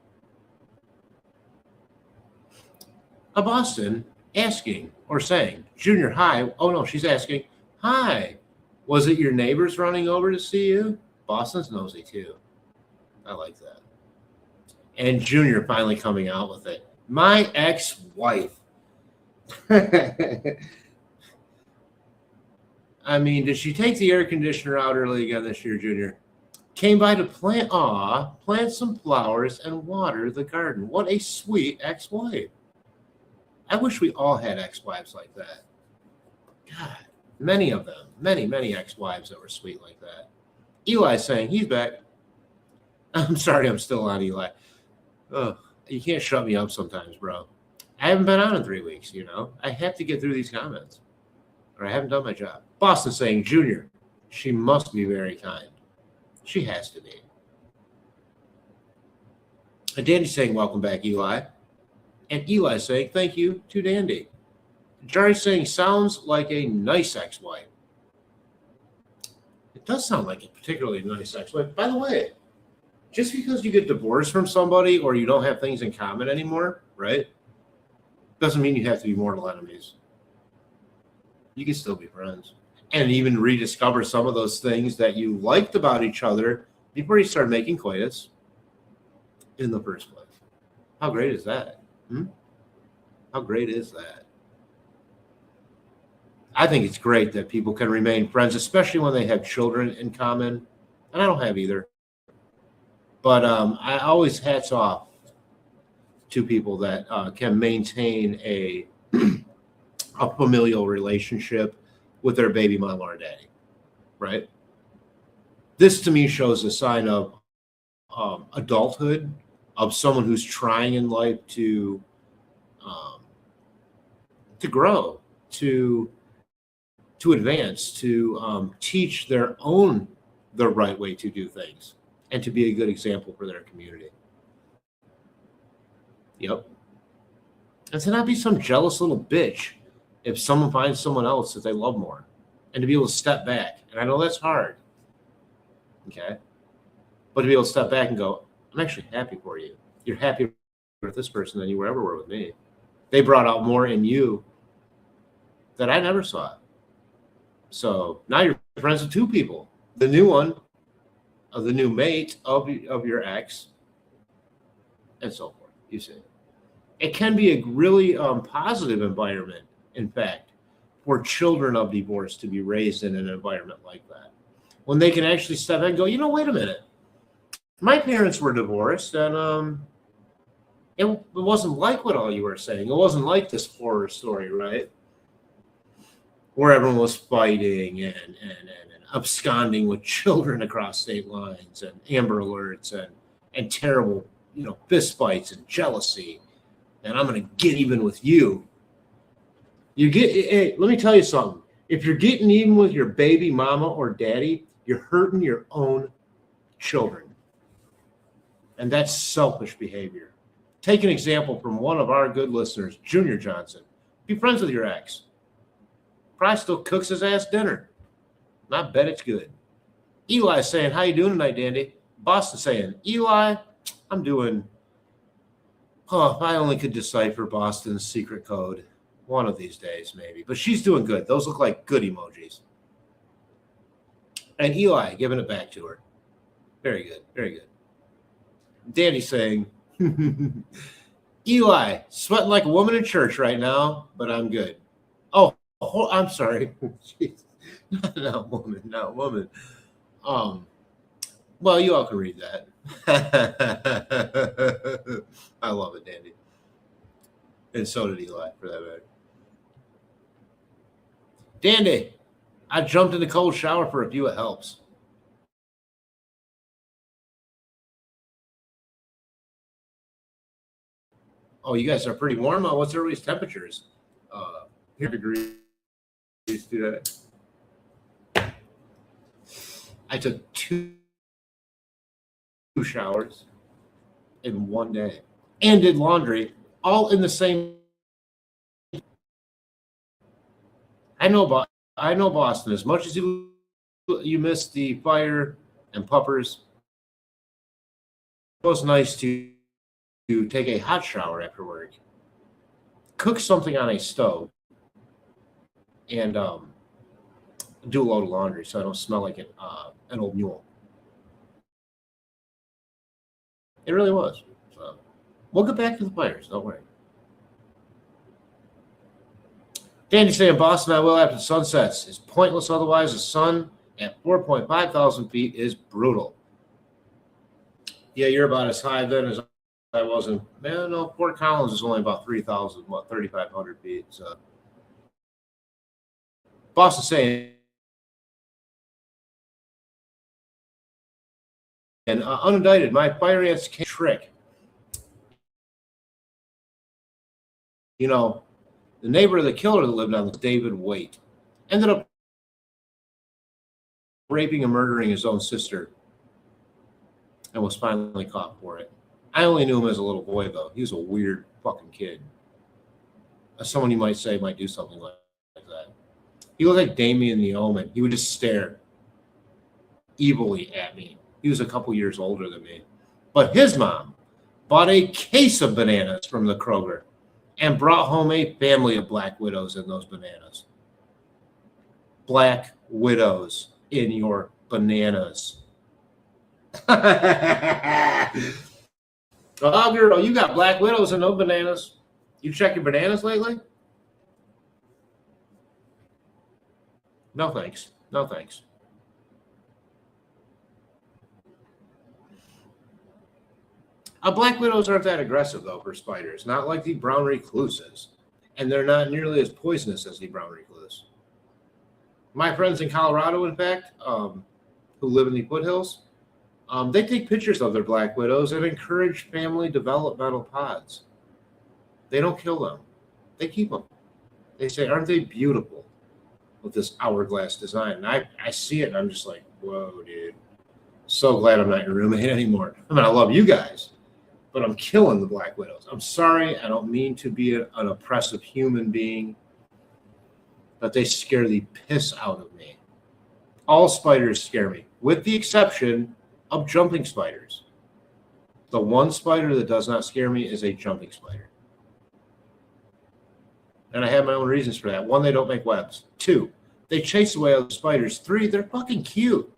Speaker 1: A Boston asking or saying, Junior, hi. Oh, no, she's asking, hi. Was it your neighbors running over to see you? Boston's nosy, too. I like that. And Junior finally coming out with it. My ex-wife. I mean, did she take the air conditioner out early again this year, Junior? Came by to plant some flowers and water the garden. What a sweet ex-wife. I wish we all had ex-wives like that. God, many of them. Many ex-wives that were sweet like that. Eli's saying he's back. I'm sorry, I'm still on, Eli. Oh, you can't shut me up sometimes, bro. I haven't been on in 3 weeks, you know. I have to get through these comments. Or I haven't done my job. Boston saying, Junior, she must be very kind. She has to be. And Dandy's saying, welcome back, Eli. And Eli saying, thank you to Dandy. Jari's saying, sounds like a nice ex-wife. It does sound like a particularly nice ex-wife. By the way, just because you get divorced from somebody or you don't have things in common anymore, right, doesn't mean you have to be mortal enemies. You can still be friends and even rediscover some of those things that you liked about each other before you started making coitus in the first place. How great is that? How great is that? I think it's great that people can remain friends, especially when they have children in common. And I don't have either. But I always hats off to people that can maintain a familial relationship with their baby mama or daddy, right? This to me shows a sign of adulthood, of someone who's trying in life to grow, to advance, to teach the right way to do things, and to be a good example for their community. Yep. And to not be some jealous little bitch if someone finds someone else that they love more, and to be able to step back. And I know that's hard. Okay. But to be able to step back and go, I'm actually happy for you. You're happier with this person than you ever were with me. They brought out more in you that I never saw. So now you're friends with two people. The new one, of the new mate of your ex, and so forth. You see, it can be a really positive environment, in fact, for children of divorce to be raised in an environment like that, when they can actually step in and go, wait a minute, my parents were divorced, and it wasn't like what all you were saying. It wasn't like this horror story, right? Where everyone was fighting and absconding with children across state lines, and Amber Alerts, and terrible, fist fights and jealousy. And I'm going to get even with you. Hey, let me tell you something. If you're getting even with your baby mama or daddy, you're hurting your own children. And that's selfish behavior. Take an example from one of our good listeners, Junior Johnson. Be friends with your ex. Probably still cooks his ass dinner. And I bet it's good. Eli saying, how you doing tonight, Dandy? Boston saying, Eli, I'm doing, if I only could decipher Boston's secret code one of these days, maybe. But she's doing good. Those look like good emojis. And Eli giving it back to her. Very good. Very good. Danny saying, Eli, sweating like a woman in church right now, but I'm good. Oh, I'm sorry. Not woman. Well, you all can read that. I love it, Dandy. And so did Eli, for that matter. Dandy, I jumped in the cold shower for a few. It helps. Oh, you guys are pretty warm. What's everybody's temperatures? Here degrees today. I took 2 showers in one day and did laundry all in the same. I know Boston. As much as you miss the fire and puppers, it was nice to take a hot shower after work, cook something on a stove, and do a load of laundry so I don't smell like an old mule. It really was. So we'll get back to the fires. Don't worry. Danny saying Boston, I will after the sun sets. It's pointless otherwise. The sun at 4.5 thousand feet is brutal. Yeah, you're about as high then as I was in. Man, no, Fort Collins is only about 3,000, 3,500 feet. So Boston saying, and unindicted, my fire ants came trick. The neighbor of the killer that lived on David Waite ended up raping and murdering his own sister and was finally caught for it. I only knew him as a little boy, though. He was a weird fucking kid. Someone you might say might do something like that. He looked like Damien the Omen. He would just stare evilly at me. He was a couple years older than me. But his mom bought a case of bananas from the Kroger and brought home a family of black widows in those bananas. Black widows in your bananas. Oh, girl, you got black widows and no bananas. You check your bananas lately? No thanks. No thanks. Black widows aren't that aggressive, though, for spiders. Not like the brown recluses. And they're not nearly as poisonous as the brown recluse. My friends in Colorado, in fact, who live in the foothills, they take pictures of their black widows and encourage family developmental pods. They don't kill them. They keep them. They say, aren't they beautiful with this hourglass design? And I see it, and I'm just like, whoa, dude. So glad I'm not your roommate anymore. I mean, I love you guys, but I'm killing the black widows. I'm sorry. I don't mean to be an oppressive human being, but they scare the piss out of me. All spiders scare me, with the exception of jumping spiders. The one spider that does not scare me is a jumping spider. And I have my own reasons for that. One, they don't make webs. Two, they chase away other spiders. Three, they're fucking cute.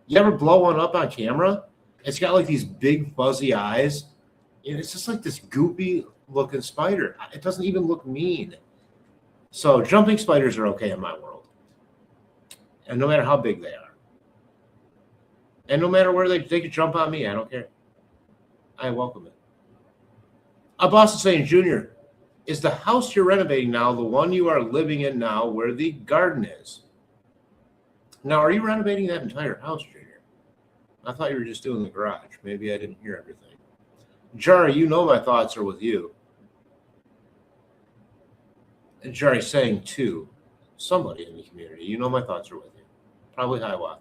Speaker 1: You ever blow one up on camera? It's got like these big fuzzy eyes. And it's just like this goopy looking spider. It doesn't even look mean. So jumping spiders are okay in my world. And no matter how big they are. And no matter where they could jump on me, I don't care. I welcome it. A boss is saying, Junior, is the house you're renovating now the one you are living in now where the garden is? Now, are you renovating that entire house, Junior? I thought you were just doing the garage. Maybe I didn't hear everything. Jari, you know my thoughts are with you. And Jari's saying to somebody in the community, you know my thoughts are with you. Probably Hiawatha.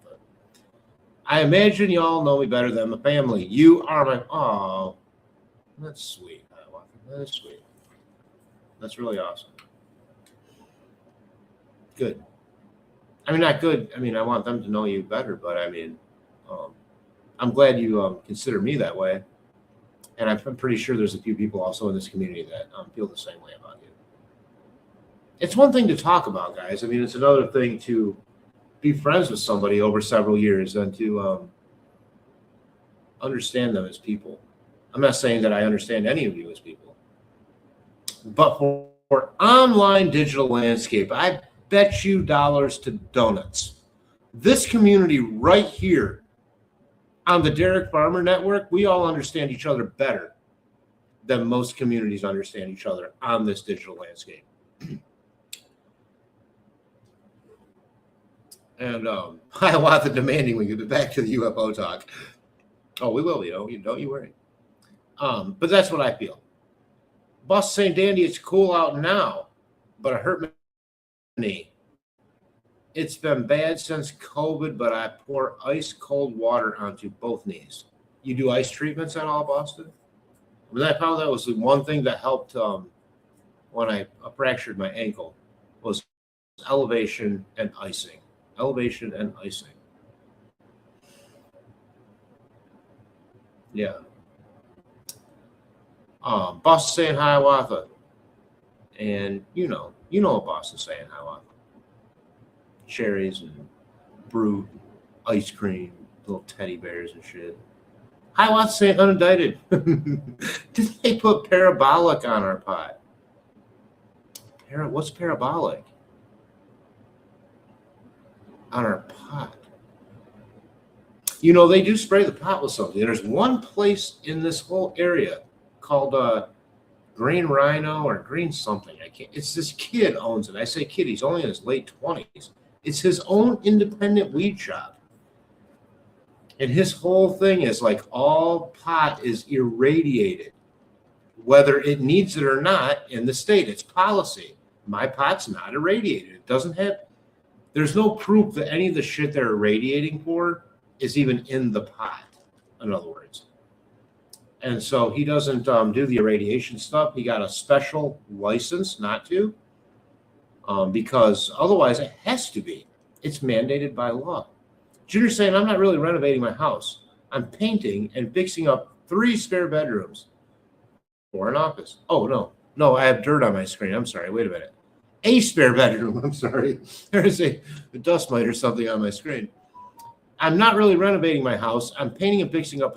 Speaker 1: I imagine you all know me better than my family. You are my... Oh, that's sweet, Hiawatha. That is sweet. That's really awesome. Good. I mean, not good. I mean, I want them to know you better, but I mean, I'm glad you consider me that way. And I'm pretty sure there's a few people also in this community that feel the same way about you. It's one thing to talk about, guys. I mean, it's another thing to be friends with somebody over several years and to understand them as people. I'm not saying that I understand any of you as people. But for online digital landscape, I bet you dollars to donuts. This community right here on the Derek Farmer Network, we all understand each other better than most communities understand each other on this digital landscape. And Hiawatha demanding we get back to the UFO talk. Oh, we will, don't you worry. But that's what I feel. Boss saying, Dandy, it's cool out now, but it hurt my knee. It's been bad since COVID, but I pour ice cold water onto both knees. You do ice treatments at all, Boston? I mean, I found that was the one thing that helped when I fractured my ankle was elevation and icing. Elevation and icing. Yeah. Boss is saying Hiawatha. And you know what boss is saying Hiawatha. Cherries and brute, ice cream, little teddy bears and shit. Hiawatha saying unindicted. Did they put parabolic on our pot? What's parabolic? On our pot. They do spray the pot with something. There's one place in this whole area called Green Rhino or Green something. It's this kid owns it. I say kid, he's only in his late 20s. It's his own independent weed shop. And his whole thing is like all pot is irradiated, whether it needs it or not in the state. It's policy. My pot's not irradiated. It doesn't have, there's no proof that any of the shit they're irradiating for is even in the pot, in other words. And so he doesn't do the irradiation stuff. He got a special license not to, because otherwise it has to be. It's mandated by law. Junior's saying, I'm not really renovating my house. I'm painting and fixing up 3 spare bedrooms for an office. Oh, no, I have dirt on my screen. I'm sorry. Wait a minute. A spare bedroom. I'm sorry. There's a dust mite or something on my screen. I'm not really renovating my house. I'm painting and fixing up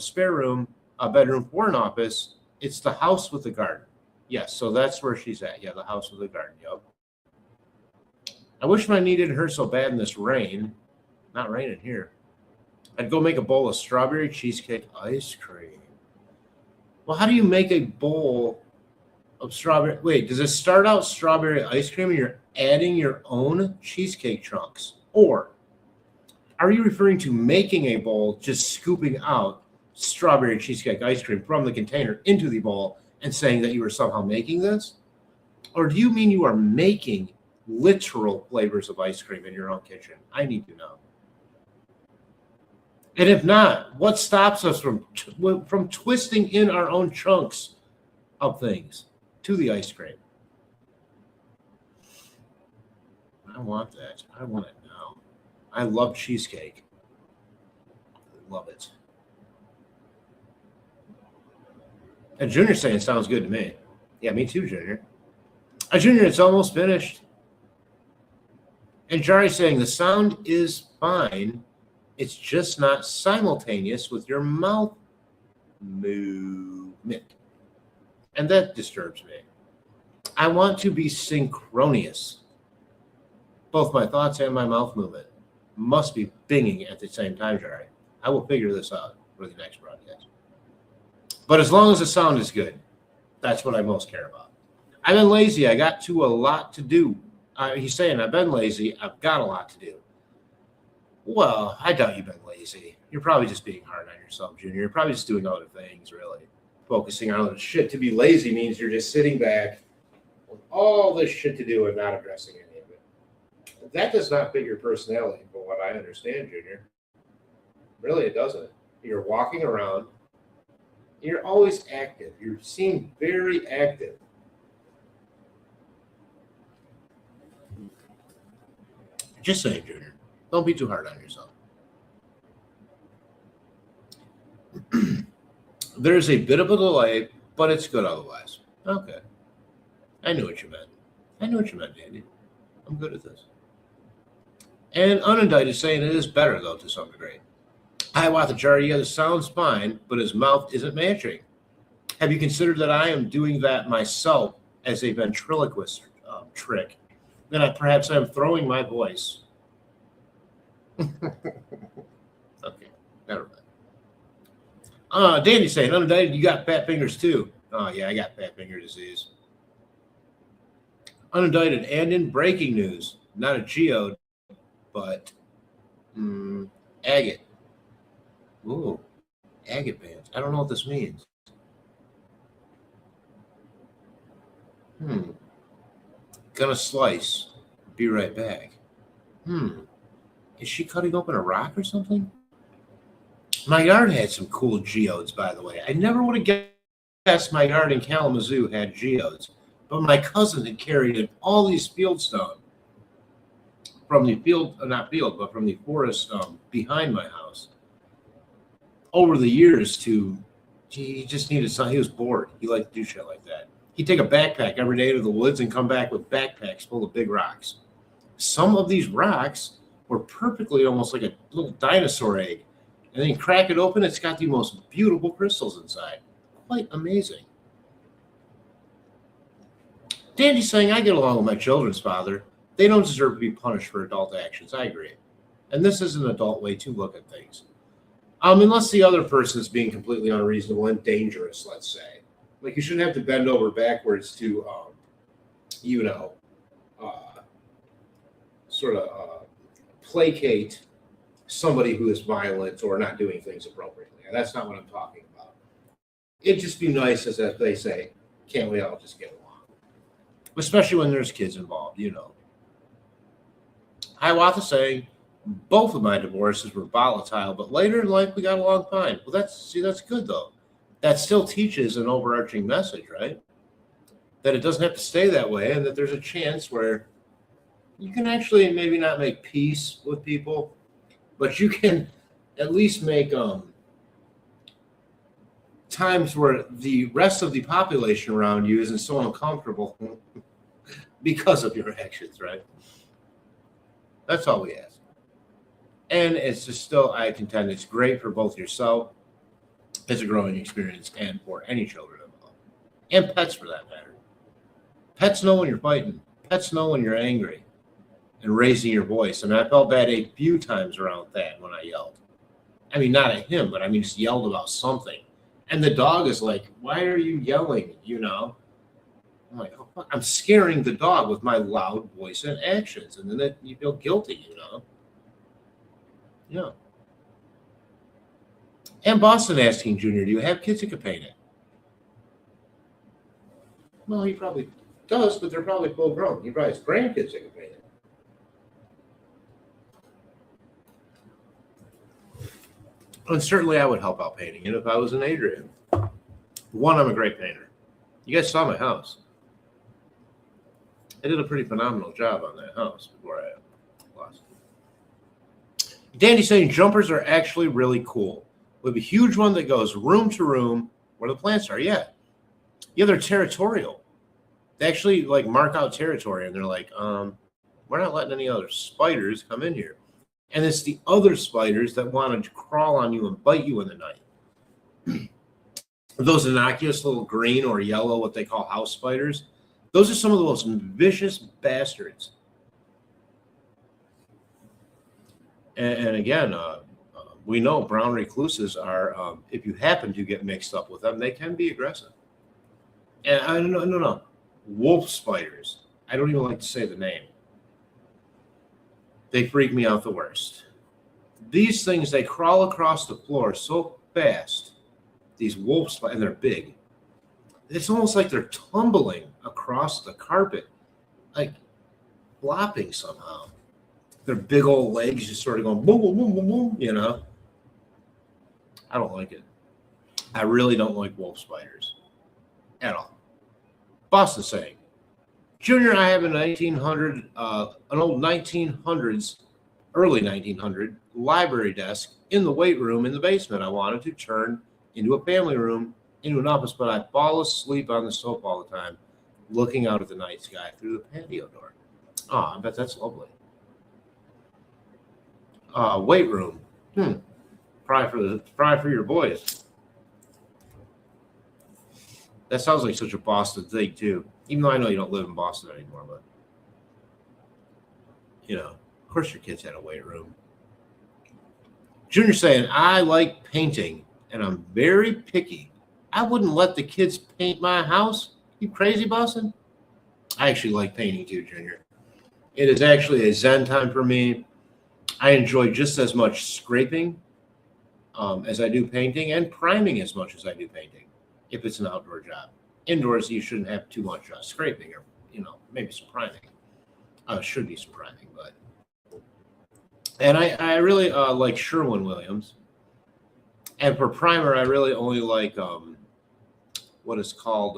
Speaker 1: a bedroom for an office. It's the house with the garden. Yes, so that's where she's at. Yeah, the house with the garden. Yep. I wish my knee didn't hurt so bad in this rain. Not raining here. I'd go make a bowl of strawberry cheesecake ice cream. Well, how do you make a bowl of strawberry? Wait, does it start out strawberry ice cream and you're adding your own cheesecake chunks? Or are you referring to making a bowl, just scooping out strawberry cheesecake ice cream from the container into the bowl and saying that you were somehow making this? Or do you mean you are making literal flavors of ice cream in your own kitchen? I need to know. And if not, what stops us from twisting in our own chunks of things to the ice cream? I want that. I want it now. I love cheesecake. I love it. And Junior's saying sounds good to me. Yeah, me too, Junior. Junior, it's almost finished. And Jari's saying the sound is fine. It's just not simultaneous with your mouth movement. And that disturbs me. I want to be synchronous. Both my thoughts and my mouth movement must be binging at the same time, Jari. I will figure this out for the next broadcast. But as long as the sound is good, that's what I most care about. I've been lazy. I got to a lot to do. He's saying I've been lazy. I've got a lot to do. Well, I doubt you've been lazy. You're probably just being hard on yourself, Junior. You're probably just doing other things, really. Focusing on other shit. To be lazy means you're just sitting back with all this shit to do and not addressing any of it. That does not fit your personality, from what I understand, Junior. Really, it doesn't. You're walking around. You're always active. You seem very active. Just saying, Junior. Don't be too hard on yourself. There's a bit of a delay, but it's good otherwise. Okay. I knew what you meant. Dandy. I'm good at this. And Unindicted is saying it is better, though, to some degree. Hiawatha Jari, yeah, the sound's fine, but his mouth isn't matching. Have you considered that I am doing that myself as a ventriloquist trick? Then perhaps I'm throwing my voice. Okay, never mind. Danny's saying, Unindicted, you got fat fingers too. Oh, yeah, I got fat finger disease. Unindicted, and in breaking news, not a geode, but agate. Ooh, agate bands. I don't know what this means. Gonna slice. Be right back. Is she cutting open a rock or something? My yard had some cool geodes, by the way. I never would have guessed my yard in Kalamazoo had geodes, but my cousin had carried in all these fieldstone from the from the forest behind my house over the years he just needed something. He was bored. He liked to do shit like that. He'd take a backpack every day to the woods and come back with backpacks full of big rocks. Some of these rocks were perfectly almost like a little dinosaur egg. And then you crack it open, it's got the most beautiful crystals inside. Quite amazing. Dandy's saying, I get along with my children's father. They don't deserve to be punished for adult actions. I agree. And this is an adult way to look at things. Unless the other person is being completely unreasonable and dangerous, let's say. Like you shouldn't have to bend over backwards to, placate somebody who is violent or not doing things appropriately. And that's not what I'm talking about. It'd just be nice, as if they say, can't we all just get along? Especially when there's kids involved, Hiawatha saying, both of my divorces were volatile, but later in life we got along fine. Well, that's good, though. That still teaches an overarching message, right? That it doesn't have to stay that way, and that there's a chance where you can actually maybe not make peace with people, but you can at least make times where the rest of the population around you isn't so uncomfortable because of your actions, right? That's all we ask. And it's just still, I contend, it's great for both yourself as a growing experience and for any children involved. And pets, for that matter. Pets know when you're fighting. Pets know when you're angry. and raising your voice. I mean, I felt bad a few times around that when I yelled. I mean, not at him, but I mean, just yelled about something. And the dog is like, why are you yelling? You know? I'm like, oh, fuck. I'm scaring the dog with my loud voice and actions. And then you feel guilty, you know? Yeah. And Boston asking Junior, do you have kids who can paint it? Well, he probably does, but they're probably full grown. He probably has grandkids that can paint it. And certainly I would help out painting it if I was an Adrian. One, I'm a great painter. You guys saw my house. I did a pretty phenomenal job on that house before I lost it. Dandy's saying jumpers are actually really cool. We have a huge one that goes room to room where the plants are. Yeah, they're territorial. They actually like mark out territory, and they're like, we're not letting any other spiders come in here. And it's the other spiders that want to crawl on you and bite you in the night. Those innocuous little green or yellow, what they call house spiders, those are some of the most vicious bastards. And again, we know brown recluses are, if you happen to get mixed up with them, they can be aggressive. And no. Wolf spiders. I don't even like to say the name. They freak me out the worst. These things, they crawl across the floor so fast. These wolf spiders, and they're big. It's almost like they're tumbling across the carpet, like flopping somehow. Their big old legs just sort of going boom, boom, boom, boom, boom, you know. I don't like it. I really don't like wolf spiders at all. Boston saying, Junior, I have a 1900, an old 1900s, early 1900 library desk in the weight room in the basement. I wanted to turn into a family room, into an office, but I fall asleep on the sofa all the time, looking out at the night sky through the patio door. Oh, I bet that's lovely. Weight room. Probably for your boys. That sounds like such a Boston thing too. Even though I know you don't live in Boston anymore, but you know, of course your kids had a weight room. Junior saying, I like painting and I'm very picky. I wouldn't let the kids paint my house. You crazy, Boston? I actually like painting too, Junior. It is actually a zen time for me. I enjoy just as much scraping as I do painting, and priming as much as I do painting, if it's an outdoor job. Indoors, you shouldn't have too much scraping, or maybe some priming. Should be some priming, but. And I really like Sherwin-Williams. And for primer, I really only like what is called.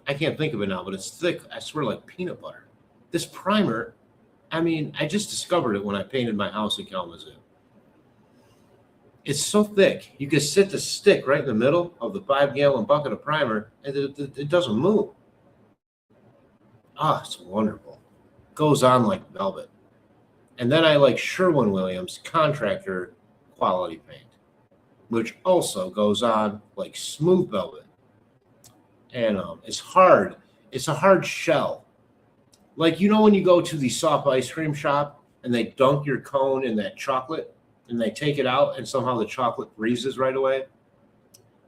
Speaker 1: I can't think of it now, but it's thick. I swear, like peanut butter. This primer. I mean, I just discovered it when I painted my house in Kalamazoo. It's so thick. You can sit the stick right in the middle of the 5-gallon bucket of primer, and it doesn't move. It's wonderful. Goes on like velvet. And then I like Sherwin-Williams contractor quality paint, which also goes on like smooth velvet. And it's hard. It's a hard shell. Like, when you go to the soft ice cream shop and they dunk your cone in that chocolate and they take it out and somehow the chocolate freezes right away.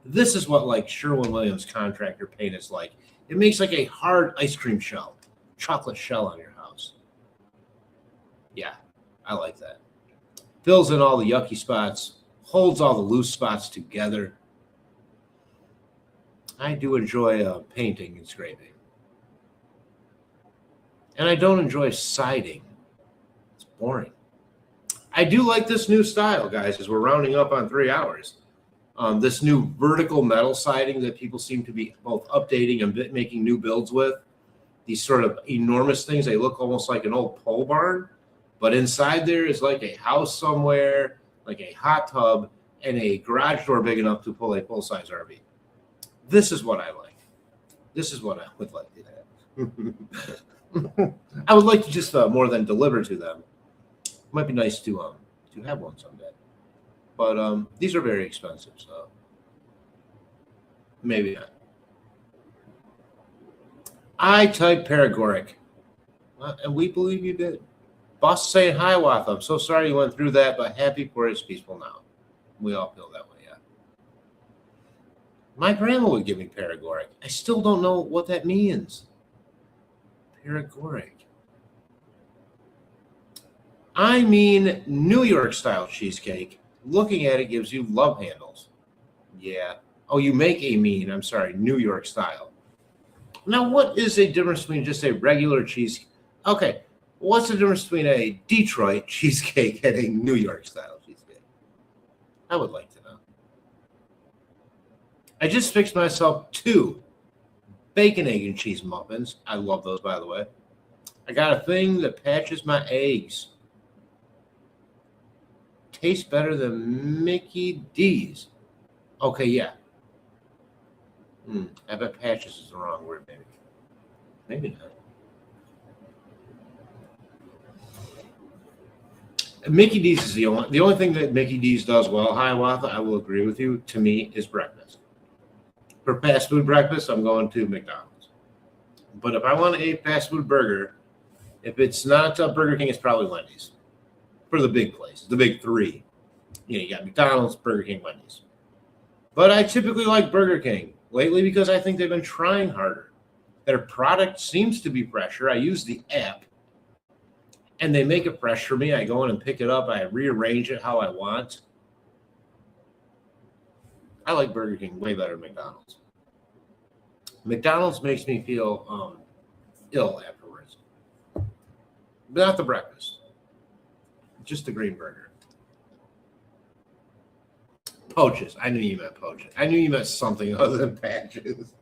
Speaker 1: This is what like Sherwin-Williams contractor paint is like. It makes like a hard ice cream shell, chocolate shell on your house. Yeah, I like that. Fills in all the yucky spots, holds all the loose spots together. I do enjoy painting and scraping. And I don't enjoy siding. It's boring. I do like this new style, guys, as we're rounding up on 3 hours. This new vertical metal siding that people seem to be both updating and making new builds with. These sort of enormous things. They look almost like an old pole barn. But inside there is like a house somewhere, like a hot tub, and a garage door big enough to pull a full-size RV. This is what I like. This is what I would like to have. I would like to just more than deliver to them. It might be nice to have one someday, but these are very expensive, so maybe not. I type paregoric. And we believe you did. Boss is saying hi, Wath. I'm so sorry you went through that, but happy for it's peaceful now. We all feel that way, yeah. My grandma would give me paregoric. I still don't know what that means. Paregoric. I mean New York style cheesecake. Looking at it gives you love handles. Yeah. Oh, you make a mean, I'm sorry, New York style. Now, what is the difference between just a regular cheesecake? Okay, what's the difference between a Detroit cheesecake and a New York style cheesecake? I would like to know. I just fixed myself 2 bacon, egg, and cheese muffins. I love those, by the way. I got a thing that patches my eggs. Tastes better than Mickey D's. Okay, yeah. I bet patches is the wrong word, maybe. Maybe not. Mickey D's is the only thing that Mickey D's does well. Hiawatha, I will agree with you. To me, is breakfast. For fast food breakfast, I'm going to McDonald's. But if I want a fast food burger, if it's not Burger King, it's probably Wendy's. For the big places, the big 3. You got McDonald's, Burger King, Wendy's. But I typically like Burger King lately because I think they've been trying harder. Their product seems to be fresher. I use the app, and they make it fresh for me. I go in and pick it up. I rearrange it how I want. I like Burger King way better than McDonald's. McDonald's makes me feel ill afterwards. But not the breakfast. Just the green burger. Poaches. I knew you meant poaches. I knew you meant something other than patches.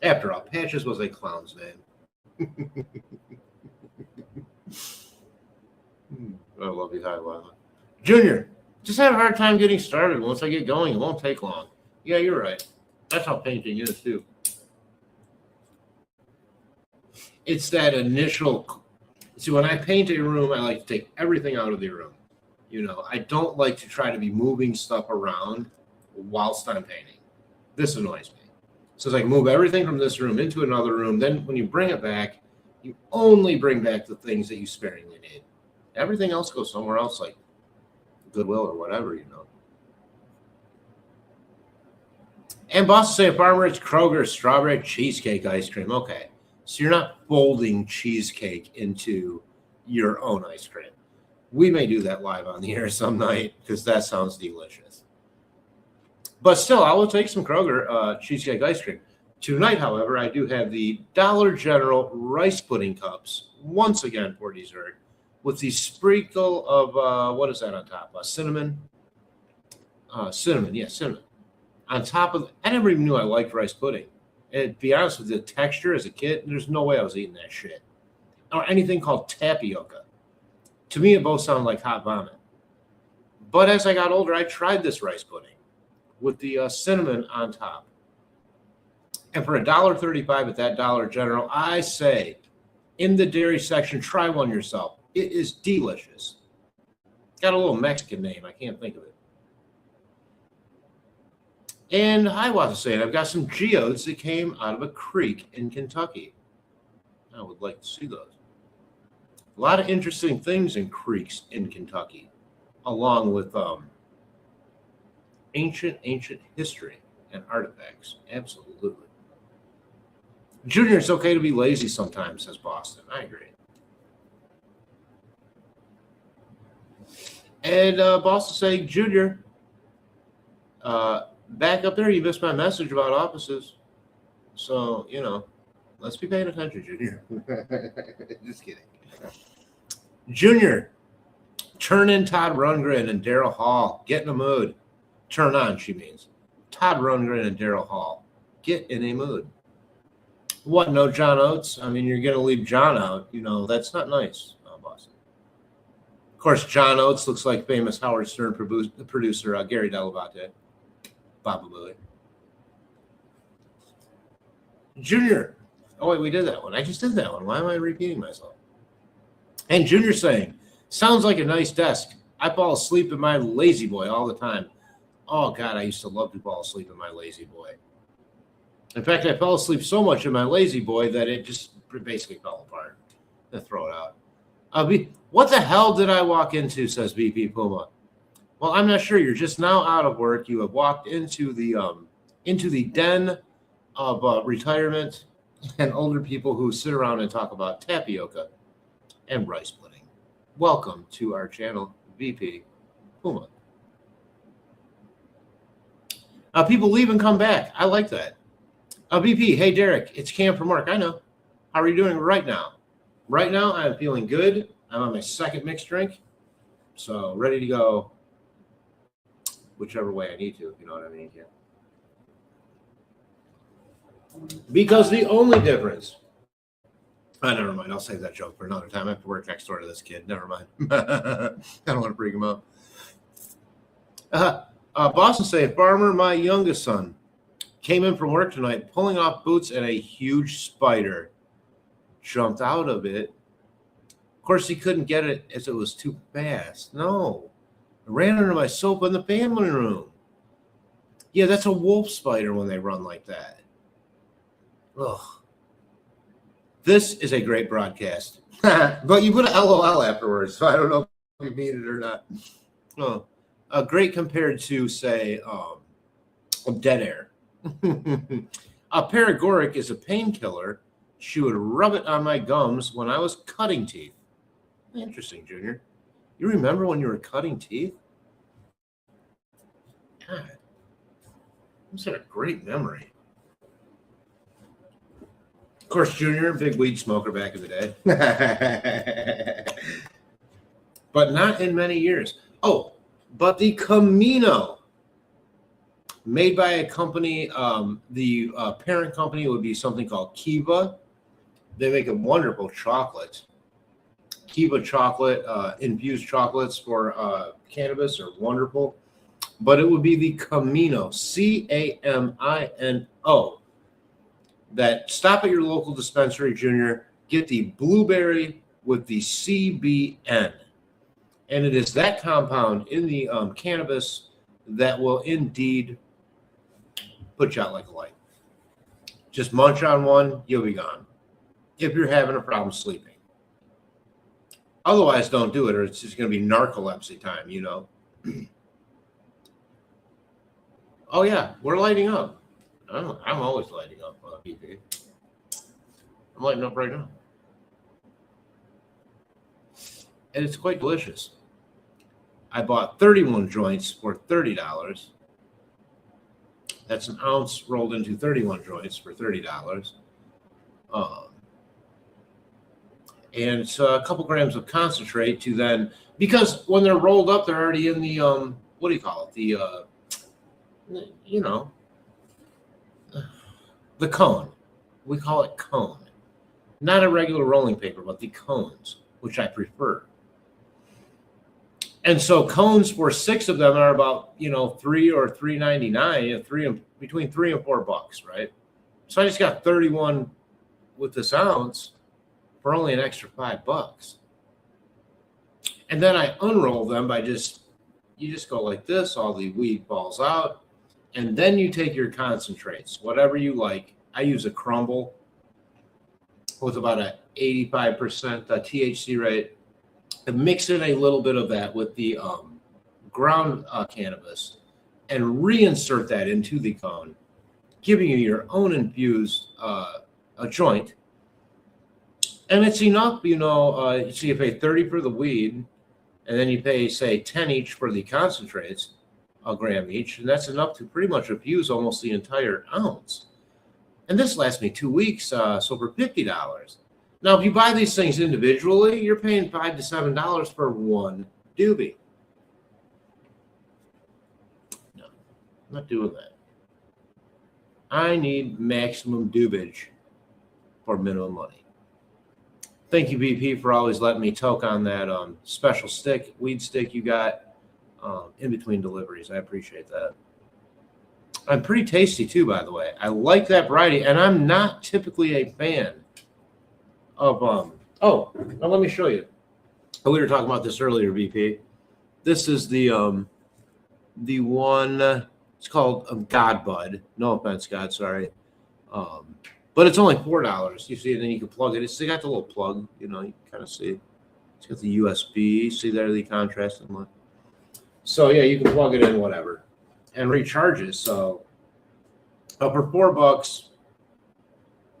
Speaker 1: After all, Patches was a clown's name. I love you, Hiawatha. Junior, just have a hard time getting started. Once I get going, it won't take long. Yeah, you're right. That's how painting is, too. It's that initial... See, when I paint a room, I like to take everything out of the room. I don't like to try to be moving stuff around whilst I'm painting. This annoys me. So it's like move everything from this room into another room. Then when you bring it back, you only bring back the things that you sparingly need. Everything else goes somewhere else, like Goodwill or whatever, And boss say, Farmer, it's Kroger strawberry cheesecake ice cream. Okay. So you're not folding cheesecake into your own ice cream. We may do that live on the air some night because that sounds delicious. But still, I will take some Kroger cheesecake ice cream. Tonight, however, I do have the Dollar General rice pudding cups once again for dessert with the sprinkle of, what is that on top? Cinnamon? Cinnamon, yeah, cinnamon. On top of, I never even knew I liked rice pudding. And to be honest with you, the texture as a kid, there's no way I was eating that shit. Or anything called tapioca. To me, it both sound like hot vomit. But as I got older, I tried this rice pudding with the cinnamon on top. And for $1.35 at that Dollar General, I say, in the dairy section, try one yourself. It is delicious. Got a little Mexican name. I can't think of it. And I was saying, I've got some geodes that came out of a creek in Kentucky. I would like to see those. A lot of interesting things in creeks in Kentucky, along with ancient history and artifacts. Absolutely. Junior, it's okay to be lazy sometimes, says Boston. I agree. And Boston saying, Junior, back up there, you missed my message about offices. So, let's be paying attention, Junior. Just kidding. Junior, turn in Todd Rundgren and Daryl Hall. Get in a mood. Turn on, she means. Todd Rundgren and Daryl Hall. Get in a mood. What, no John Oates? I mean, you're going to leave John out. That's not nice, Boston. Of course, John Oates looks like famous Howard Stern producer Gary Dell'Abate. Baba Booey. Junior. Oh, wait, we did that one. I just did that one. Why am I repeating myself? And Junior saying, sounds like a nice desk. I fall asleep in my lazy boy all the time. Oh, God, I used to love to fall asleep in my lazy boy. In fact, I fell asleep so much in my lazy boy that it just basically fell apart. Then throw it out. What the hell did I walk into, says BP Puma. Well, I'm not sure. You're just now out of work. You have walked into the den of retirement and older people who sit around and talk about tapioca and rice pudding. Welcome to our channel, BP Puma. People leave and come back. I like that. BP, hey, Derek, it's Cam from work. I know. How are you doing right now? Right now, I'm feeling good. I'm on my second mixed drink, so ready to go whichever way I need to, if you know what I mean. Yeah. Because the only difference, never mind. I'll save that joke for another time. I have to work next door to this kid. Never mind. I don't want to freak him out. Boston say, Farmer, my youngest son, came in from work tonight, pulling off boots, and a huge spider jumped out of it. Of course, he couldn't get it as it was too fast. No. I ran under my sofa in the family room. Yeah, that's a wolf spider when they run like that. Ugh. This is a great broadcast. But you put an LOL afterwards, so I don't know if you mean it or not. Oh, great compared to, say, dead air. A paregoric is a painkiller. She would rub it on my gums when I was cutting teeth. Interesting, Junior. You remember when you were cutting teeth? God, that's a great memory. Of course, Junior, big weed smoker back in the day. But not in many years. Oh, but the Camino, made by a company, the parent company would be something called Kiva. They make a wonderful chocolate. Kiva chocolate, infused chocolates for cannabis are wonderful. But it would be the Camino, Camino. That stop at your local dispensary, Junior, get the blueberry with the CBN. And it is that compound in the cannabis that will indeed put you out like a light. Just munch on one, you'll be gone. If you're having a problem sleeping. Otherwise, don't do it, or it's just going to be narcolepsy time, you know. Oh, yeah, we're lighting up. I'm always lighting up, BP. I'm lighting up right now. And it's quite delicious. I bought 31 joints for $30. That's an ounce rolled into 31 joints for $30. And it's a couple grams of concentrate to then, because when they're rolled up, they're already in the, what do you call it? The, the cone. We call it cone. Not a regular rolling paper, but the cones, which I prefer. And so cones for 6 of them are about, $3 or $3.99, between $3 and $4, right? So I just got 31 with this ounce for only an extra $5. And then I unroll them by you just go like this, all the weed falls out, and then you take your concentrates, whatever you like. I use a crumble with about an 85% THC rate, and mix in a little bit of that with the ground cannabis and reinsert that into the cone, giving you your own infused a joint. And it's enough, so you pay $30 for the weed, and then you pay, say, 10 each for the concentrates, a gram each, and that's enough to pretty much infuse almost the entire ounce. And this lasts me 2 weeks, so for $50. Now, if you buy these things individually, you're paying $5 to $7 for one doobie. No, I'm not doing that. I need maximum doobage for minimum money. Thank you, BP, for always letting me toke on that special weed stick you got in between deliveries. I appreciate that. I'm pretty tasty, too, by the way. I like that variety, and I'm not typically a fan of now let me show you. We were talking about this earlier, BP. This is the one, it's called God Bud. No offense, God, sorry. But it's only $4. You see, and then you can plug it. It's got the little plug, you know, you can kind of see. It's got the USB. See there, the contrast and look. So yeah, you can plug it in, whatever, and recharge it. So for $4,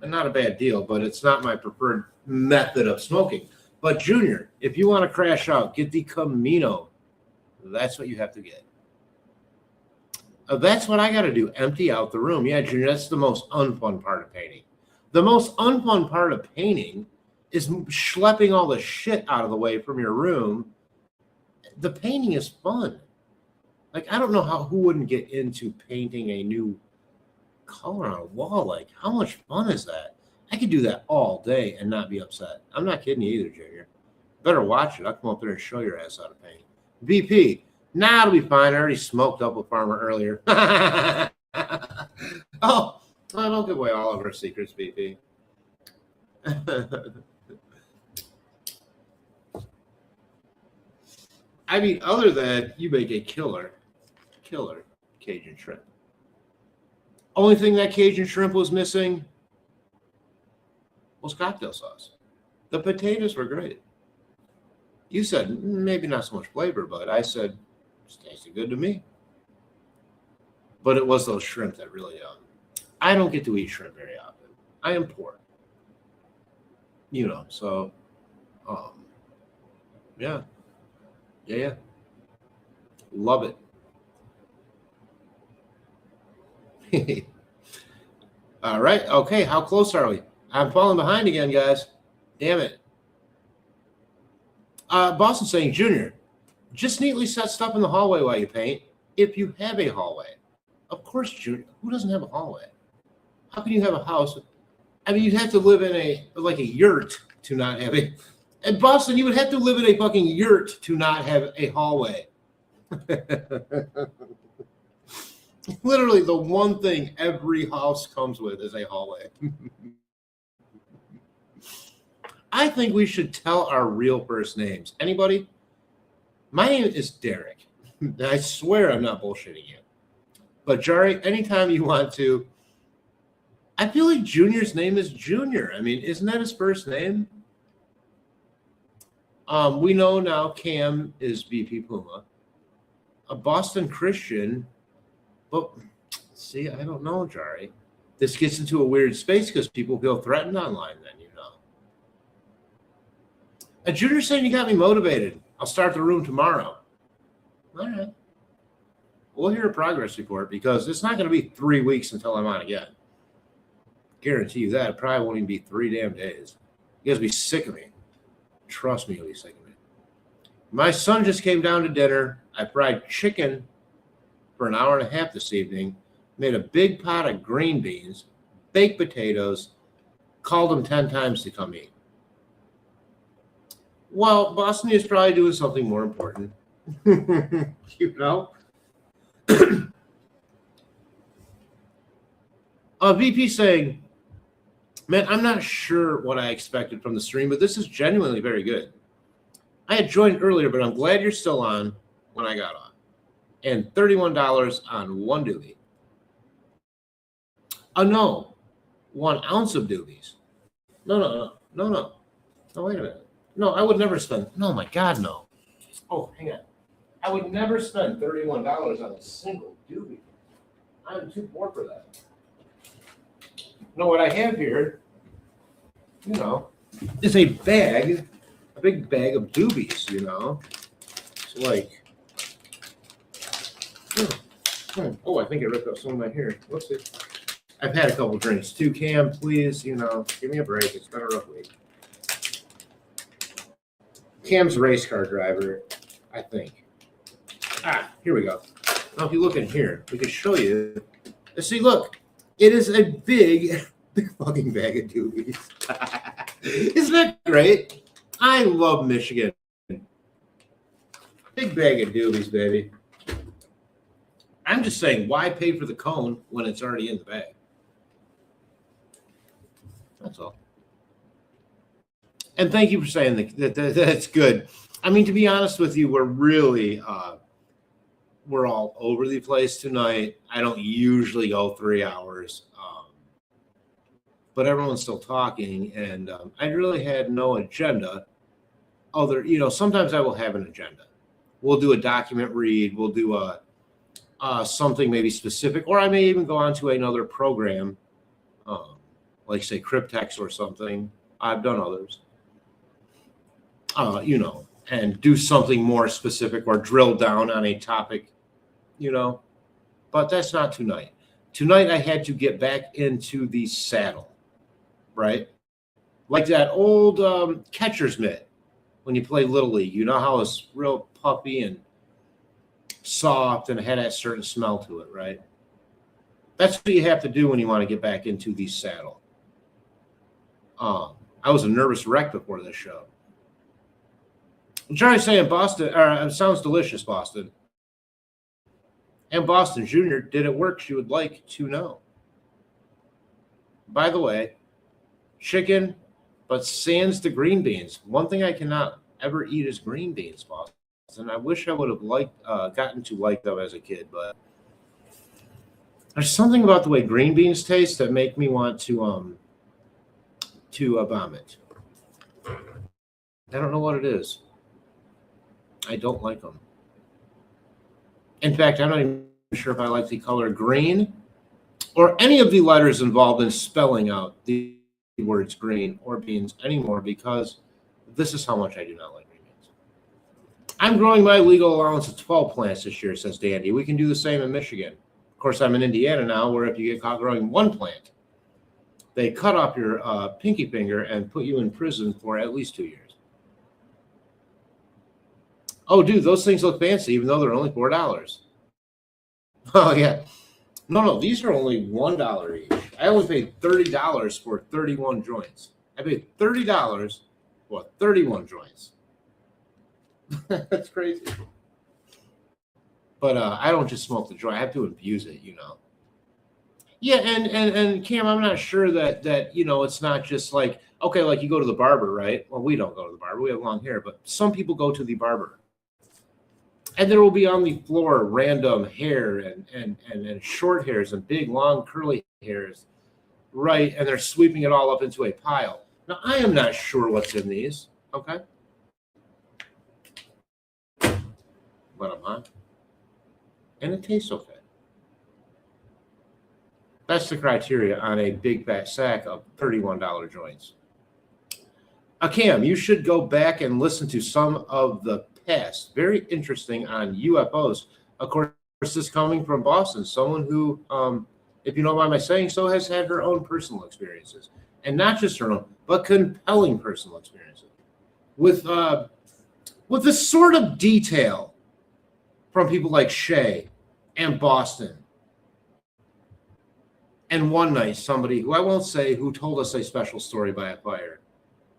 Speaker 1: not a bad deal, but it's not my preferred method of smoking. But Junior, if you want to crash out, get the Camino. That's what you have to get. That's what I got to do. Empty out the room. Yeah, Junior, that's the most unfun part of painting. The most unfun part of painting is schlepping all the shit out of the way from your room. The painting is fun. Like, I don't know who wouldn't get into painting a new color on a wall. Like, how much fun is that? I could do that all day and not be upset. I'm not kidding you either, Junior. Better watch it. I'll come up there and show your ass how to paint. VP, nah, it'll be fine. I already smoked up with Farmer earlier. Oh, don't give away all of our secrets, VP. I mean, other than you make a killer Cajun shrimp. Only thing that Cajun shrimp was missing was cocktail sauce. The potatoes were great. You said maybe not so much flavor, but I said it tasted good to me. But it was those shrimp that really, I don't get to eat shrimp very often. I am poor. You know, so, yeah. Love it. All right. Okay. How close are we? I'm falling behind again, guys. Damn it. Boston saying, Junior, just neatly set stuff in the hallway while you paint. If you have a hallway. Of course, Junior. Who doesn't have a hallway? How can you have a house? I mean, you'd have to live in a yurt to not have a. In Boston, you would have to live in a fucking yurt to not have a hallway. Literally, the one thing every house comes with is a hallway. I think we should tell our real first names. Anybody? My name is Derek. I swear I'm not bullshitting you. But Jari, anytime you want to, I feel like Junior's name is Junior. I mean, isn't that his first name? We know now Cam is VP Puma. A Boston Christian, but see, I don't know, Jari. This gets into a weird space because people feel threatened online then, you know. A Junior saying you got me motivated. I'll start the room tomorrow. All right. We'll hear a progress report because it's not going to be 3 weeks until I'm on again. Guarantee you that. It probably won't even be 3 damn days. You guys will be sick of me. Trust me, you'll be sick of me. My son just came down to dinner. I fried chicken for an hour and a half this evening, made a big pot of green beans, baked potatoes, called him 10 times to come eat. Well, Boston is probably doing something more important. You know? VP saying, man, I'm not sure what I expected from the stream, but this is genuinely very good. I had joined earlier, but I'm glad you're still on when I got on. And $31 on one doobie. No. 1 ounce of doobies. No. No, wait a minute. No, I would never spend. No, my God, no. Oh, hang on. I would never spend $31 on a single doobie. I'm too poor for that. No, what I have here, you know, is a bag, a big bag of doobies, you know. It's like, oh, I think I ripped up some of my hair. What's it? I've had a couple drinks too. Cam, please, you know, give me a break. It's been a rough week. Cam's a race car driver, I think. Here we go. Now, if you look in here, we can show you. See, look, it is a big fucking bag of doobies. Isn't that great? I love Michigan. Big bag of doobies, baby. I'm just saying, why pay for the cone when it's already in the bag? That's all. And thank you for saying that's good. I mean, to be honest with you, we're really we're all over the place tonight. I don't usually go 3 hours. but everyone's still talking, and I really had no agenda. Sometimes I will have an agenda. We'll do a document read. We'll do something maybe specific, or I may even go on to another program, like say Cryptex or something. I've done others, and do something more specific or drill down on a topic, but that's not tonight. Tonight I had to get back into the saddle, right? Like that old catcher's mitt when you play Little League. You know how it's real puffy and soft and it had that certain smell to it, right? That's what you have to do when you want to get back into the saddle. I was a nervous wreck before this show. I'm trying to say in Boston, it sounds delicious, Boston. And Boston Jr., did it work? She would like to know. By the way, chicken, but sans the green beans. One thing I cannot ever eat is green beans, Boston. I wish I would have gotten to like them as a kid, but there's something about the way green beans taste that make me want to vomit. I don't know what it is. I don't like them. In fact, I'm not even sure if I like the color green or any of the letters involved in spelling out the words green or beans anymore, because this is how much I do not like green beans. I'm growing my legal allowance of 12 plants this year, says Dandy. We can do the same in Michigan. Of course, I'm in Indiana now, where if you get caught growing one plant, they cut off your pinky finger and put you in prison for at least 2 years. Oh, dude, those things look fancy, even though they're only $4. Oh, yeah. No, these are only $1 each. I only paid $30 for 31 joints. I paid $30 for 31 joints. That's crazy. But I don't just smoke the joint. I have to infuse it, Yeah, and Cam, I'm not sure that it's not just like, okay, like you go to the barber, right? Well, we don't go to the barber. We have long hair, but some people go to the barber. And there will be on the floor random hair and short hairs and big, long, curly hairs, right? And they're sweeping it all up into a pile. Now, I am not sure what's in these, okay? But I'm on. And it tastes okay. That's the criteria on a big fat sack of $31 joints. Cam, you should go back and listen to some of the past. Very interesting on UFOs. Of course, this is coming from Boston, someone who, if you know why am I saying so, has had her own personal experiences. And not just her own, but compelling personal experiences. With this sort of detail from people like Shay and Boston. And one night, somebody who I won't say who told us a special story by a fire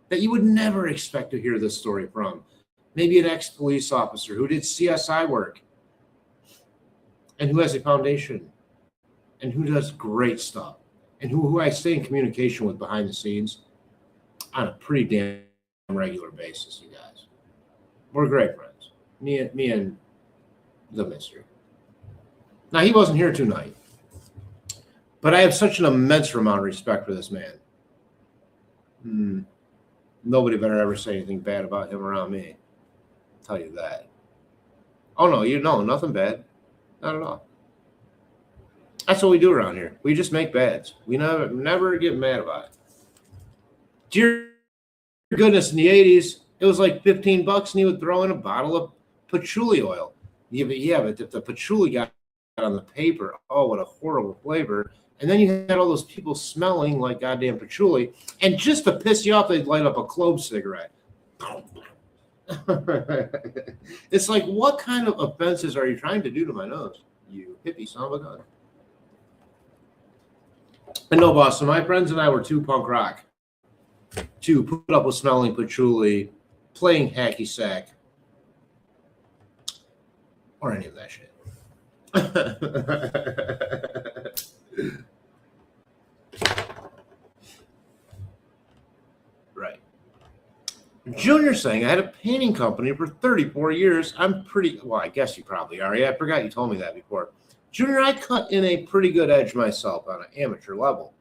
Speaker 1: that you would never expect to hear this story from. Maybe an ex-police officer who did CSI work and who has a foundation and who does great stuff and who I stay in communication with behind the scenes on a pretty damn regular basis, you guys. We're great friends. Me and the mystery. Now, he wasn't here tonight, but I have such an immense amount of respect for this man. Nobody better ever say anything bad about him around me. I'll tell you that. Oh, no, nothing bad. Not at all. That's what we do around here. We just make bads. We never get mad about it. Dear goodness, in the 80s, it was like $15 and he would throw in a bottle of patchouli oil. Yeah, but if the patchouli got on the paper, oh, what a horrible flavor. And then you had all those people smelling like goddamn patchouli. And just to piss you off, they'd light up a clove cigarette. It's like, what kind of offenses are you trying to do to my nose, you hippie son of a gun? And no, Boston, my friends and I were too punk rock to put up with smelling patchouli, playing hacky sack, or any of that shit. Right. Junior saying, I had a painting company for 34 years. I guess you probably are. Yeah, I forgot you told me that before. Junior, I cut in a pretty good edge myself on an amateur level.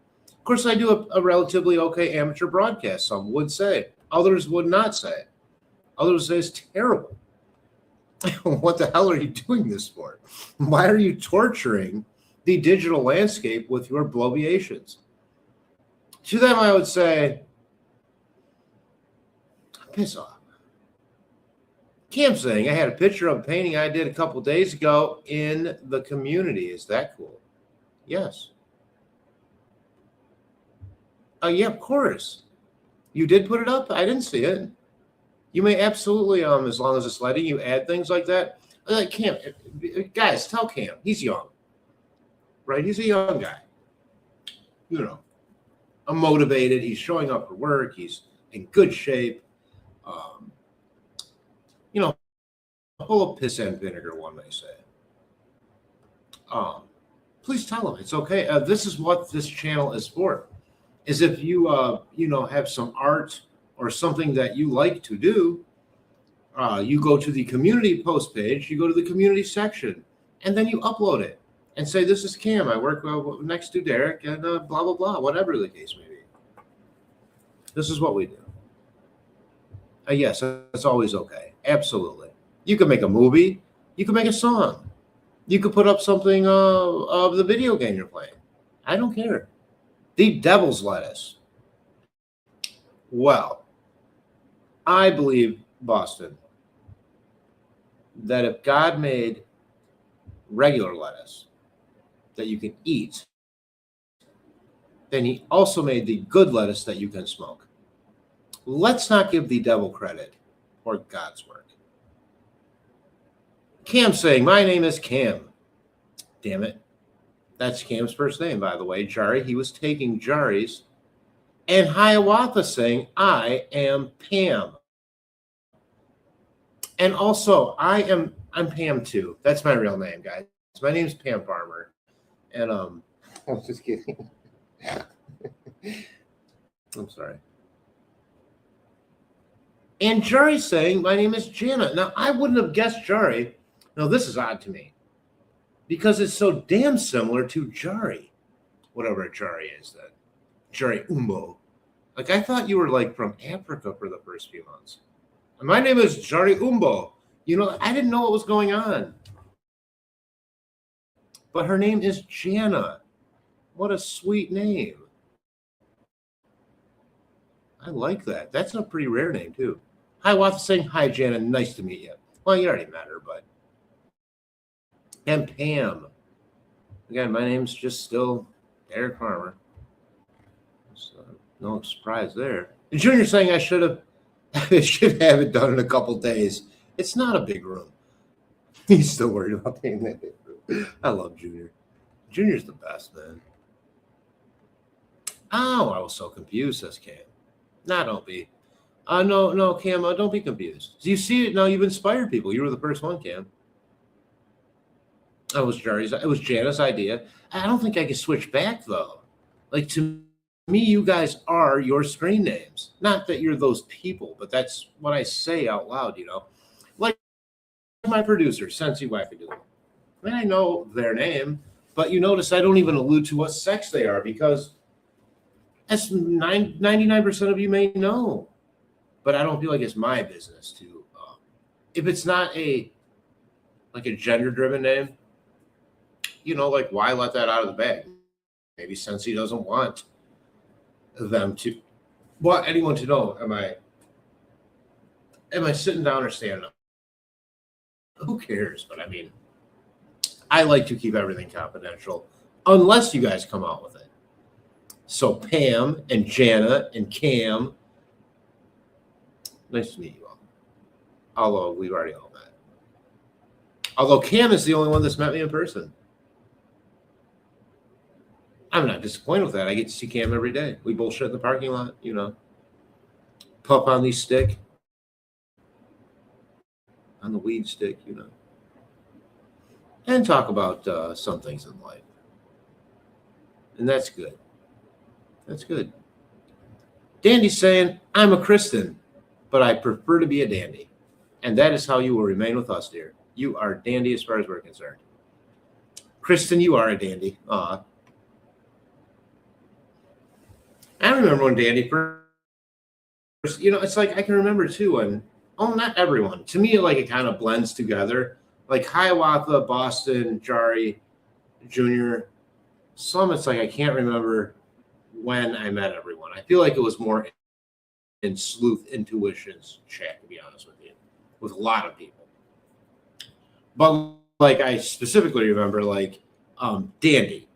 Speaker 1: Of course, I do a relatively okay amateur broadcast, some would say. Others would not say. Others say it's terrible. What the hell are you doing this for? Why are you torturing the digital landscape with your bloviations? To them, I would say, piss off. Cam saying, I had a picture of a painting I did a couple days ago in the community. Is that cool? Yes. Yeah, of course. You did put it up? I didn't see it. You may absolutely, as long as it's letting you add things like that. Cam, guys, tell Cam, he's young, right? He's a young guy. You know, I'm motivated. He's showing up for work. He's in good shape. You know, full of piss and vinegar, one may say. Please tell him it's okay. This is what this channel is for. Is if you, have some art or something that you like to do, you go to the community post page, you go to the community section, and then you upload it and say, this is Cam. I work next to Derek and blah, blah, blah, whatever the case may be. This is what we do. Yes, it's always okay. Absolutely. You can make a movie. You can make a song. You could put up something of the video game you're playing. I don't care. The devil's lettuce. Well, I believe, Boston, that if God made regular lettuce that you can eat, then he also made the good lettuce that you can smoke. Let's not give the devil credit for God's work. Cam saying, my name is Cam. Damn it. That's Cam's first name, by the way. Jari. He was taking Jari's. And Hiawatha saying, I am Pam. And also, I'm Pam too. That's my real name, guys. My name's Pam Farmer. And I was just kidding. I'm sorry. And Jari saying, my name is Jana. Now, I wouldn't have guessed Jari. Now, this is odd to me because it's so damn similar to Jari, whatever Jari is then. Jari Umbo. Like, I thought you were like from Africa for the first few months. And my name is Jari Umbo. I didn't know what was going on. But her name is Jana. What a sweet name. I like that. That's a pretty rare name, too. Hi, Watts saying, hi, Jana. Nice to meet you. Well, you already met her, but. And Pam. Again, my name's just still Derek Farmer. So, no surprise there. And Junior saying I should have it done in a couple days. It's not a big room. He's still worried about paying that big room. I love Junior. Junior's the best, man. Oh, I was so confused, says Cam. Nah, don't be. No, Cam, don't be confused. Do you see it now? You've inspired people. You were the first one, Cam. It was Jana's idea. I don't think I could switch back, though. Like, to me, you guys are your screen names. Not that you're those people, but that's what I say out loud, Like my producer, Sensi Wackadoo. I mean, I know their name, but you notice I don't even allude to what sex they are because as 99% of you may know. But I don't feel like it's my business to. If it's not a gender-driven name, like why let that out of the bag? Maybe Sensi doesn't want anyone to know. Am I sitting down or standing up? Who cares? But I mean, I like to keep everything confidential unless you guys come out with it. So Pam and Jana and Cam. Nice to meet you all. Although we've already all met. Although Cam is the only one that's met me in person. I'm not disappointed with that. I get to see Cam every day. We bullshit in the parking lot, Puff on the stick. On the weed stick, And talk about some things in life. And that's good. That's good. Dandy's saying, I'm a Kristen, but I prefer to be a dandy. And that is how you will remain with us, dear. You are dandy as far as we're concerned. Kristen, you are a dandy. I remember when Dandy first, it's like I can remember too, and not everyone. To me, like it kind of blends together. Like Hiawatha, Boston, Jari, Junior. Some it's like I can't remember when I met everyone. I feel like it was more in Sleuth Intuitions chat, to be honest with you, with a lot of people. But like I specifically remember like Dandy,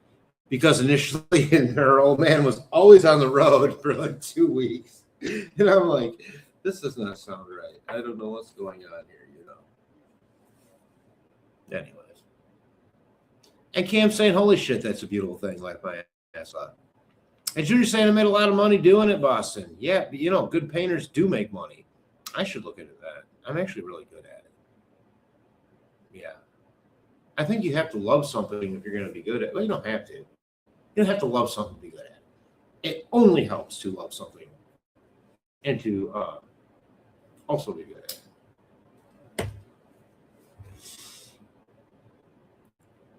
Speaker 1: because initially her old man was always on the road for like 2 weeks. And I'm like, this does not sound right. I don't know what's going on here, Anyways. And Cam saying, holy shit, that's a beautiful thing. Like my ass off. And Junior saying I made a lot of money doing it, Boston. Yeah, but good painters do make money. I should look into that. I'm actually really good at it. Yeah. I think you have to love something if you're going to be good at it. Well, you don't have to. You don't have to love something to be good at it. It only helps to love something and to also be good at it.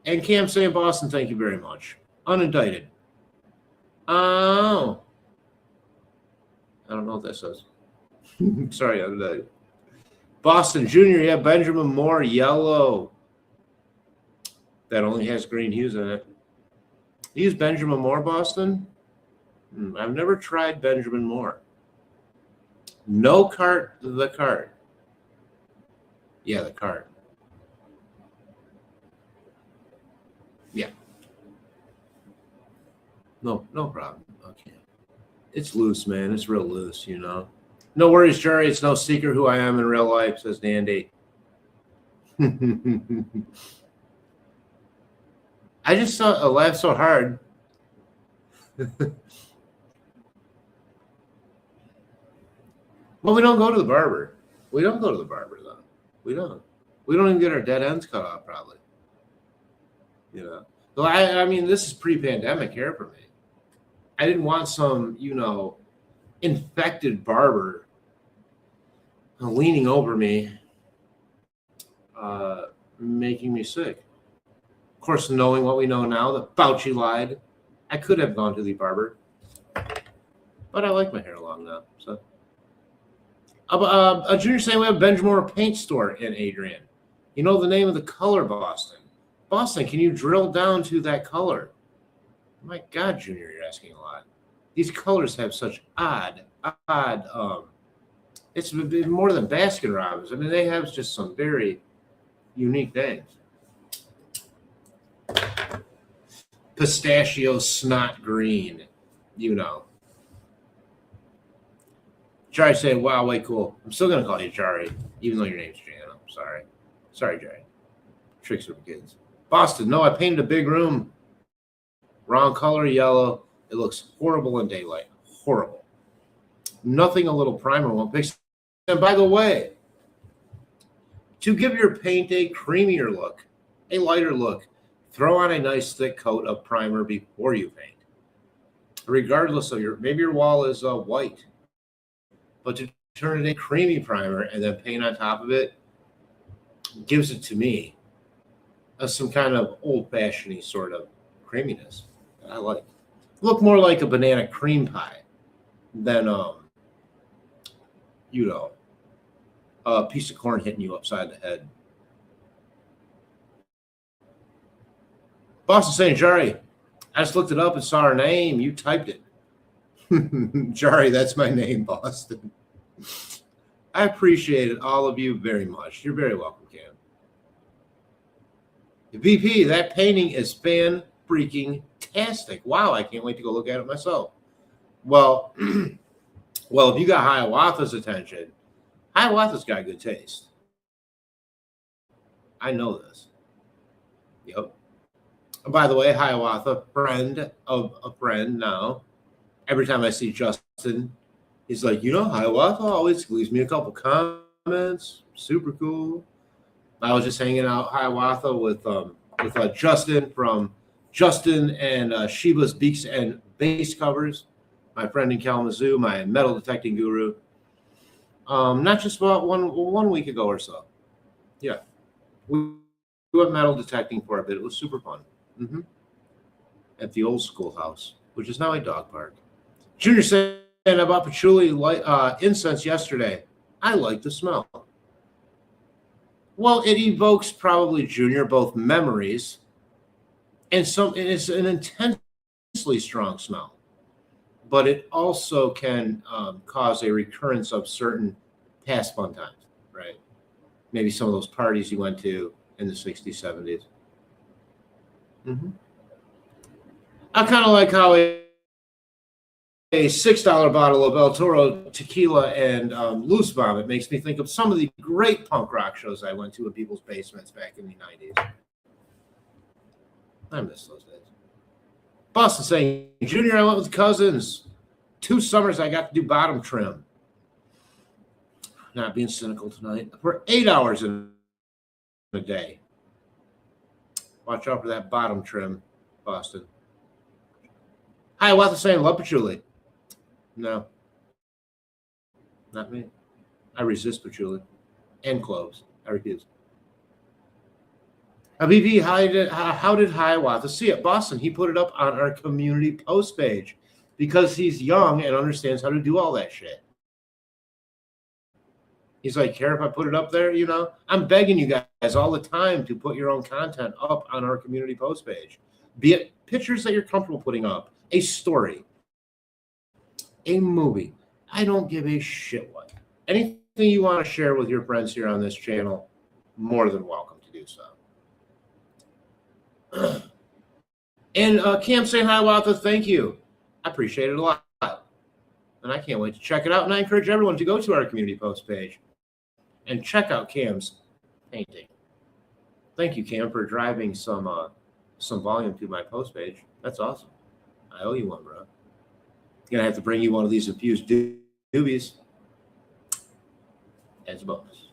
Speaker 1: And Cam saying, Boston, thank you very much. Unindicted. Oh. I don't know what that says. Sorry, unindicted. Boston Junior, yeah, Benjamin Moore, yellow. That only has green hues in it. You use Benjamin Moore, Boston? I've never tried Benjamin Moore. No cart, the cart. Yeah, the cart. Yeah. No problem. Okay. It's loose, man. It's real loose, No worries, Jerry. It's no secret who I am in real life, says Dandy. I just saw a laugh so hard. Well, we don't go to the barber. We don't go to the barber, though. We don't. We don't even get our dead ends cut off, probably. So I mean, this is pre-pandemic hair for me. I didn't want some, infected barber leaning over me, making me sick. Of course, knowing what we know now, that Fauci lied, I could have gone to the barber, but I like my hair long now. So, a Junior saying we have Benjamin Moore paint store in Adrian. You know the name of the color, Boston. Boston, can you drill down to that color? My God, Junior, you're asking a lot. These colors have such odd. It's more than Baskin Robbins. I mean, they have just some very unique things. Pistachio snot green, Jari saying, wow, way cool. I'm still going to call you Jari, even though your name's Jan. I'm sorry. Sorry, Jari. Tricks for kids. Boston, no, I painted a big room. Wrong color, yellow. It looks horrible in daylight. Horrible. Nothing a little primer won't fix. And by the way, to give your paint a creamier look, a lighter look, throw on a nice thick coat of primer before you paint. Regardless of maybe your wall is white, but to turn it a creamy primer and then paint on top of it gives it to me some kind of old-fashioned sort of creaminess that I like. Look more like a banana cream pie than a piece of corn hitting you upside the head. Boston saying, Jari, I just looked it up and saw her name. You typed it. Jari, that's my name, Boston. I appreciate it, all of you, very much. You're very welcome, Cam. VP, that painting is fan-freaking-tastic. Wow, I can't wait to go look at it myself. Well, if you got Hiawatha's attention, Hiawatha's got good taste. I know this. Yep. By the way, Hiawatha, friend of a friend now. Every time I see Justin, he's like, Hiawatha always leaves me a couple comments. Super cool. I was just hanging out Hiawatha with Justin from Justin and Sheba's Beaks and Base Covers, my friend in Kalamazoo, my metal detecting guru. Not just about one week ago or so. Yeah. We went metal detecting for a bit. It was super fun. At the old schoolhouse, which is now a dog park. Junior saying about patchouli incense yesterday. I like the smell. Well, it evokes probably, Junior, both memories and it's an intensely strong smell. But it also can cause a recurrence of certain past fun times, right? Maybe some of those parties you went to in the 60s, 70s. Mm-hmm. I kind of like how a $6 bottle of El Toro tequila and Loose Vomit makes me think of some of the great punk rock shows I went to in people's basements back in the 90s. I miss those days. Boston saying, Junior, I went with cousins. 2 summers I got to do bottom trim. Not being cynical tonight. For 8 hours in a day. Watch out for that bottom trim, Boston. Hi, Hiawatha saying, love patchouli. No. Not me. I resist patchouli. And cloves. I refuse. BB, how did Hiawatha see it? Boston, he put it up on our community post page because he's young and understands how to do all that shit. He's like, care if I put it up there? You know, I'm begging you guys all the time to put your own content up on our community post page. Be it pictures that you're comfortable putting up, a story, a movie. I don't give a shit what. Anything you want to share with your friends here on this channel, more than welcome to do so. And Cam saying, Hiawatha, thank you. I appreciate it a lot. And I can't wait to check it out. And I encourage everyone to go to our community post page and check out Cam's painting. Thank you, Cam, for driving some volume to my post page. That's awesome. I owe you one, bro. Gonna have to bring you one of these infused doobies as a bonus.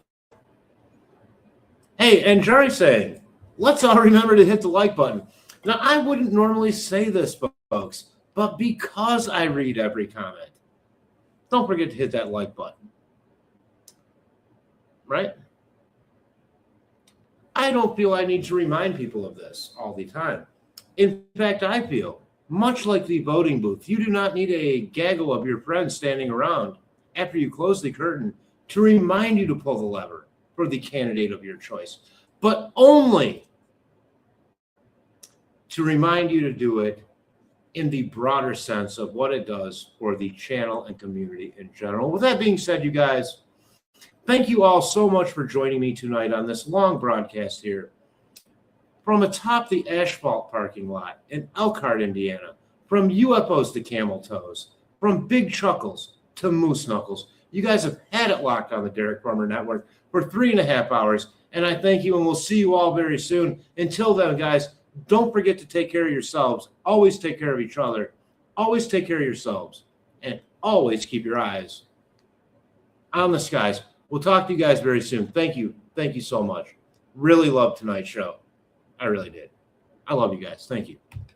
Speaker 1: Hey, and Jerry saying, let's all remember to hit the like button. Now, I wouldn't normally say this, folks, but because I read every comment, don't forget to hit that like button. Right? I don't feel I need to remind people of this all the time. In fact, I feel, much like the voting booth, you do not need a gaggle of your friends standing around after you close the curtain to remind you to pull the lever for the candidate of your choice, but only to remind you to do it in the broader sense of what it does for the channel and community in general. With that being said, you guys, thank you all so much for joining me tonight on this long broadcast here from atop the asphalt parking lot in Elkhart, Indiana, from UFOs to camel toes, from big chuckles to moose knuckles. You guys have had it locked on the Derek Farmer Network for 3.5 hours, and I thank you, and we'll see you all very soon. Until then, guys, don't forget to take care of yourselves. Always take care of each other. Always take care of yourselves. And always keep your eyes on the skies. We'll talk to you guys very soon. Thank you. Thank you so much. Really loved tonight's show. I really did. I love you guys. Thank you.